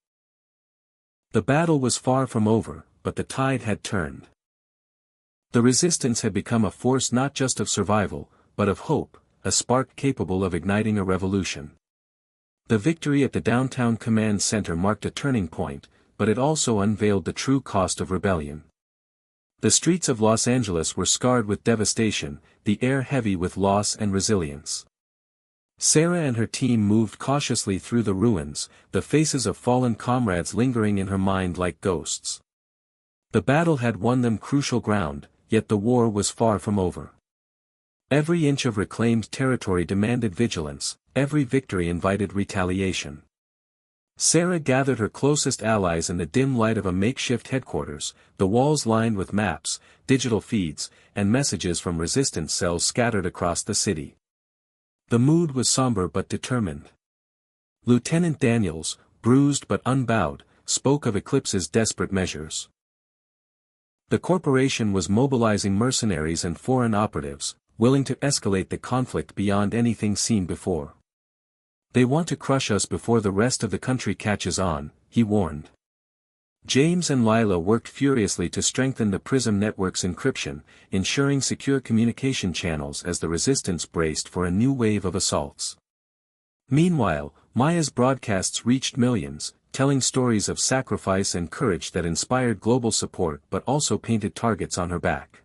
S1: The battle was far from over, but the tide had turned. The Resistance had become a force not just of survival, but of hope, a spark capable of igniting a revolution. The victory at the downtown command center marked a turning point, but it also unveiled the true cost of rebellion. The streets of Los Angeles were scarred with devastation, the air heavy with loss and resilience. Sarah and her team moved cautiously through the ruins, the faces of fallen comrades lingering in her mind like ghosts. The battle had won them crucial ground, yet the war was far from over. Every inch of reclaimed territory demanded vigilance, every victory invited retaliation. Sarah gathered her closest allies in the dim light of a makeshift headquarters, the walls lined with maps, digital feeds, and messages from Resistance cells scattered across the city. The mood was somber but determined. Lieutenant Daniels, bruised but unbowed, spoke of Eclipse's desperate measures. The corporation was mobilizing mercenaries and foreign operatives, willing to escalate the conflict beyond anything seen before. "They want to crush us before the rest of the country catches on," he warned. James and Lila worked furiously to strengthen the PRISM network's encryption, ensuring secure communication channels as the resistance braced for a new wave of assaults. Meanwhile, Maya's broadcasts reached millions, telling stories of sacrifice and courage that inspired global support but also painted targets on her back.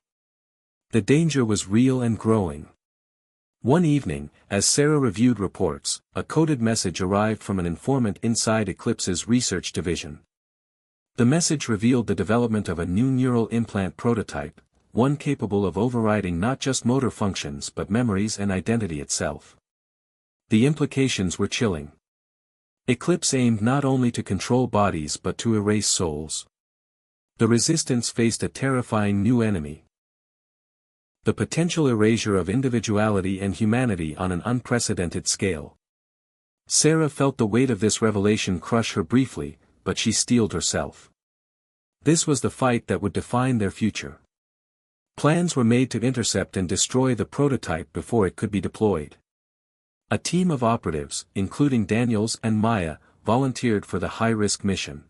S1: The danger was real and growing. One evening, as Sarah reviewed reports, a coded message arrived from an informant inside Eclipse's research division. The message revealed the development of a new neural implant prototype, one capable of overriding not just motor functions but memories and identity itself. The implications were chilling. Eclipse aimed not only to control bodies but to erase souls. The resistance faced a terrifying new enemy. The potential erasure of individuality and humanity on an unprecedented scale. Sarah felt the weight of this revelation crush her briefly, but she steeled herself. This was the fight that would define their future. Plans were made to intercept and destroy the prototype before it could be deployed. A team of operatives, including Daniels and Maya, volunteered for the high-risk mission.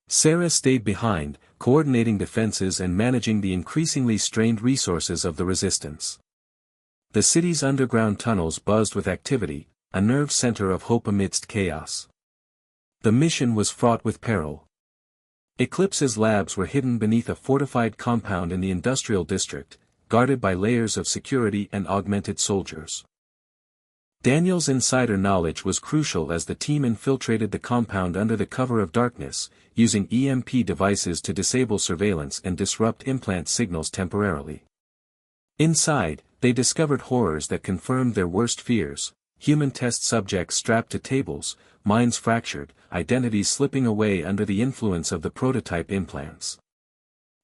S1: Sarah stayed behind, coordinating defenses and managing the increasingly strained resources of the resistance. The city's underground tunnels buzzed with activity, a nerve center of hope amidst chaos. The mission was fraught with peril. Eclipse's labs were hidden beneath a fortified compound in the industrial district, guarded by layers of security and augmented soldiers. Daniel's insider knowledge was crucial as the team infiltrated the compound under the cover of darkness, using EMP devices to disable surveillance and disrupt implant signals temporarily. Inside, they discovered horrors that confirmed their worst fears: human test subjects strapped to tables, minds fractured, identities slipping away under the influence of the prototype implants.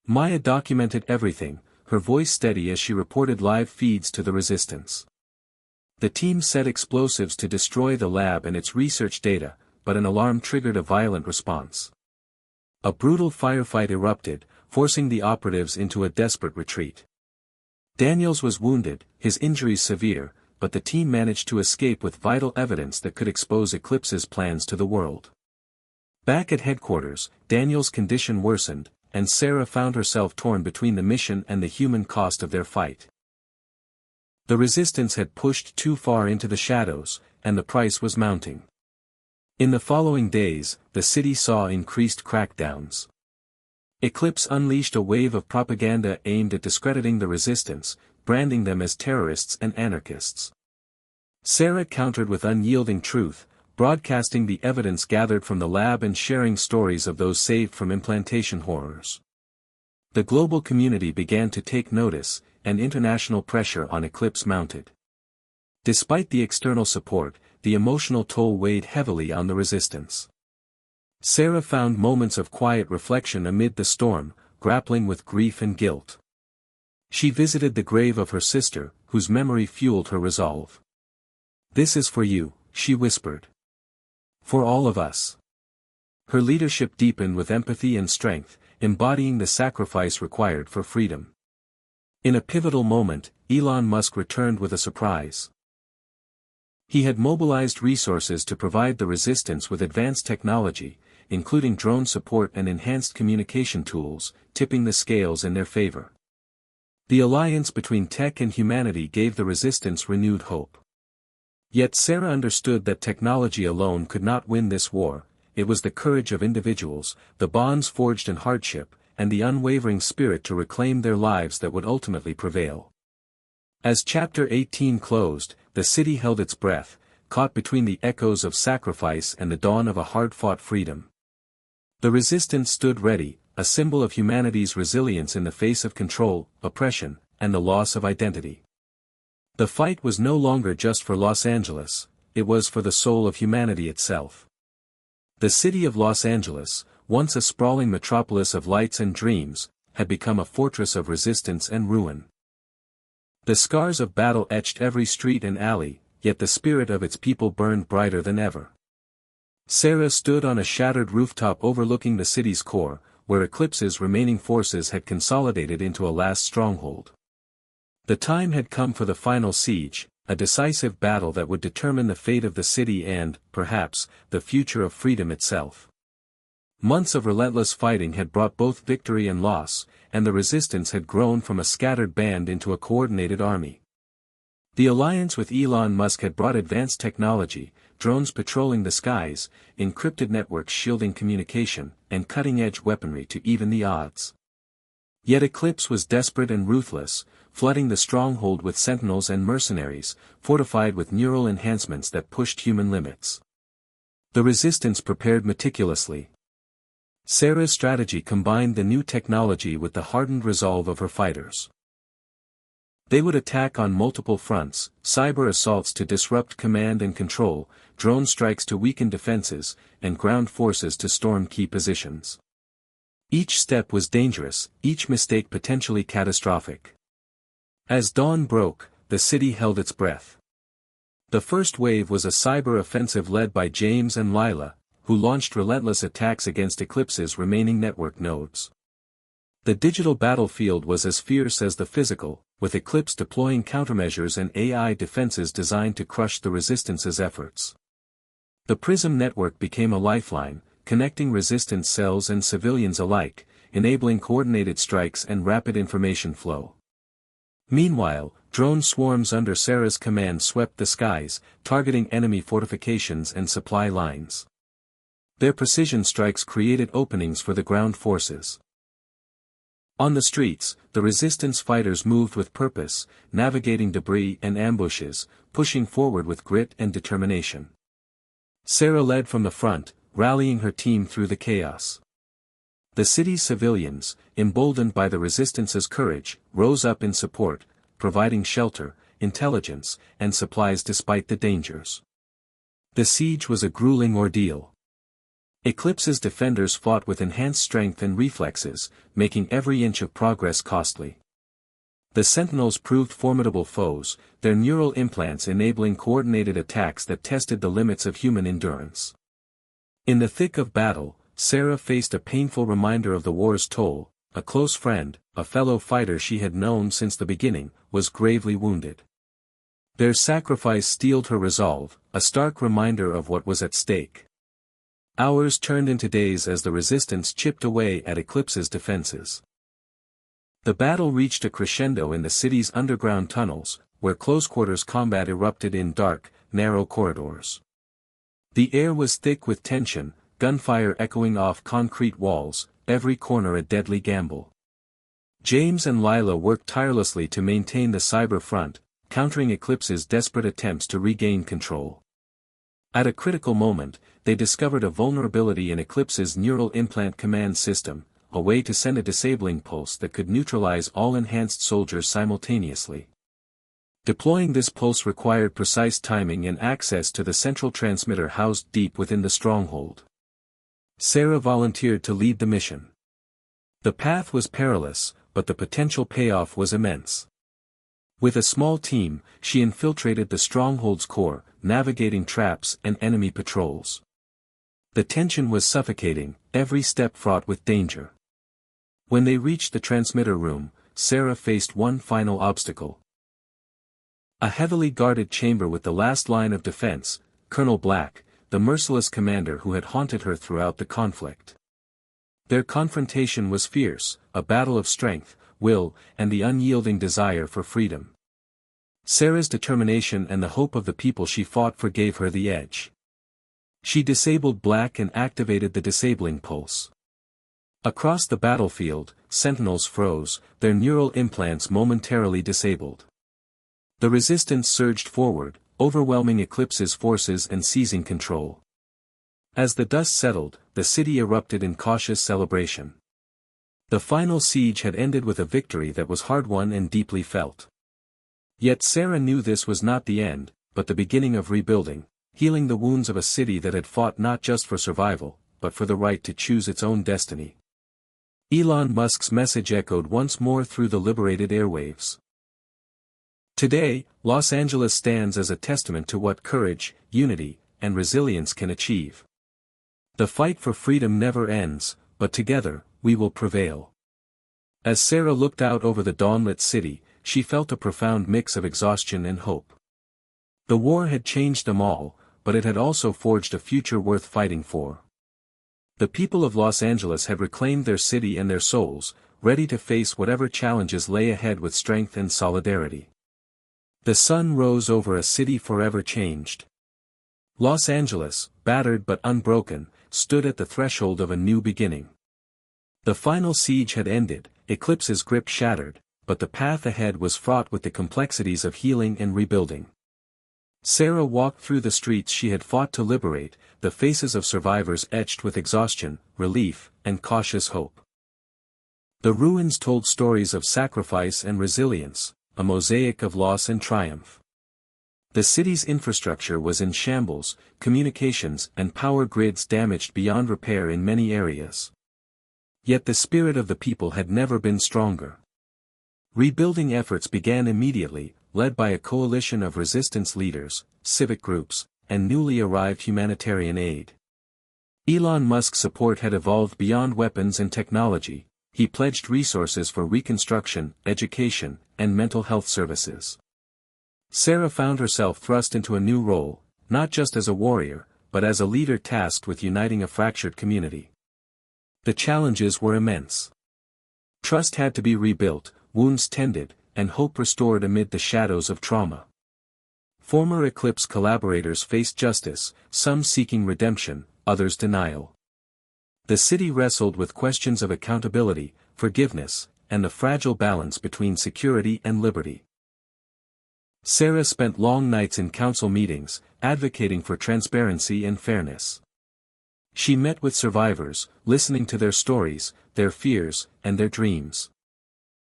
S1: Maya documented everything, her voice steady as she reported live feeds to the resistance. The team set explosives to destroy the lab and its research data, but an alarm triggered a violent response. A brutal firefight erupted, forcing the operatives into a desperate retreat. Daniels was wounded, his injuries severe, but the team managed to escape with vital evidence that could expose Eclipse's plans to the world. Back at headquarters, Daniel's condition worsened, and Sarah found herself torn between the mission and the human cost of their fight. The resistance had pushed too far into the shadows, and the price was mounting. In the following days, the city saw increased crackdowns. Eclipse unleashed a wave of propaganda aimed at discrediting the resistance, branding them as terrorists and anarchists. Sarah countered with unyielding truth, broadcasting the evidence gathered from the lab and sharing stories of those saved from implantation horrors. The global community began to take notice, and international pressure on Eclipse mounted. Despite the external support, the emotional toll weighed heavily on the resistance. Sarah found moments of quiet reflection amid the storm, grappling with grief and guilt. She visited the grave of her sister, whose memory fueled her resolve. "This is for you," she whispered. "For all of us." Her leadership deepened with empathy and strength, embodying the sacrifice required for freedom. In a pivotal moment, Elon Musk returned with a surprise. He had mobilized resources to provide the resistance with advanced technology, including drone support and enhanced communication tools, tipping the scales in their favor. The alliance between tech and humanity gave the resistance renewed hope. Yet Sarah understood that technology alone could not win this war. It was the courage of individuals, the bonds forged in hardship, and the unwavering spirit to reclaim their lives that would ultimately prevail. As Chapter 18 closed, the city held its breath, caught between the echoes of sacrifice and the dawn of a hard-fought freedom. The resistance stood ready, a symbol of humanity's resilience in the face of control, oppression, and the loss of identity. The fight was no longer just for Los Angeles, it was for the soul of humanity itself. The city of Los Angeles, once a sprawling metropolis of lights and dreams, had become a fortress of resistance and ruin. The scars of battle etched every street and alley, yet the spirit of its people burned brighter than ever. Sarah stood on a shattered rooftop overlooking the city's core, where Eclipse's remaining forces had consolidated into a last stronghold. The time had come for the final siege, a decisive battle that would determine the fate of the city and, perhaps, the future of freedom itself. Months of relentless fighting had brought both victory and loss, and the resistance had grown from a scattered band into a coordinated army. The alliance with Elon Musk had brought advanced technology, drones patrolling the skies, encrypted networks shielding communication, and cutting-edge weaponry to even the odds. Yet Eclipse was desperate and ruthless, flooding the stronghold with sentinels and mercenaries, fortified with neural enhancements that pushed human limits. The resistance prepared meticulously. Sarah's strategy combined the new technology with the hardened resolve of her fighters. They would attack on multiple fronts: cyber assaults to disrupt command and control, drone strikes to weaken defenses, and ground forces to storm key positions. Each step was dangerous, each mistake potentially catastrophic. As dawn broke, the city held its breath. The first wave was a cyber offensive led by James and Lila, who launched relentless attacks against Eclipse's remaining network nodes. The digital battlefield was as fierce as the physical, with Eclipse deploying countermeasures and AI defenses designed to crush the Resistance's efforts. The Prism network became a lifeline, connecting Resistance cells and civilians alike, enabling coordinated strikes and rapid information flow. Meanwhile, drone swarms under Sarah's command swept the skies, targeting enemy fortifications and supply lines. Their precision strikes created openings for the ground forces. On the streets, the Resistance fighters moved with purpose, navigating debris and ambushes, pushing forward with grit and determination. Sarah led from the front, rallying her team through the chaos. The city's civilians, emboldened by the Resistance's courage, rose up in support, providing shelter, intelligence, and supplies despite the dangers. The siege was a grueling ordeal. Eclipse's defenders fought with enhanced strength and reflexes, making every inch of progress costly. The Sentinels proved formidable foes, their neural implants enabling coordinated attacks that tested the limits of human endurance. In the thick of battle, Sarah faced a painful reminder of the war's toll. A close friend, a fellow fighter she had known since the beginning, was gravely wounded. Their sacrifice steeled her resolve, a stark reminder of what was at stake. Hours turned into days as the Resistance chipped away at Eclipse's defenses. The battle reached a crescendo in the city's underground tunnels, where close-quarters combat erupted in dark, narrow corridors. The air was thick with tension, gunfire echoing off concrete walls, every corner a deadly gamble. James and Lila worked tirelessly to maintain the cyber front, countering Eclipse's desperate attempts to regain control. At a critical moment, they discovered a vulnerability in Eclipse's neural implant command system, a way to send a disabling pulse that could neutralize all enhanced soldiers simultaneously. Deploying this pulse required precise timing and access to the central transmitter housed deep within the stronghold. Sarah volunteered to lead the mission. The path was perilous, but the potential payoff was immense. With a small team, she infiltrated the stronghold's core, navigating traps and enemy patrols. The tension was suffocating, every step fraught with danger. When they reached the transmitter room, Sarah faced one final obstacle. A heavily guarded chamber with the last line of defense, Colonel Black, the merciless commander who had haunted her throughout the conflict. Their confrontation was fierce, a battle of strength, will, and the unyielding desire for freedom. Sarah's determination and the hope of the people she fought for gave her the edge. She disabled Black and activated the disabling pulse. Across the battlefield, sentinels froze, their neural implants momentarily disabled. The Resistance surged forward, overwhelming Eclipse's forces and seizing control. As the dust settled, the city erupted in cautious celebration. The final siege had ended with a victory that was hard-won and deeply felt. Yet Sarah knew this was not the end, but the beginning of rebuilding, healing the wounds of a city that had fought not just for survival, but for the right to choose its own destiny. Elon Musk's message echoed once more through the liberated airwaves. Today, Los Angeles stands as a testament to what courage, unity, and resilience can achieve. The fight for freedom never ends, but together, we will prevail. As Sarah looked out over the dawnlit city, she felt a profound mix of exhaustion and hope. The war had changed them all, but it had also forged a future worth fighting for. The people of Los Angeles had reclaimed their city and their souls, ready to face whatever challenges lay ahead with strength and solidarity. The sun rose over a city forever changed. Los Angeles, battered but unbroken, stood at the threshold of a new beginning. The final siege had ended, Eclipse's grip shattered, but the path ahead was fraught with the complexities of healing and rebuilding. Sarah walked through the streets she had fought to liberate, the faces of survivors etched with exhaustion, relief, and cautious hope. The ruins told stories of sacrifice and resilience, a mosaic of loss and triumph. The city's infrastructure was in shambles, communications and power grids damaged beyond repair in many areas. Yet the spirit of the people had never been stronger. Rebuilding efforts began immediately, led by a coalition of resistance leaders, civic groups, and newly arrived humanitarian aid. Elon Musk's support had evolved beyond weapons and technology. He pledged resources for reconstruction, education, and mental health services. Sarah found herself thrust into a new role, not just as a warrior, but as a leader tasked with uniting a fractured community. The challenges were immense. Trust had to be rebuilt, wounds tended, and hope restored amid the shadows of trauma. Former Eclipse collaborators faced justice, some seeking redemption, others denial. The city wrestled with questions of accountability, forgiveness, and the fragile balance between security and liberty. Sarah spent long nights in council meetings, advocating for transparency and fairness. She met with survivors, listening to their stories, their fears, and their dreams.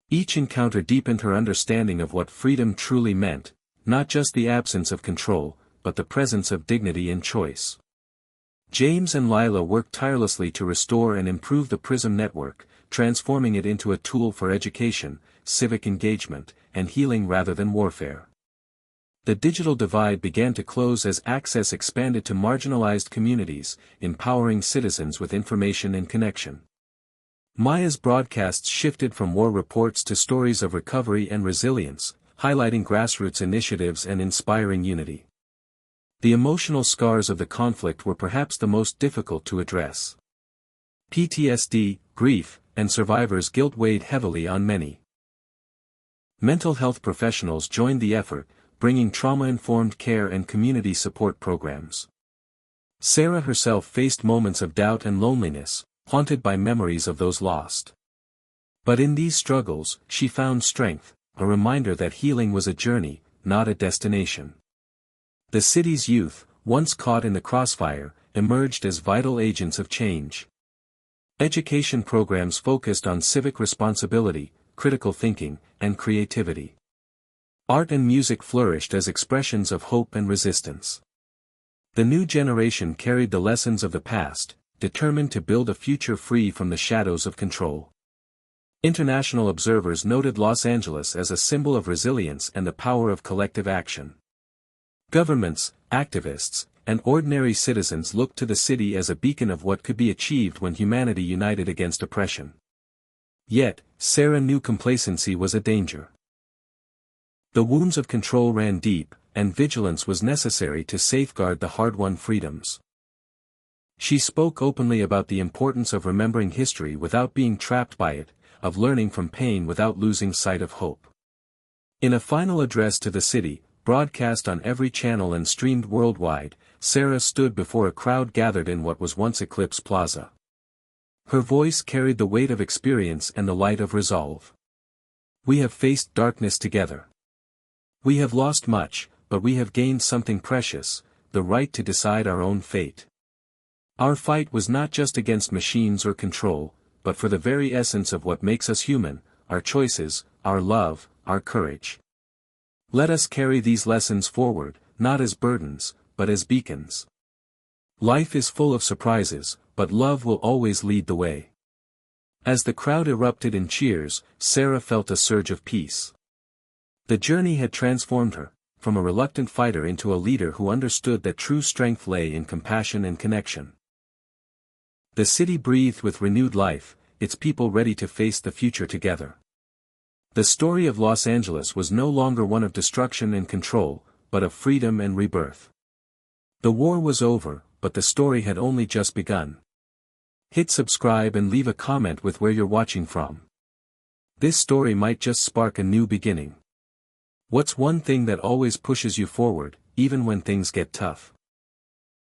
S1: Each encounter deepened her understanding of what freedom truly meant, not just the absence of control, but the presence of dignity and choice. James and Lila worked tirelessly to restore and improve the PRISM network, transforming it into a tool for education, civic engagement, and healing rather than warfare. The digital divide began to close as access expanded to marginalized communities, empowering citizens with information and connection. Maya's broadcasts shifted from war reports to stories of recovery and resilience, highlighting grassroots initiatives and inspiring unity. The emotional scars of the conflict were perhaps the most difficult to address. PTSD, grief, and survivors' guilt weighed heavily on many. Mental health professionals joined the effort, bringing trauma-informed care and community support programs. Sarah herself faced moments of doubt and loneliness, haunted by memories of those lost. But in these struggles, she found strength, a reminder that healing was a journey, not a destination. The city's youth, once caught in the crossfire, emerged as vital agents of change. Education programs focused on civic responsibility, critical thinking, and creativity. Art and music flourished as expressions of hope and resistance. The new generation carried the lessons of the past, determined to build a future free from the shadows of control. International observers noted Los Angeles as a symbol of resilience and the power of collective action. Governments, activists, and ordinary citizens looked to the city as a beacon of what could be achieved when humanity united against oppression. Yet, Sarah knew complacency was a danger. The wounds of control ran deep, and vigilance was necessary to safeguard the hard-won freedoms. She spoke openly about the importance of remembering history without being trapped by it, of learning from pain without losing sight of hope. In a final address to the city, broadcast on every channel and streamed worldwide, Sarah stood before a crowd gathered in what was once Eclipse Plaza. Her voice carried the weight of experience and the light of resolve. We have faced darkness together. We have lost much, but we have gained something precious, the right to decide our own fate. Our fight was not just against machines or control, but for the very essence of what makes us human, our choices, our love, our courage. Let us carry these lessons forward, not as burdens, but as beacons. Life is full of surprises, but love will always lead the way. As the crowd erupted in cheers, Sarah felt a surge of peace. The journey had transformed her, from a reluctant fighter into a leader who understood that true strength lay in compassion and connection. The city breathed with renewed life, its people ready to face the future together. The story of Los Angeles was no longer one of destruction and control, but of freedom and rebirth. The war was over, but the story had only just begun. Hit subscribe and leave a comment with where you're watching from. This story might just spark a new beginning. What's one thing that always pushes you forward, even when things get tough?